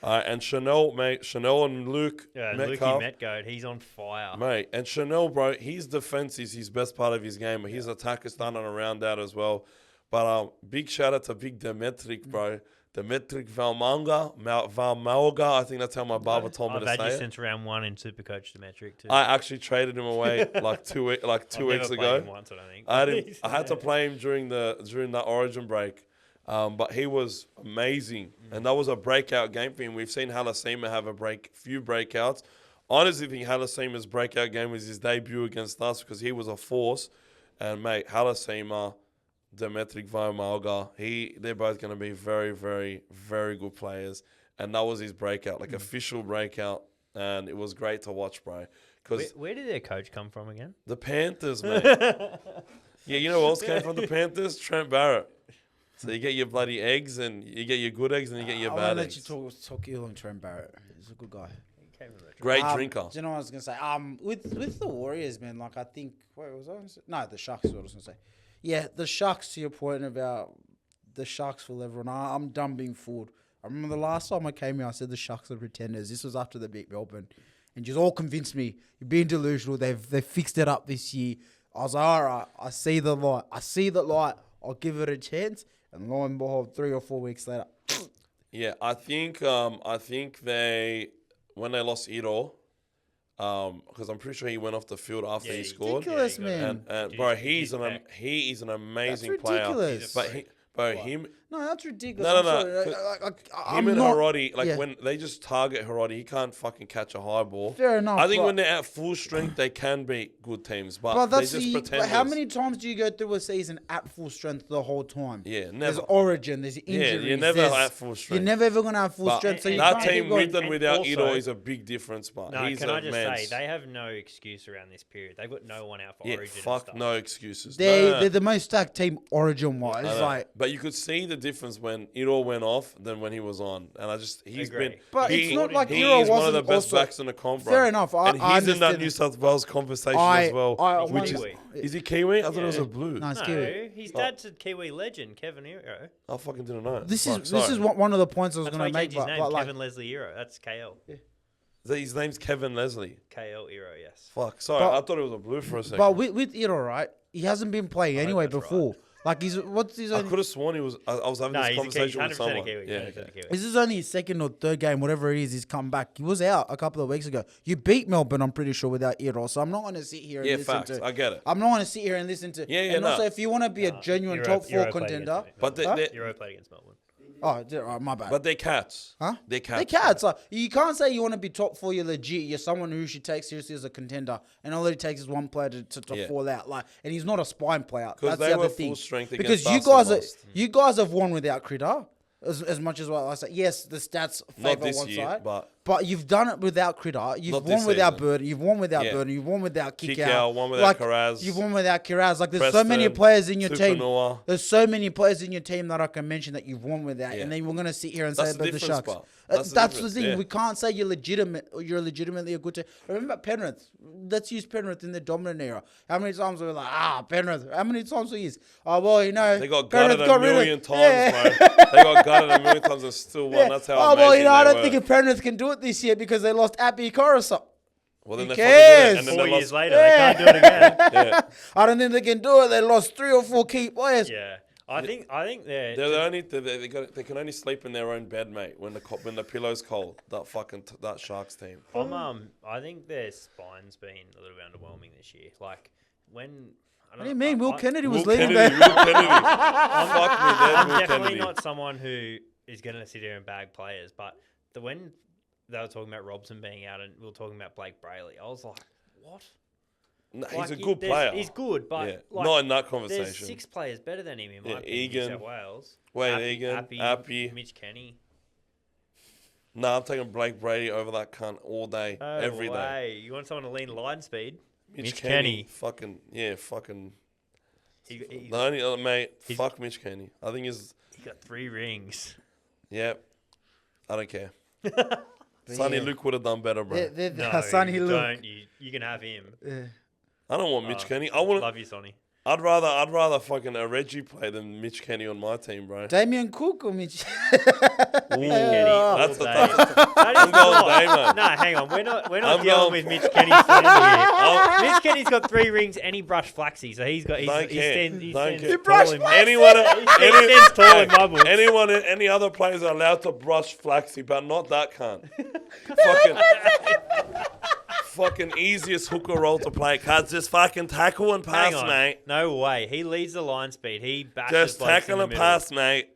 And Chanel, mate, Chanel and Luke Yeah, and Metcalf, Lukey Metgoat, he's on fire. mate. And Chanel, bro, his defense is his best part of his game, but his attack is done around that as well. But big shout out to Big Demetric, bro. Demetric Valmaoga, I think that's how my barber told me I've to had you say it. since round 1 in Supercoach Demetric too. I actually traded him away like two weeks I've never played ago. him once, I don't think. I had to play him during that Origin break, but he was amazing, and that was a breakout game for him. We've seen Halasima have few breakouts. Honestly, I think Halasima's breakout game was his debut against us because he was a force, and mate, Halasima, Demetric Valmaoga, they're both going to be very, very, very good players, and that was his breakout, like official breakout, and it was great to watch, bro. Because Where did their coach come from again? the Panthers, mate. Yeah, you know who else came from the Panthers? Trent Barrett. So you get your bloody eggs, and you get your good eggs, and you get your I bad want to eggs. let you talk along Trent Barrett. He's a good guy. Great drinker. Do you know what I was gonna say? With the Warriors, man. Like I think, wait, was I gonna say? No, the Sharks. Is what I was gonna say. Yeah, the Sharks. To your point about the Sharks for everyone, I'm done being fooled. I remember the last time I came here, I said the Sharks are pretenders. This was after they beat Melbourne, and just all convinced me you're being delusional. They've fixed it up this year. I was like, all right, I see the light. I'll give it a chance. And lo and behold, 3 or 4 weeks later, Yeah, I think they when they lost Ito, because I'm pretty sure he went off the field after he scored. ridiculous, man. And bro, he is an amazing That's player. ridiculous. But him. No, that's ridiculous. No, I'm no, sorry. Him I'm and not- Harodi, yeah. when they just target Harodi, he can't fucking catch a high ball. Fair enough, I think but- when they're at full strength, they can beat good teams, but But they that's just the, pretend. how many times do you go through a season at full strength the whole time? Yeah, There's never. origin, there's injuries. you're never there's- at full strength. You're never ever going to have full But strength. So you that can't team keep going. with and without also- Ito is a big difference, but No, he's can I a just man's. say, they have no excuse around this period. They've got no one out for Yeah, Origin and fuck stuff. no excuses. They're the most stacked team origin-wise. I know. Like, But you could see the difference when Ito went off than when he was on, and he's Agree. been. But he, it's not like he Ito is one of wasn't the best also- backs in the comp. bro. Fair enough, and I he's in that understand. New South Wales conversation I- as well. I- which Kiwi. is he Kiwi? I thought it was Yeah. a blue. no, it's No, Kiwi. his dad's a Kiwi legend, Kevin Hero. I fucking didn't know. This Fuck, is sorry. one of the points I was That's going why to he make. changed his name, But like, Kevin Leslie Hero. That's KL. His name's Kevin Leslie. KL Hero, yes. Fuck, sorry, But- I thought it was a blue for a second. but with Ito, right? He hasn't been playing anyway that's right. before. Like, what's his I only? could have sworn he was. I was having No, this he's a Kiwi. conversation 100% with a someone. Kiwi. Yeah, 100% a okay. Kiwi. This is only his second or third game, whatever it is. He's come back. He was out a couple of weeks ago. You beat Melbourne, I'm pretty sure, without Ito. So I'm not going to sit here and Yeah, listen facts. to. I get it. I'm not going to sit here and listen to. Yeah, and no. also, if you want to be a genuine Euro- top 4 Euro played contender, against But Melbourne. they, Euro played against Melbourne. my bad. but they're cats. Huh? They're cats. They cats. Like, you can't say you want to be top 4. You're legit. You're someone who should take seriously as a contender, and all it takes is one player to Yeah. fall out. Like, and he's not a spine player. Because That's they the were other thing. full strength Because against you us guys and are, lost. you guys have won without Critter. As much as what I say, yes, the stats Not favor this one year, side. but But you've done it without Critter. You've Not won this without season. Burton. You've won without Yeah. Burton. You've won without kick Kick out. out, one without Carraz. You've won without Carraz. Like there's so many Preston, players in your team. Tupanua. There's so many players in your team that I can mention that you've won without, Yeah. and then we're gonna sit here and That's say the about the difference, Sharks. Bob. That's That's the the thing. difference, yeah. We can't say you're legitimate. You're legitimately a good team. Remember Penrith? Let's use Penrith in the dominant era. How many times were we like, Penrith? How many times we use? Oh well, you know, They got Penrith gutted a rid of- million times, Yeah. bro. They got gutted a million times and still won. Yeah. That's how Oh well, you amazing know, I they don't were. think if Penrith can do it this year because they lost Appy Coruscant. Well, then Who they fucking did it, cares? and then 4 they years lost. later, they can't do it again. Yeah. I don't think they can do it. They lost 3 or 4 key players. Yeah, I think they're. They're the only they can only sleep in their own bed, mate. When the pillow's cold, that Sharks team. I think their spine's been a little bit underwhelming this year. Like when. What do you mean? Will Kennedy was Will leading Kennedy, there. Will Kennedy. Fuck me, I'm there's Will definitely Kennedy. not someone who is going to sit here and bag players, but when they were talking about Robson being out and we were talking about Blake Brayley, I was like, what? No, Like, he's a good player. He's good, but Yeah. like, Not in that there's conversation. 6 players better than him in Yeah, my opinion. Egan. New South Wales. Wait, Egan, Appy. Mitch Kenny. Nah, I'm taking Blake Brady over that cunt all day, every day. way. You want someone to lean line speed? Mitch Kenny. Fucking, yeah, fucking. He The only, mate, He's- fuck Mitch Kenny. I think he's, got 3 rings. yeah, I don't care. But Sonny yeah. Luke would have done better, bro. No, Sonny Luke. don't. You can have him. I don't want Mitch Kenny. I want. Love you, Sonny. I'd rather fucking a Reggie play than Mitch Kenny on my team, bro. Damien Cook or Mitch? Ooh, that's the That toughest. is I'm going not- Damo. No, hang on. We're not I'm dealing going- with Mitch Kenny's form here. Mitch Kenny's got 3 rings and he brushed Flaxy, so he's Don't care. stands Don't care. tall brushed in Flaxy? Anyone, He stands tall in my books. any other players are allowed to brush Flaxy, but not that cunt. fucking easiest hooker role to play. Cuz just fucking tackle and pass, Hang on. mate. No way. He leads the line speed. He bashes Just blokes in tackle the and middle. pass, mate.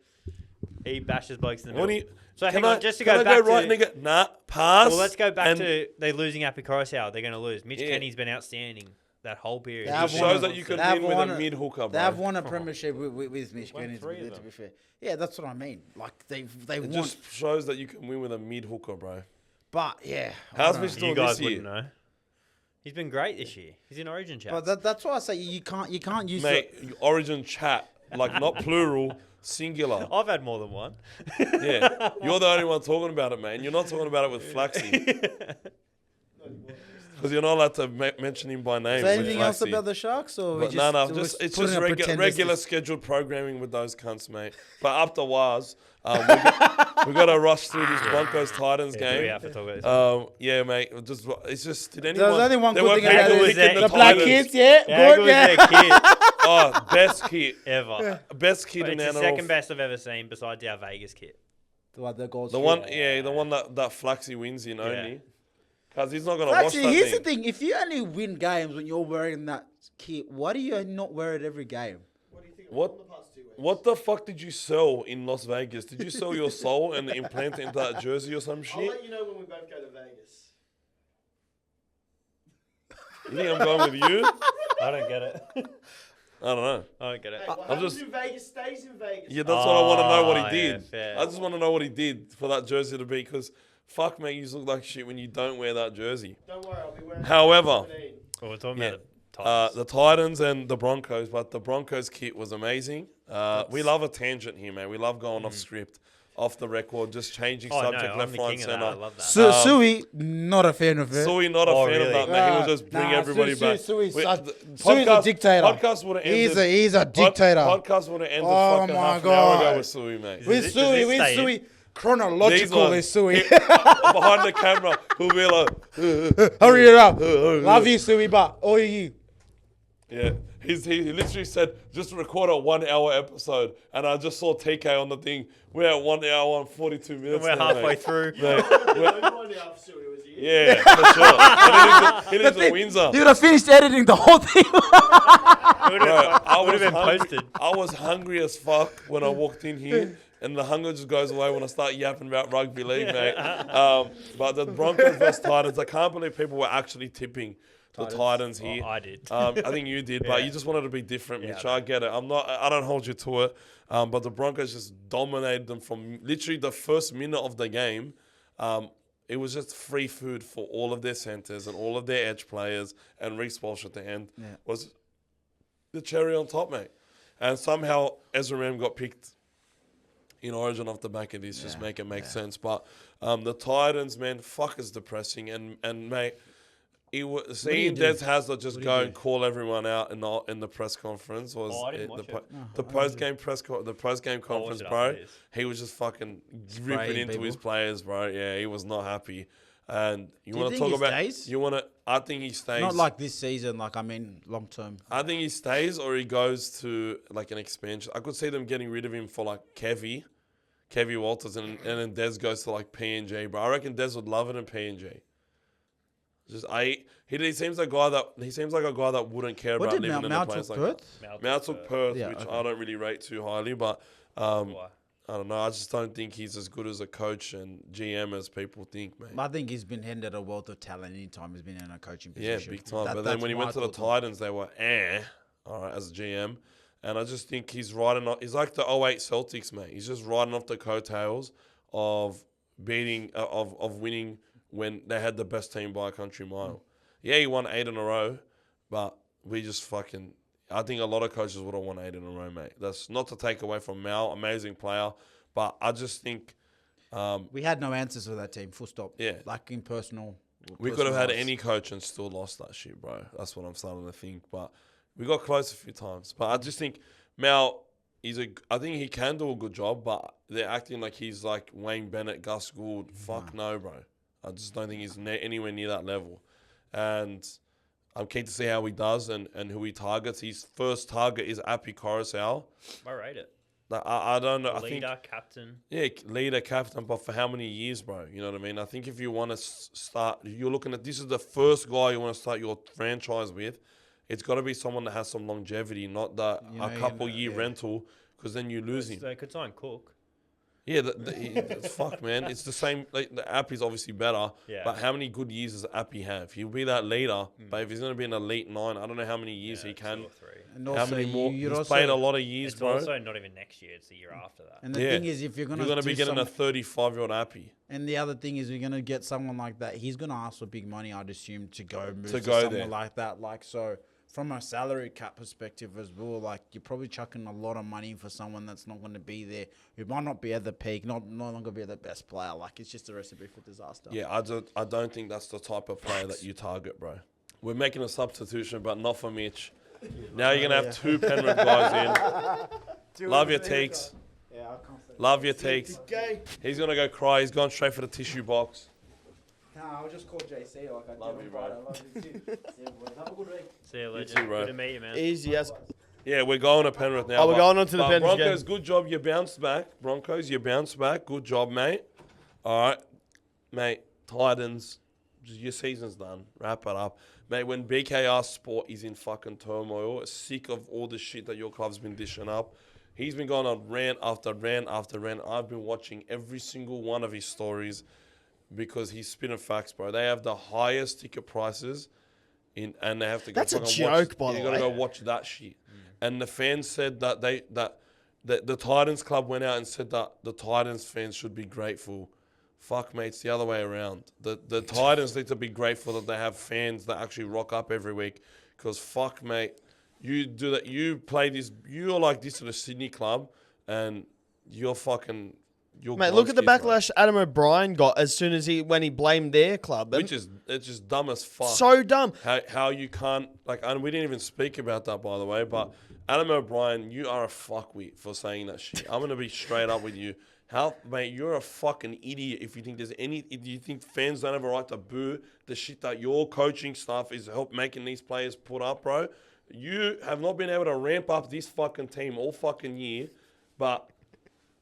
He bashes blokes in the What middle. do you? So can hang on, I- just to can go I back right, to... nigga? Nah, pass. Well, let's go back and to they're losing Apicorosia. They're going to lose. Mitch Yeah. Kenny's been outstanding that whole period. They It have just won shows a- that you can they have win with won a a- mid hooker, They have bro. won a premiership with Mitch Won Kenny, 3 of to them. be fair. Yeah, that's what I mean. Like, they It won. just shows that you can win with a mid hooker, bro. But, yeah. I How's don't Mitch know. doing You guys this year? wouldn't know. He's been great this year. He's in Origin chat. But that's why I say you can't use Mate, Origin chat, like not plural, singular. I've had more than one. Yeah, you're the only one talking about it, man. You're not talking about it with Flaxy. Because you're not allowed to mention him by name. Is there with anything else Flaxy. about the Sharks? Or But just it's just regular scheduled programming with those cunts, mate. But up to was, we got to rush through this Broncos Titans Yeah, do we game. have to talk about this? Yeah, mate. It's just did anyone? There's only one there good were thing about people it. picking The black Titans. kids, yeah, Yeah, good, yeah. their kid Oh, best kid, ever. best kid But in it's the NRL. second best I've ever seen besides our Vegas kit. The goals. The one that Flaxy wins in only. Because he's not gonna watch Actually, that here's thing. the thing: if you only win games when you're wearing that kit, why do you not wear it every game? What do you think What- of the past 2 weeks? What the fuck did you sell in Las Vegas? Did you sell your soul and implant it into that jersey or some I'll shit? let you know when we both go to Vegas. You think I'm going with you? I don't get it. I don't know. I don't get it. Hey, what I'm happens just- in Vegas stays in Vegas. Yeah, that's what I want to know what Oh, he yeah, did. fair. I just want to know what he did for that jersey to be because fuck, mate, you look like shit when you don't wear that jersey. Don't worry, I'll be wearing However, 17. Well, we're talking Yeah. about the Titans. the Titans and the Broncos, but the Broncos kit was amazing. We love a tangent here, man. We love going off script, off the record, just changing Oh, subject no, I'm left, the right, king of that. I center. love that. Sui, not a fan of it. Sui not a Oh, fan really? of that, man. He will just bring Nah, everybody Sui- back. Sui's We- such- the Sui's a dictator. Podcast would have ended. He's a dictator. Podcast would have ended Oh fucking my half an hour ago God. with Sui, mate. With Does Sui, this with stay in? Sui, These chronological ones. with Sui. Behind the camera, he'll be like, Hurry it up. Love you, Sui, but oh you. yeah. He literally said, just record a 1 hour episode. And I just saw TK on the thing. We're at 1 hour and 42 minutes. We're now, halfway mate. through. Mate, Don't find out if Sui was here. yeah, for sure. He lives in Windsor. You would have finished editing the whole thing. It would Bro, have I was been hungry. posted. I was hungry as fuck when I walked in here, and the hunger just goes away when I start yapping about rugby league, mate. But the Broncos versus Titans, I can't believe people were actually tipping the Titans here. I did. I think you did, but Yeah. you just wanted to be different, Yeah, Mitch. I I get it. I don't hold you to it. But the Broncos just dominated them from literally the first minute of the game. it was just free food for all of their centers and all of their edge players, and Reece Walsh at the end was the cherry on top, mate. And somehow Ezra Mam got picked in Origin off the back of this, just make it make sense. But the Titans, man, fuck is depressing. And mate, seeing Des Hasler just go and call everyone out in the press conference was the post game conference, bro. He was just fucking ripping into his players, bro. Yeah, he was not happy. And you want to talk about? Stays? I think he stays. Not like this season. Like I mean, long term. I think he stays, or he goes to like an expansion. I could see them getting rid of him for like Kevy Walters, and then Des goes to like PNG, bro. I reckon Des would love it in PNG. He seems like a guy that wouldn't care about living in a place like that. Mal took Perth, which I don't really rate too highly, but I don't know. I just don't think he's as good as a coach and GM as people think, mate. I think he's been handed a wealth of talent anytime he's been in a coaching position. Yeah, big time. But then when he went to the Titans, they were all right, as a GM. And I just think he's riding off. He's like the 08 Celtics, mate. He's just riding off the coattails of winning when they had the best team by a country mile. Yeah, he won 8 in a row, but we just fucking... I think a lot of coaches would have won 8 in a row, mate. That's not to take away from Mal, amazing player, but I just think... we had no answers for that team, full stop. Yeah. Like in personal... We could have had any coach and still lost that shit, bro. That's what I'm starting to think, but we got close a few times. But I just think Mal... I think he can do a good job, but they're acting like he's like Wayne Bennett, Gus Gould. Fuck no, bro. I just don't think he's anywhere near that level. And I'm keen to see how he does and who he targets. His first target is Api Coruscant. I rate it. I don't know. Leader, captain. Yeah, leader, captain, but for how many years, bro? You know what I mean? I think if you want to start, you're looking at, this is the first guy you want to start your franchise with. It's got to be someone that has some longevity, not a couple-year rental, because then you lose him. They could sign Cook. Yeah, fuck, man. It's the same. Like, the Appy's obviously better, but how many good years does Appy have? He'll be that leader, but if he's going to be an elite 9, I don't know how many years he can. 2 or 3. And how many more? He's played a lot of years, it's bro. It's also not even next year. It's the year after that. And the thing is, if you're going to be getting a 35-year-old Appy. And the other thing is, you're going to get someone like that. He's going to ask for big money, I'd assume, to go somewhere there. Like that. Like, so... From a salary cap perspective as well, like you're probably chucking a lot of money for someone that's not going to be there, who might not be at the peak, no longer be the best player. Like it's just a recipe for disaster. Yeah, I don't think that's the type of player that you target, bro. We're making a substitution, but not for Mitch. Now you're gonna have 2 Penrith guys in. Love your takes. Yeah, I can't say. Love your takes. He's gonna go cry. He's gone straight for the tissue box. Nah, I'll just call JC like I love you, bro. I love you too. See you, boys. Have a good week. See you, legend. You too, bro. Good to meet you, man. Easy as. Yeah, we're going to Penrith now. Oh, we're going on to the Penrith Broncos, game. good job. You bounced back. Broncos, you bounced back. Good job, mate. All right, mate. Titans, your season's done. Wrap it up. Mate, when BKR Sport is in fucking turmoil, sick of all the shit that your club's been dishing up, he's been going on rant after rant after rant. I've been watching every single one of his stories, because he's spinning facts, bro. They have the highest ticket prices, and they have to go. That's a joke, by the way. You got to go watch that shit. And the fans said that the Titans club went out and said that the Titans fans should be grateful. Fuck, mate, it's the other way around. The Titans need to be grateful that they have fans that actually rock up every week. Because fuck, mate, you do that. You play this. You're like this at a Sydney club, and you're fucking. Mate, look at the backlash Adam O'Brien got as soon as when he blamed their club. Which is, it's just dumb as fuck. So dumb. How you can't, like, and we didn't even speak about that, by the way, but Adam O'Brien, you are a fuckwit for saying that shit. I'm going to be straight up with you. Mate, you're a fucking idiot if you think if you think fans don't have a right to boo the shit that your coaching staff is making these players put up, bro. You have not been able to ramp up this fucking team all fucking year, but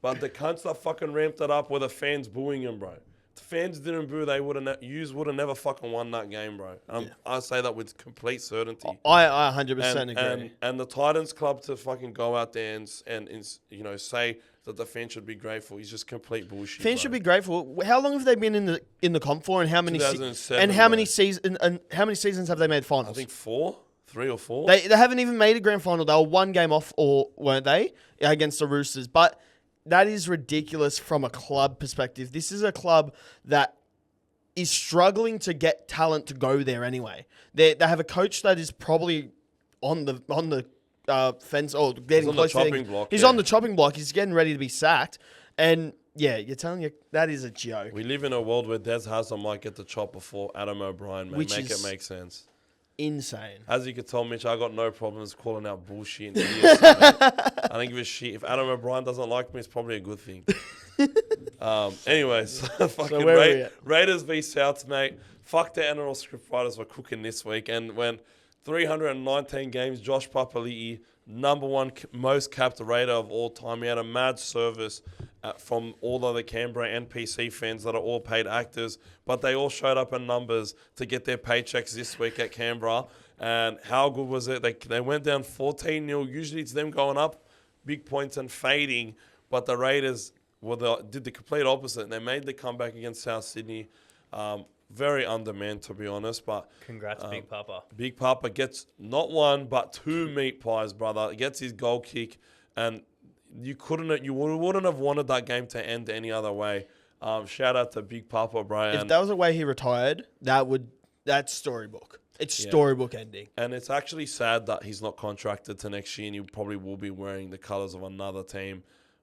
the cunts that fucking ramped it up were the fans booing him, bro. If the fans didn't boo, they would have never fucking won that game, bro. I say that with complete certainty. I 100% agree. And the Titans club to fucking go out there and say that the fans should be grateful is just complete bullshit. Fans should be grateful. How long have they been in the comp for, and how many 2007, and how many seasons have they made finals? I think 3 or 4. They haven't even made a grand final. They were 1 game off, or weren't they, against the Roosters? But that is ridiculous from a club perspective. This is a club that is struggling to get talent to go there anyway. They have a coach that is probably on the fence or getting on the close to chopping block, He's yeah. on the chopping block. He's getting ready to be sacked. And yeah, you're telling you that is a joke. We live in a world where Des Hasler might get the chop before Adam O'Brien, man. Which Make is- it make sense. Insane. As you can tell, Mitch, I got no problems calling out bullshit and idiocy, mate. I don't give a shit. If Adam O'Brien doesn't like me, it's probably a good thing. Anyways, fucking where are we at? Raiders v Souths, mate. Fuck the NRL Scriptwriters were cooking this week. And when 319 games, Josh Papali'i, number one most capped Raider of all time. He had a mad service from all of the Canberra NPC fans that are all paid actors, but they all showed up in numbers to get their paychecks this week at Canberra. And how good was it? They went down 14-0. Usually it's them going up, big points and fading, but the Raiders did the complete opposite. They made the comeback against South Sydney. Very undermanned, to be honest, but Congrats, Big Papa. Big Papa gets not one but two meat pies, brother. He gets his goal kick, and you wouldn't have wanted that game to end any other way. Shout out to Big Papa, bro. If that was the way he retired, that's storybook. It's Yeah. storybook ending. And it's actually sad that he's not contracted to next year, and he probably will be wearing the colours of another team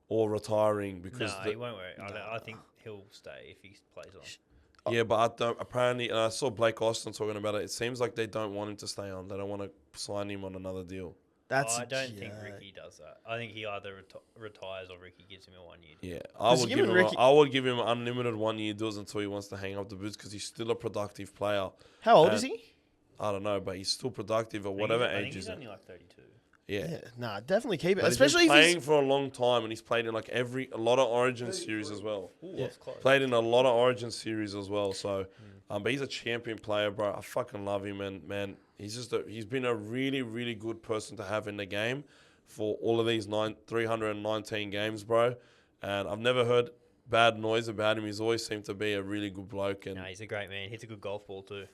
or retiring because No, he won't wear it. I think he'll stay if he plays on. yeah, but I don't. Apparently, and I saw Blake Austin talking about it. It seems like they don't want him to stay on. They don't want to sign him on another deal. That's I a don't think joke. Ricky does that. I think he either retires or Ricky gives him a 1 year deal. Yeah, Because given Ricky- I would give him unlimited 1 year deals until he wants to hang up the boots because he's still a productive player. How old And is he? I don't know, but he's still productive at I think whatever I think age he's he's at. only like 32. Yeah. Yeah, nah, definitely keep it. But Especially he's if been he's playing for a long time, and he's played in like a lot of Origin series as well. Ooh, Yeah. that's close. Played in a lot of Origin series as well. So, but he's a champion player, bro. I fucking love him, and man, he's been a really, really good person to have in the game for all of these 319 games, bro. And I've never heard bad noise about him. He's always seemed to be a really good bloke, and No, he's a great man. Hits a good golf ball too.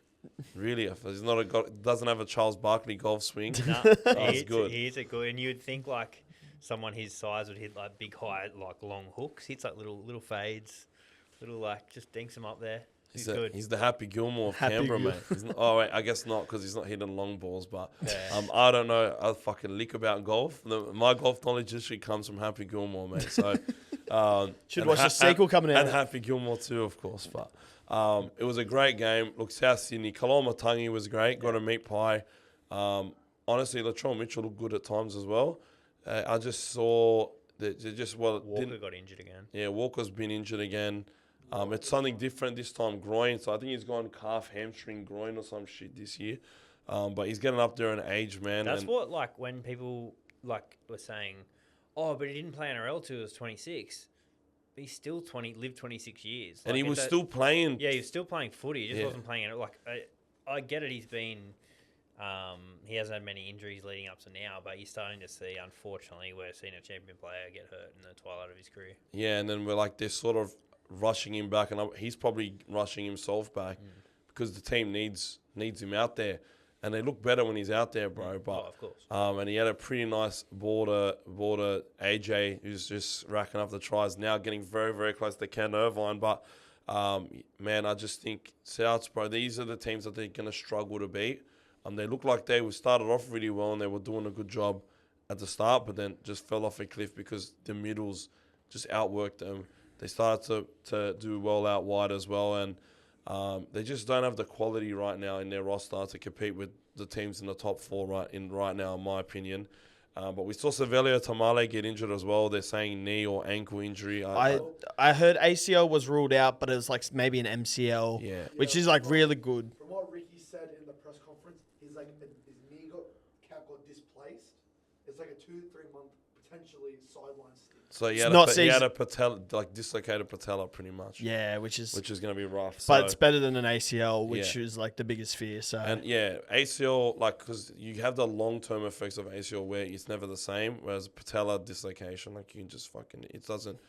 really, he's not doesn't have a Charles Barkley golf swing. No, That's good. He hits it good, and you'd think like someone his size would hit like big, high, like long hooks. Hits like little fades, little like just dinks him up there. He's good. He's the Happy Gilmore of Happy Canberra, Gil- mate. Oh, wait, I guess not because he's not hitting long balls. But Yeah. I don't know. I fucking lick about golf. My golf knowledge history comes from Happy Gilmore, mate. So Should and watch the sequel coming out. and Happy Gilmore too, of course. But it was a great game. Look, South Sydney, Kalamatangi was great. Got a meat pie. Honestly, Latrell Mitchell looked good at times as well. I just saw that they just Walker got injured again. yeah, Walker's been injured again. It's something different this time, groin. So I think he's gone calf, hamstring, groin or some shit this year. But he's getting up there in age, man. That's and what like when people like were saying, oh, but he didn't play NRL till he was 26. But he's still lived 26 years. and he Like, was that- still playing. Yeah, he was still playing footy. He just Yeah. wasn't playing it. Like I get it. He's been. He hasn't had many injuries leading up to now, but you're starting to see, unfortunately, we're seeing a champion player get hurt in the twilight of his career. Yeah, and then we're like, they're sort of rushing him back, and he's probably rushing himself back because the team needs him out there. And they look better when he's out there, bro. But of course. and he had a pretty nice border AJ who's just racking up the tries now, getting very, very close to Ken Irvine. But man, I just think Souths, bro, these are the teams that they're gonna struggle to beat. They look like they were started off really well and they were doing a good job at the start, but then just fell off a cliff because the middles just outworked them. They started to do well out wide as well, and they just don't have the quality right now in their roster to compete with the teams in the top four right now, in my opinion. But we saw Savelio Tamale get injured as well. They're saying knee or ankle injury. I heard ACL was ruled out, but it was like maybe an MCL, Yeah. which is like really good. From what Ricky said in the press conference, his knee cap got displaced. It's like a 2-3 month potentially sideline stint. So he It's had, not he had season- a patella, like dislocated patella pretty much. Yeah, which is Which is going to be rough. but so. it's better than an ACL, which Yeah. is like the biggest fear. So And yeah, ACL, like, because you have the long-term effects of ACL where it's never the same, whereas patella dislocation, like, you can just it doesn't,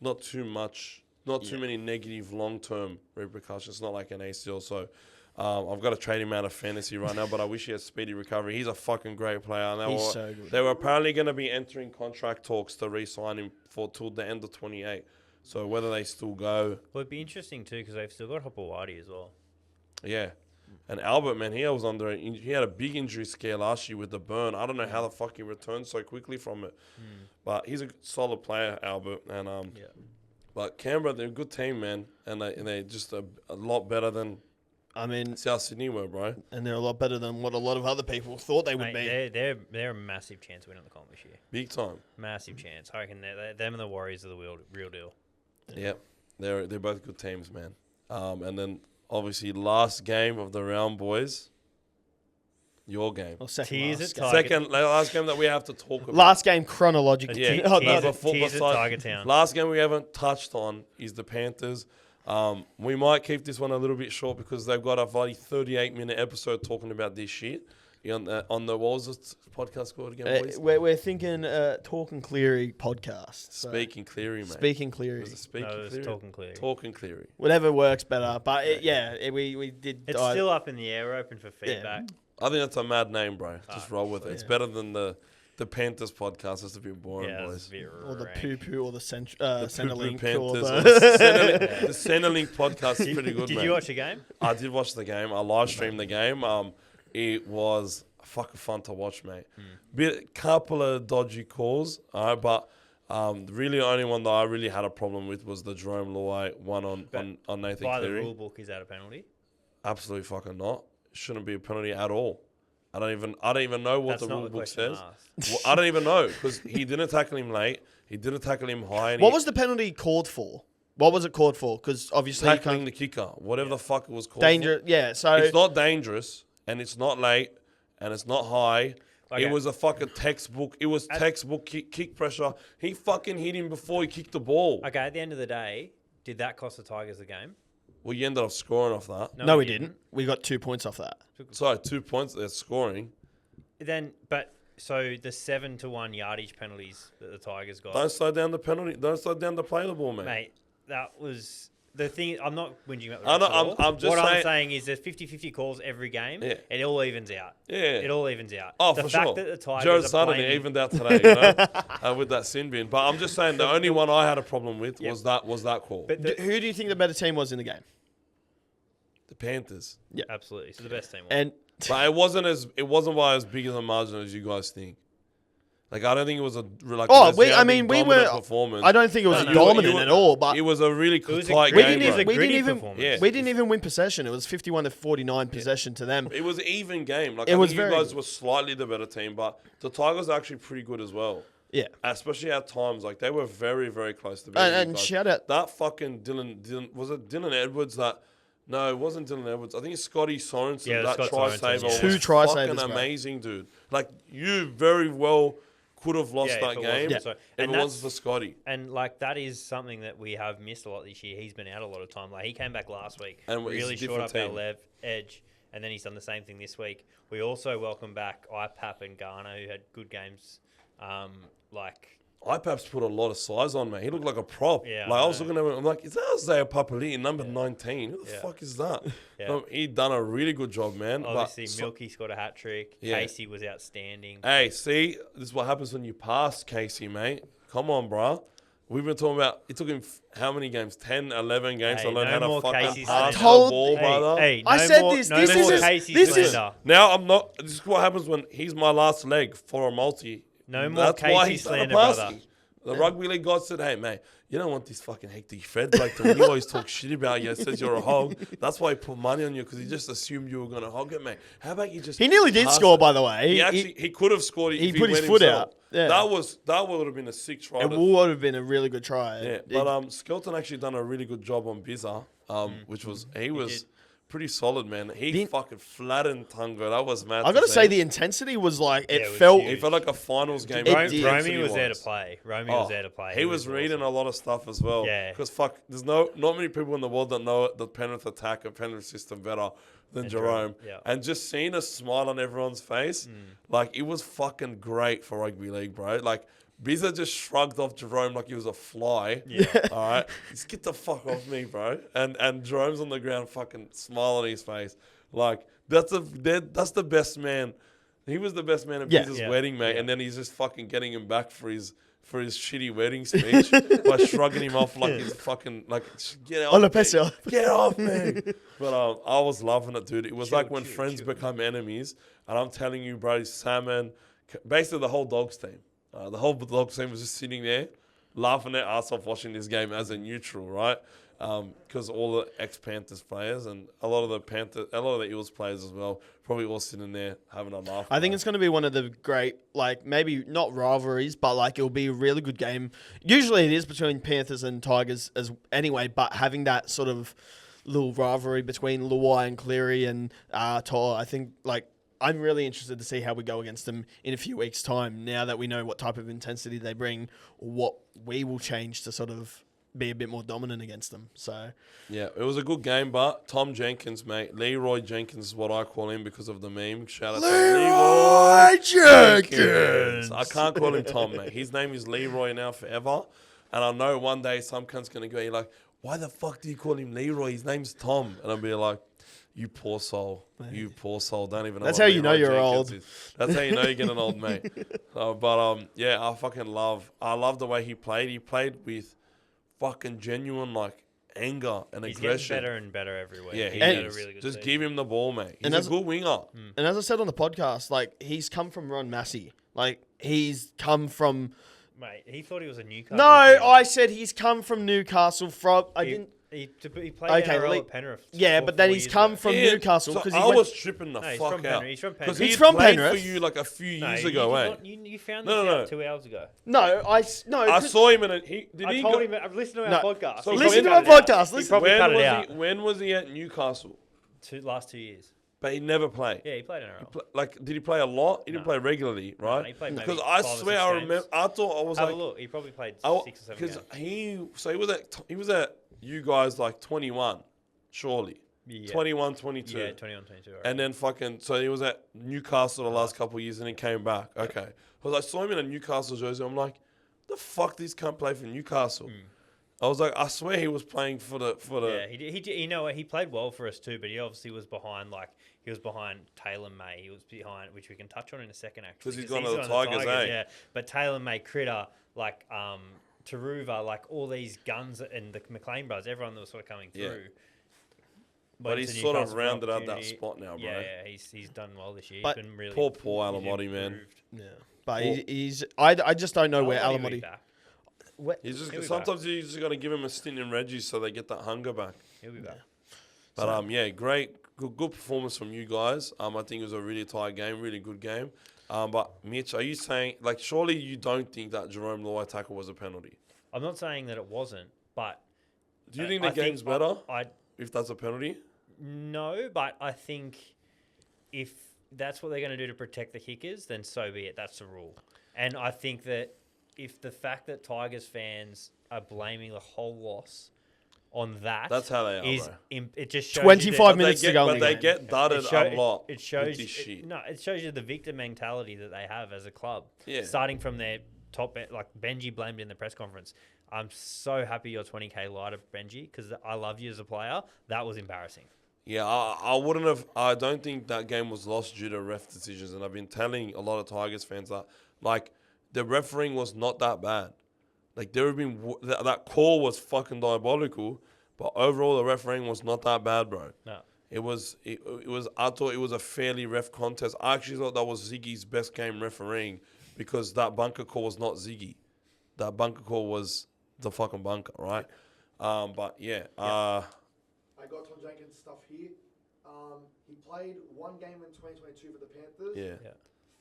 not too many negative long-term repercussions. It's not like an ACL. So I've got to trade him out of fantasy right now, but I wish he had speedy recovery. He's a fucking great player. And He's so good. They were apparently going to be entering contract talks to re-sign him till the end of 28. So whether they still go, Well, it'd be interesting too because they've still got Hopewadi as well. yeah. And Albert, man, he had a big injury scare last year with the burn. I don't know how the fuck he returned so quickly from it. But he's a solid player, Albert. And but Canberra, they're a good team, man. And they're just a lot better than I mean, South Sydney were, bro. and they're a lot better than what a lot of other people thought they would Mate, be. they're a massive chance to win on the comp this year. Big time. Massive chance. I reckon them and the Warriors are the real deal. Yep. They're both good teams, man. And then obviously last game of the round, boys. Your game. Or second Tears last at game. Tiger. Last game that we have to talk about. Last game chronologically. Yeah. Oh, Tears no, at Tiger Town. Last game we haven't touched on is the Panthers. We might keep this one a little bit short because they've got a bloody 38-minute episode talking about this shit. On the what was this podcast called again, boys? we're thinking Talking Cleary podcast. So Speaking Cleary, mate. Speaking Cleary. Was it Speaking No, it was Cleary? Talking Cleary. Talking Cleary. Whatever works better. But we did. It's still up in the air. We're open for feedback. I think that's a mad name, bro. Just roll with it. It's yeah. better than the Panthers podcast. It's a bit boring, Yeah, boys. it's a bit or the rank. poo poo or the The Centrelink Poo-Poo or Panthers. the The Centrelink podcast is pretty good, Did man. you watch the game? I did watch the game. I live streamed the game. It was fucking fun to watch, mate. Couple of dodgy calls, but really the only one that I really had a problem with was the Jerome Luai one on Nathan By the Cleary. rule book, is that a penalty? Absolutely fucking not. Shouldn't be a penalty at all. I don't even know what That's the not rule the book question says. asked. Well, I don't even know because he didn't tackle him late. He didn't tackle him high. And What was the penalty called for? What was it called for? Because obviously you tackling can't the kicker? Whatever the fuck it was called. danger. Yeah, so It's not dangerous, and it's not late, and it's not high. Okay. It was a fucking textbook. It was textbook kick pressure. He fucking hit him before he kicked the ball. Okay, at the end of the day, did that cost the Tigers the game? Well, you ended up scoring off that. no, we didn't. We got 2 points off that. Sorry, 2 points there scoring. So the 7-1 yardage penalties that the Tigers got. Don't slow down the penalty. Don't slow down the play the ball, mate. Mate, that was the thing. I'm not whinging about the I know, refs at all. I'm just what I'm saying- saying is there's 50-50 calls every game. Yeah. It all evens out. Yeah. It all evens out. Oh, the for fact sure. that the Tigers Joe are Sutton blaming, evened out today, with that sin bin. But I'm just saying the only one I had a problem with was that call. But Who do you think the better team was in the game? The Panthers. absolutely, so the best team. And But it wasn't by as big as a margin as you guys think. Like I don't think it was a like. Oh, resounding we dominant were. performance. I don't think it was No, dominant you were- at all. But it was a really was a tight great- game. it was bro. a gritty even performance. Yeah. we didn't even win possession. It was 51-49 possession to them. It was an even game. Like It I was think you very guys good. were slightly the better team, but the Tigers are actually pretty good as well. Yeah. Especially at times, like they were very, very close to beating you And guys. shout out. That fucking Dylan was it Dylan Edwards that? No, it wasn't Dylan Edwards. I think it's Scotty Sorensen. Yeah, that Scott try Sorensen, saver yeah. was Two try fucking savers, bro. amazing, dude. Like you very well could have lost Yeah, that if it game wasn't so- if and it that's- wasn't for Scotty. And like that is something that we have missed a lot this year. He's been out a lot of time. Like he came back last week, And it's a really short different up our team. edge, and then he's done the same thing this week. We also welcome back IPAP and Garner, who had good games. IPAP's put a lot of size on, man. He looked like a prop. Yeah, like I I was know. looking at him, I'm like, is that Isaiah Papali'i, number 19? Who the Yeah. fuck is that? Yeah. He done a really good job, man. Obviously, but Milky scored a hat trick. Yeah. Casey was outstanding. Hey, see, this is what happens when you pass Casey, mate. Come on, bro. We've been talking about, it took him how many games? 10, 11 games Hey, to learn no how to more fucking Casey pass the Slender. Told- ball, brother. Hey, I no said more, this. No This more is- Casey this is- Slender. Now I'm not, this is what happens when he's my last leg for a multi. No more That's why Casey he's done a slander, passing. brother. The rugby league god said, hey, mate, you don't want this fucking hectic Fred like when you always talk shit about you, says you're a hog. That's why he put money on you because he just assumed you were going to hog it, mate. How about you just... He nearly did pass score, it? by the way. He could have scored it he if put his went foot himself. out. Yeah. That would have been a sick try. It would have been a really good try. Yeah, but Skelton actually done a really good job on Bizza, which was he was did. pretty solid, man. He The- fucking flattened Tungo. That was mad. I got to see. say, the intensity was like, Yeah, it it was felt. huge. It felt like a finals game. It Romy did. was there to play. Romy was there to play. He was reading a lot of stuff as well. Yeah. Because there's not many people in the world that know the Penrith attack and Penrith system better than Jerome. Yeah. And just seeing a smile on everyone's face, like it was fucking great for rugby league, bro. Like Bizza just shrugged off Jerome like he was a fly. Yeah. All right. Just get the fuck off me, bro. And Jerome's on the ground fucking smile on his face. Like that's the best man. He was the best man at Yeah. Bizza's Yeah. wedding, mate. Yeah. And then he's just fucking getting him back for his for his shitty wedding speech by shrugging him off like he's fucking like get off Hola, me. peso. Get off me. But I was loving it, dude. It was Chill, like when chill, friends chill. become enemies, and I'm telling you, bro, Salmon, basically the whole Dogs team, the whole Dogs team was just sitting there laughing their ass off watching this game as a neutral, right? Because all the ex-Panthers players and a lot of the Eels players as well, probably all sitting there having a laugh. I think it's going to be one of the great, like, maybe not rivalries, but, like, it'll be a really good game. Usually it is between Panthers and Tigers as anyway, but having that sort of little rivalry between Luai and Cleary and Toa, I think, like, I'm really interested to see how we go against them in a few weeks' time, now that we know what type of intensity they bring, what we will change to sort of be a bit more dominant against them. So yeah, it was a good game, but Tom Jenkins, mate, Leroy Jenkins is what I call him because of the meme. Shout out to Leroy Jenkins. I can't call him Tom, mate. His name is Leroy now forever, and I know one day some cunt's gonna go, you're like, why the fuck do you call him Leroy? His name's Tom, and I'll be like, you poor soul. You poor soul. Don't even know. That's what how you know Leroy you're Jenkins old. is. That's how you know you're getting old, mate. Yeah, I love the way he played. He played with fucking genuine like anger and He's aggression. getting better and better every week. Yeah, He's he had is. a really good Just season. give him the ball, mate. He's And a as- good winger. And as I said on the podcast, like, he's come from Ron Massey. Like, he's come from... Mate, he thought he was a Newcastle. No, I said he's come from Newcastle from... He played Okay, NRL Lee- at Penrith. Yeah, 4 but then 4 he's years come ago. from Yeah, Newcastle so because I was tripping the No, he's fuck from out. Penrith. He's from Because Penrith. he He's from played Penrith. for you like a few years you ago, did eh? not- You found this No. out 2 hours ago. No, I I saw him in a... Did I he told go, him. I've listened to No. our podcast. So He listen probably to our cut it out. podcast, He listen. probably cut it out. when was he at Newcastle? Last 2 years. But he never played. Yeah, he played NRL. Like, did he play a lot? He didn't No. play regularly, right? he played maybe Because I 5 or 6 swear I remember. games. I thought I was Have like, a look. He probably played 6 or 7 because games. he was at you guys like 21, surely. Yeah. 21, 22. Yeah, 21, 22. Right. And then so he was at Newcastle the last couple of years and he came back. Okay. Because I saw him in a Newcastle jersey. I'm like, the fuck this can't play for Newcastle? I was like, I swear he was playing for the. Yeah, he you know what, he played well for us too, but he obviously was behind Taylor May. He was behind, which we can touch on in a second actually. 'Cause he's gone to the Tigers, eh? Yeah, but Taylor May, Critter, like Taruva, like all these guns and the McLean brothers, everyone that was sort of coming Yeah. through. But Went he's to sort of Newcastle for an rounded out that opportunity. spot now, bro. Yeah, he's done well this year. But He's been really Poor he's Alamotti, man. improved. Yeah, but Well- he's... I just don't know where Alamotti will be Alamotti... back. He's just He'll be sometimes you just got to give him a stint in Reggie so they get that hunger back. He'll be back. But yeah, great, good performance from you guys. I think it was a really tight game, really good game. But Mitch, are you saying like surely you don't think that Jerome Luai tackle was a penalty? I'm not saying that it wasn't, but Do you think the I game's better I if that's a penalty? no, but I think if that's what they're going to do to protect the kickers, then so be it. That's the rule. And I think that if the fact that Tigers fans are blaming the whole loss on That's how they are, is bro. it just shows 25 you that minutes to go in But the they game. get dudded a lot. It shows with this shit. it shows you the victim mentality that they have as a club. Yeah. Starting from their top, like Benji blamed in the press conference. I'm so happy you're 20k lighter, Benji, because I love you as a player. That was embarrassing. Yeah, I wouldn't have. I don't think that game was lost due to ref decisions, and I've been telling a lot of Tigers fans that, like, the refereeing was not that bad. Like, there have been that call was fucking diabolical, but overall the refereeing was not that bad, bro. No. It was. I thought it was a fairly ref contest. I actually thought that was Ziggy's best game refereeing because that bunker call was not Ziggy. That bunker call was the fucking bunker, right? But yeah. I got Tom Jenkins' stuff here. He played one game in 2022 for the Panthers. Yeah.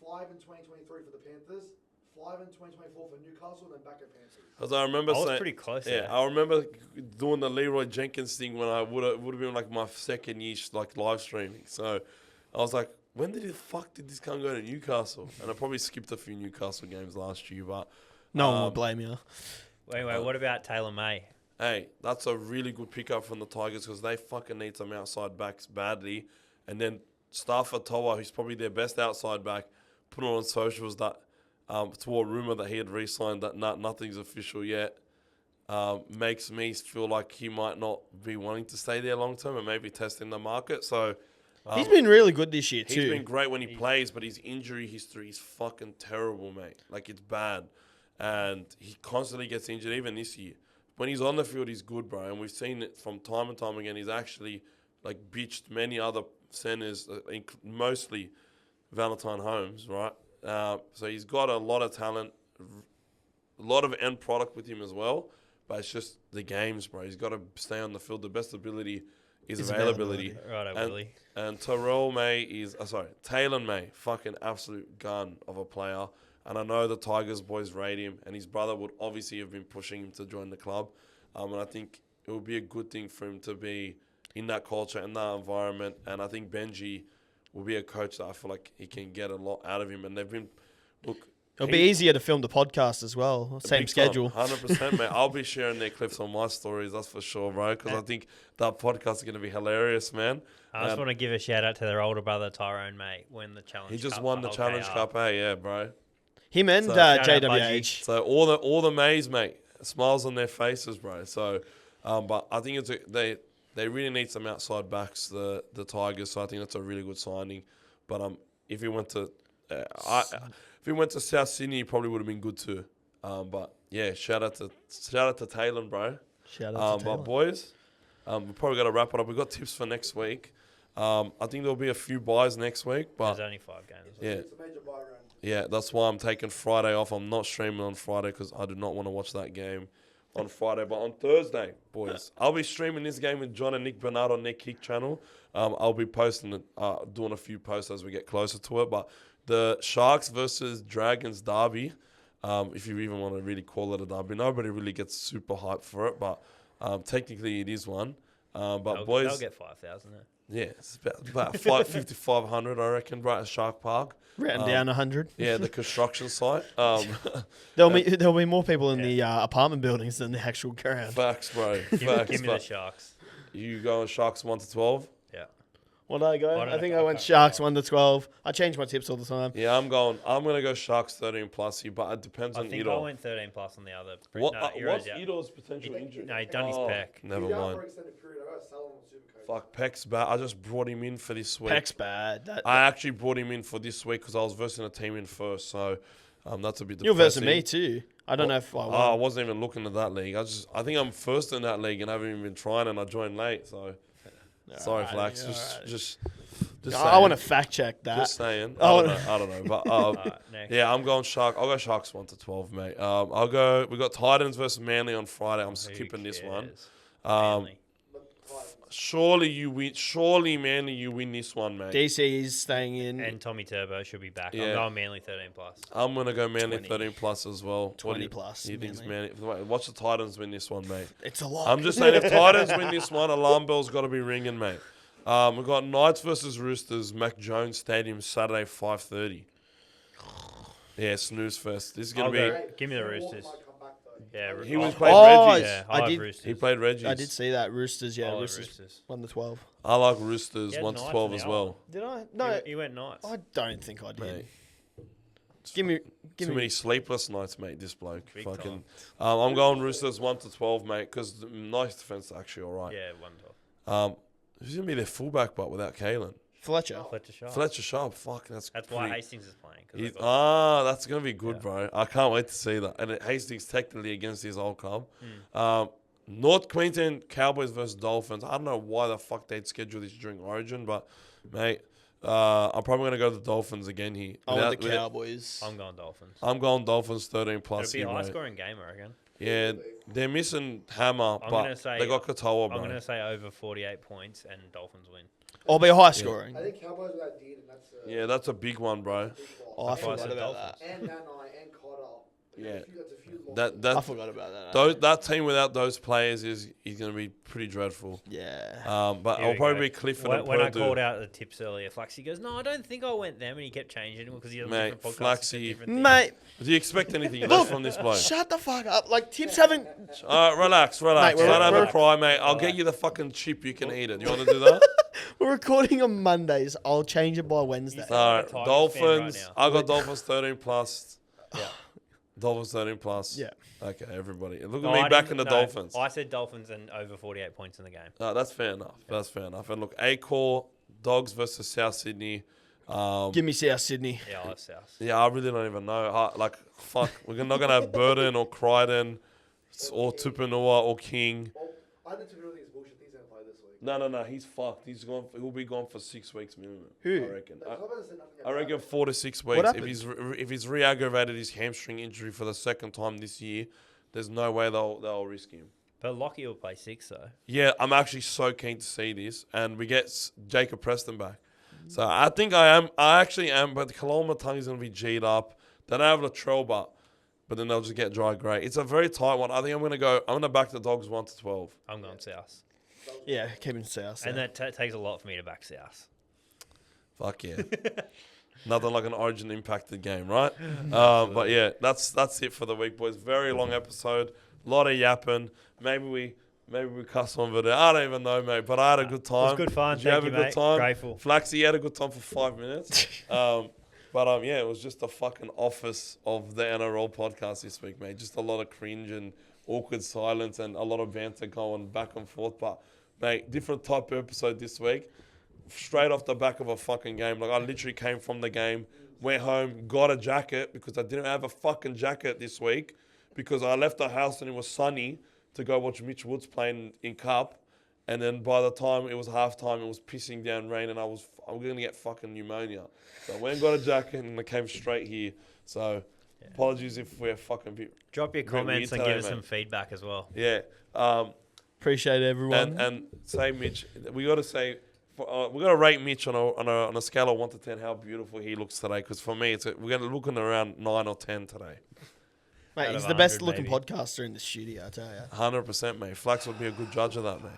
5 in 2023 for the Panthers. 5 in 2024 for Newcastle, and then back at Panthers. Because I remember I was saying, pretty close Yeah, there. I remember doing the Leroy Jenkins thing when I would have been like my second year like live streaming. So I was like, when the fuck did this guy go to Newcastle? And I probably skipped a few Newcastle games last year, but No one will blame you. Wait, what about Taylor May? hey, that's a really good pickup from the Tigers because they fucking need some outside backs badly. And then Stafford Toa, who's probably their best outside back, put on socials that to a rumor that he had re-signed that nothing's official yet. Makes me feel like he might not be wanting to stay there long term and maybe testing the market. So He's been really good this year too. he's been great when he plays, but his injury history is fucking terrible, mate. Like, it's bad. and he constantly gets injured. Even this year, when he's on the field, he's good, bro. And we've seen it from time and time again. He's actually like bitched many other centers, mostly Valentine Holmes, right? So he's got a lot of talent, a lot of end product with him as well. But it's just the games, bro. He's got to stay on the field. The best ability is availability. Righto, Willie. And Taylor May, fucking absolute gun of a player. And I know the Tigers boys rate him, and his brother would obviously have been pushing him to join the club. And I think it would be a good thing for him to be in that culture and that environment. And I think Benji will be a coach that I feel like he can get a lot out of him. And they've been, look. It'll be easier to film the podcast as well. Same schedule. 100%, mate. I'll be sharing their clips on my stories, that's for sure, bro, because I think that podcast is going to be hilarious, man. I just want to give a shout out to their older brother, Tyrone, mate, when the Challenge He just Cup won for the Challenge KR. Cup, yeah, bro. Him and shout out JWH. So all the Mays, mate, smiles on their faces, bro. So, but I think they really need some outside backs, the Tigers. So I think that's a really good signing. But if he went to, if he went to South Sydney, he probably would have been good too. But yeah, shout out to Taylor, bro. Shout out to Taylor. But boys, we probably got to wrap it up. We got tips for next week. I think there'll be a few buys next week, but There's only 5 games. yeah. It's a major buy round. Yeah, that's why I'm taking Friday off. I'm not streaming on Friday because I do not want to watch that game on Friday. But on Thursday, boys, I'll be streaming this game with John and Nick Bernard on their Kick channel. I'll be posting, doing a few posts as we get closer to it. But the Sharks versus Dragons derby, if you even want to really call it a derby, nobody really gets super hyped for it. But technically it is one. But boys, they'll get 5,000 there. yeah, it's about 5,500, I reckon, right at Shark Park. Round down 100. Yeah, the construction site. There'll be more people in the apartment buildings than the actual ground. Facts, bro. Give Facts. me the but Sharks. you going Sharks 1 to 12? Yeah. What did I go? I don't I think know. I went Sharks 1 to 12. I change my tips all the time. Yeah, I'm gonna go Sharks 13 plus here, but it depends I on think Edo. I went 13 plus on the other. What's Heroes out. Edo's potential injury? No, he done his Oh, pec. Never He's out mind. for an extended period. I got to sell him on Supercoach. Fuck, Peck's bad. I just brought him in for this week. Peck's bad. I actually brought him in for this week because I was versing a team in first, so that's a bit depressing. You're versing me too. I don't know if I I won. wasn't even looking at that league. I think I'm first in that league and haven't even been trying, and I joined late. So sorry, Alright, Flax. alright. Just I want to fact check that. Just saying. I I wanna- don't know. But Next. yeah, I'm going Shark. I'll go Sharks 1 to 12, mate. I'll go. We got Titans versus Manly on Friday. I'm Who skipping this one. cares? Um, Manly. surely you win. Surely Manly, you win this one, mate. DC is staying in. And Tommy Turbo should be back. Yeah. I'm going Manly 13 plus. I'm gonna go Manly 20. 13 plus as well. 20 plus, You think's Manly. Manly? Watch the Titans win this one, mate. It's a lot. I'm just saying, if Titans win this one, alarm bell's got to be ringing, mate. We've got Knights versus Roosters, Mac Jones Stadium, Saturday, 5:30. Yeah, snooze fest. This is I'll gonna go. Give me the Roosters. Might come back though. Yeah, He was I- played Oh, Reggie's. Yeah, I I did- Roosters. He played Reggie's. I did see that. Roosters, yeah. I like Roosters 1 to 12. I like Roosters He had 1 to Knights 12 in as the well. Did I? No, He went Knights. I don't think I did. Mate. Give me. Too many sleepless nights, mate. This bloke. Big Fucking. I'm going Roosters 1 to 12, mate, because the nice defense is actually all right. Yeah, 1-12. Who's gonna be their fullback, but without Kalen? Fletcher. Fletcher Sharp. Fletcher Sharp. Fuck, that's That's why pretty- Hastings is playing. 'cause He's, they've got- that's gonna be good, Yeah. bro. I can't wait to see that. And Hastings technically against his old club. Hmm. North Queensland Cowboys versus Dolphins. I don't know why the fuck they'd schedule this during Origin, but mate, I'm probably gonna go to the Dolphins again here. I want the Without- Cowboys. I'm going Dolphins. I'm going Dolphins 13 plus. It'll be a here, high mate. scoring game, I reckon. Yeah, they're missing Hammer, I'm but gonna say- they got Katoa, I'm bro. going to say over 48 points and Dolphins win. I'll be high scoring. I think Cowboys without Dean, and that's a Yeah, that's a big one, bro. big loss. Oh, I That's why I forgot said about Dolphins. that. And Nanai and Cotter. Yeah. That's a few losses. That I that forgot about that. that team without those players is gonna be pretty dreadful. Yeah. But Here I'll we probably go. be Clifford When, and when I Purdue. called out the tips earlier, Flaxy goes, "No, I don't think I went them," and he kept changing because he had Mate, different podcasts. Flaxy- and different things. Mate, Do you expect anything less from this bloke? shut the fuck up. Like, tips haven't. All right, relax. Mate, we're- Don't have a we're- cry, mate. I'll get you the fucking chip. You can eat it. You want to do that? We're recording on Mondays. I'll change it by Wednesday. He's- All right, Tigers fan Dolphins. right now. I got Dolphins 13 plus. Yeah. Dolphins 13 plus. Yeah. Okay, everybody. Look No, at me I back in didn't- the no, Dolphins. I said Dolphins and over 48 points in the game. That's fair enough. That's fair enough. And look, Acor, Dogs versus South Sydney. Give me South Sydney. Yeah, I have South. Yeah, I really don't even know. Fuck, we're not gonna have Burden or Crichton or Tupanua or King. Well, I think everything's bullshit. He's going to play this week. No, he's fucked. He'll be gone for 6 weeks minimum. Who? I reckon. The club hasn't said nothing I about reckon it. 4 to 6 What weeks. happened? If he's re-aggravated his hamstring injury for the second time this year, there's no way they'll risk him. But Lockie will play 6 though. Yeah, I'm actually so keen to see this, and we get Jacob Preston back. So I think I actually am, but the Kaloma tongue is going to be G'd up. Then I have Latrell, but then they'll just get dry grey. It's a very tight one. I think I'm going to back the Dogs 1 to 12. I'm going South. Yeah, keeping South. And that takes a lot for me to back South. Fuck yeah. Nothing like an Origin impacted game, right? But yeah, that's it for the week, boys. Very long episode. A lot of yapping. Maybe we cuss on video. I don't even know, mate. But I had a good time. It was good fun. Did you Thank have you, a good mate. time? Grateful. Flaxy had a good time for 5 minutes. But yeah, it was just the fucking office of the NRL podcast this week, mate. Just a lot of cringe and awkward silence and a lot of banter going back and forth. But mate, different type of episode this week. Straight off the back of a fucking game. Like I literally came from the game, went home, got a jacket because I didn't have a fucking jacket this week because I left the house and it was sunny to go watch Mitch Woods playing in Cup. And then by the time it was halftime, it was pissing down rain and I'm going to get fucking pneumonia. So I went and got a jacket and I came straight here. So apologies if we're fucking bit. Drop your bit comments weird and give today, us some mate. feedback as well. Yeah. Appreciate everyone. And say Mitch, we got to say, we got to rate Mitch on a scale of 1 to 10 how beautiful he looks today. Because for me, we're looking around 9 or 10 today. Mate, Out he's of the best 100 looking maybe. podcaster in the studio, I tell you. 100%, mate. Flax would be a good judge of that, mate.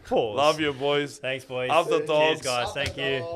Pause. Love you, boys. Thanks, boys. Up the Cheers, Dogs. guys. Thank you.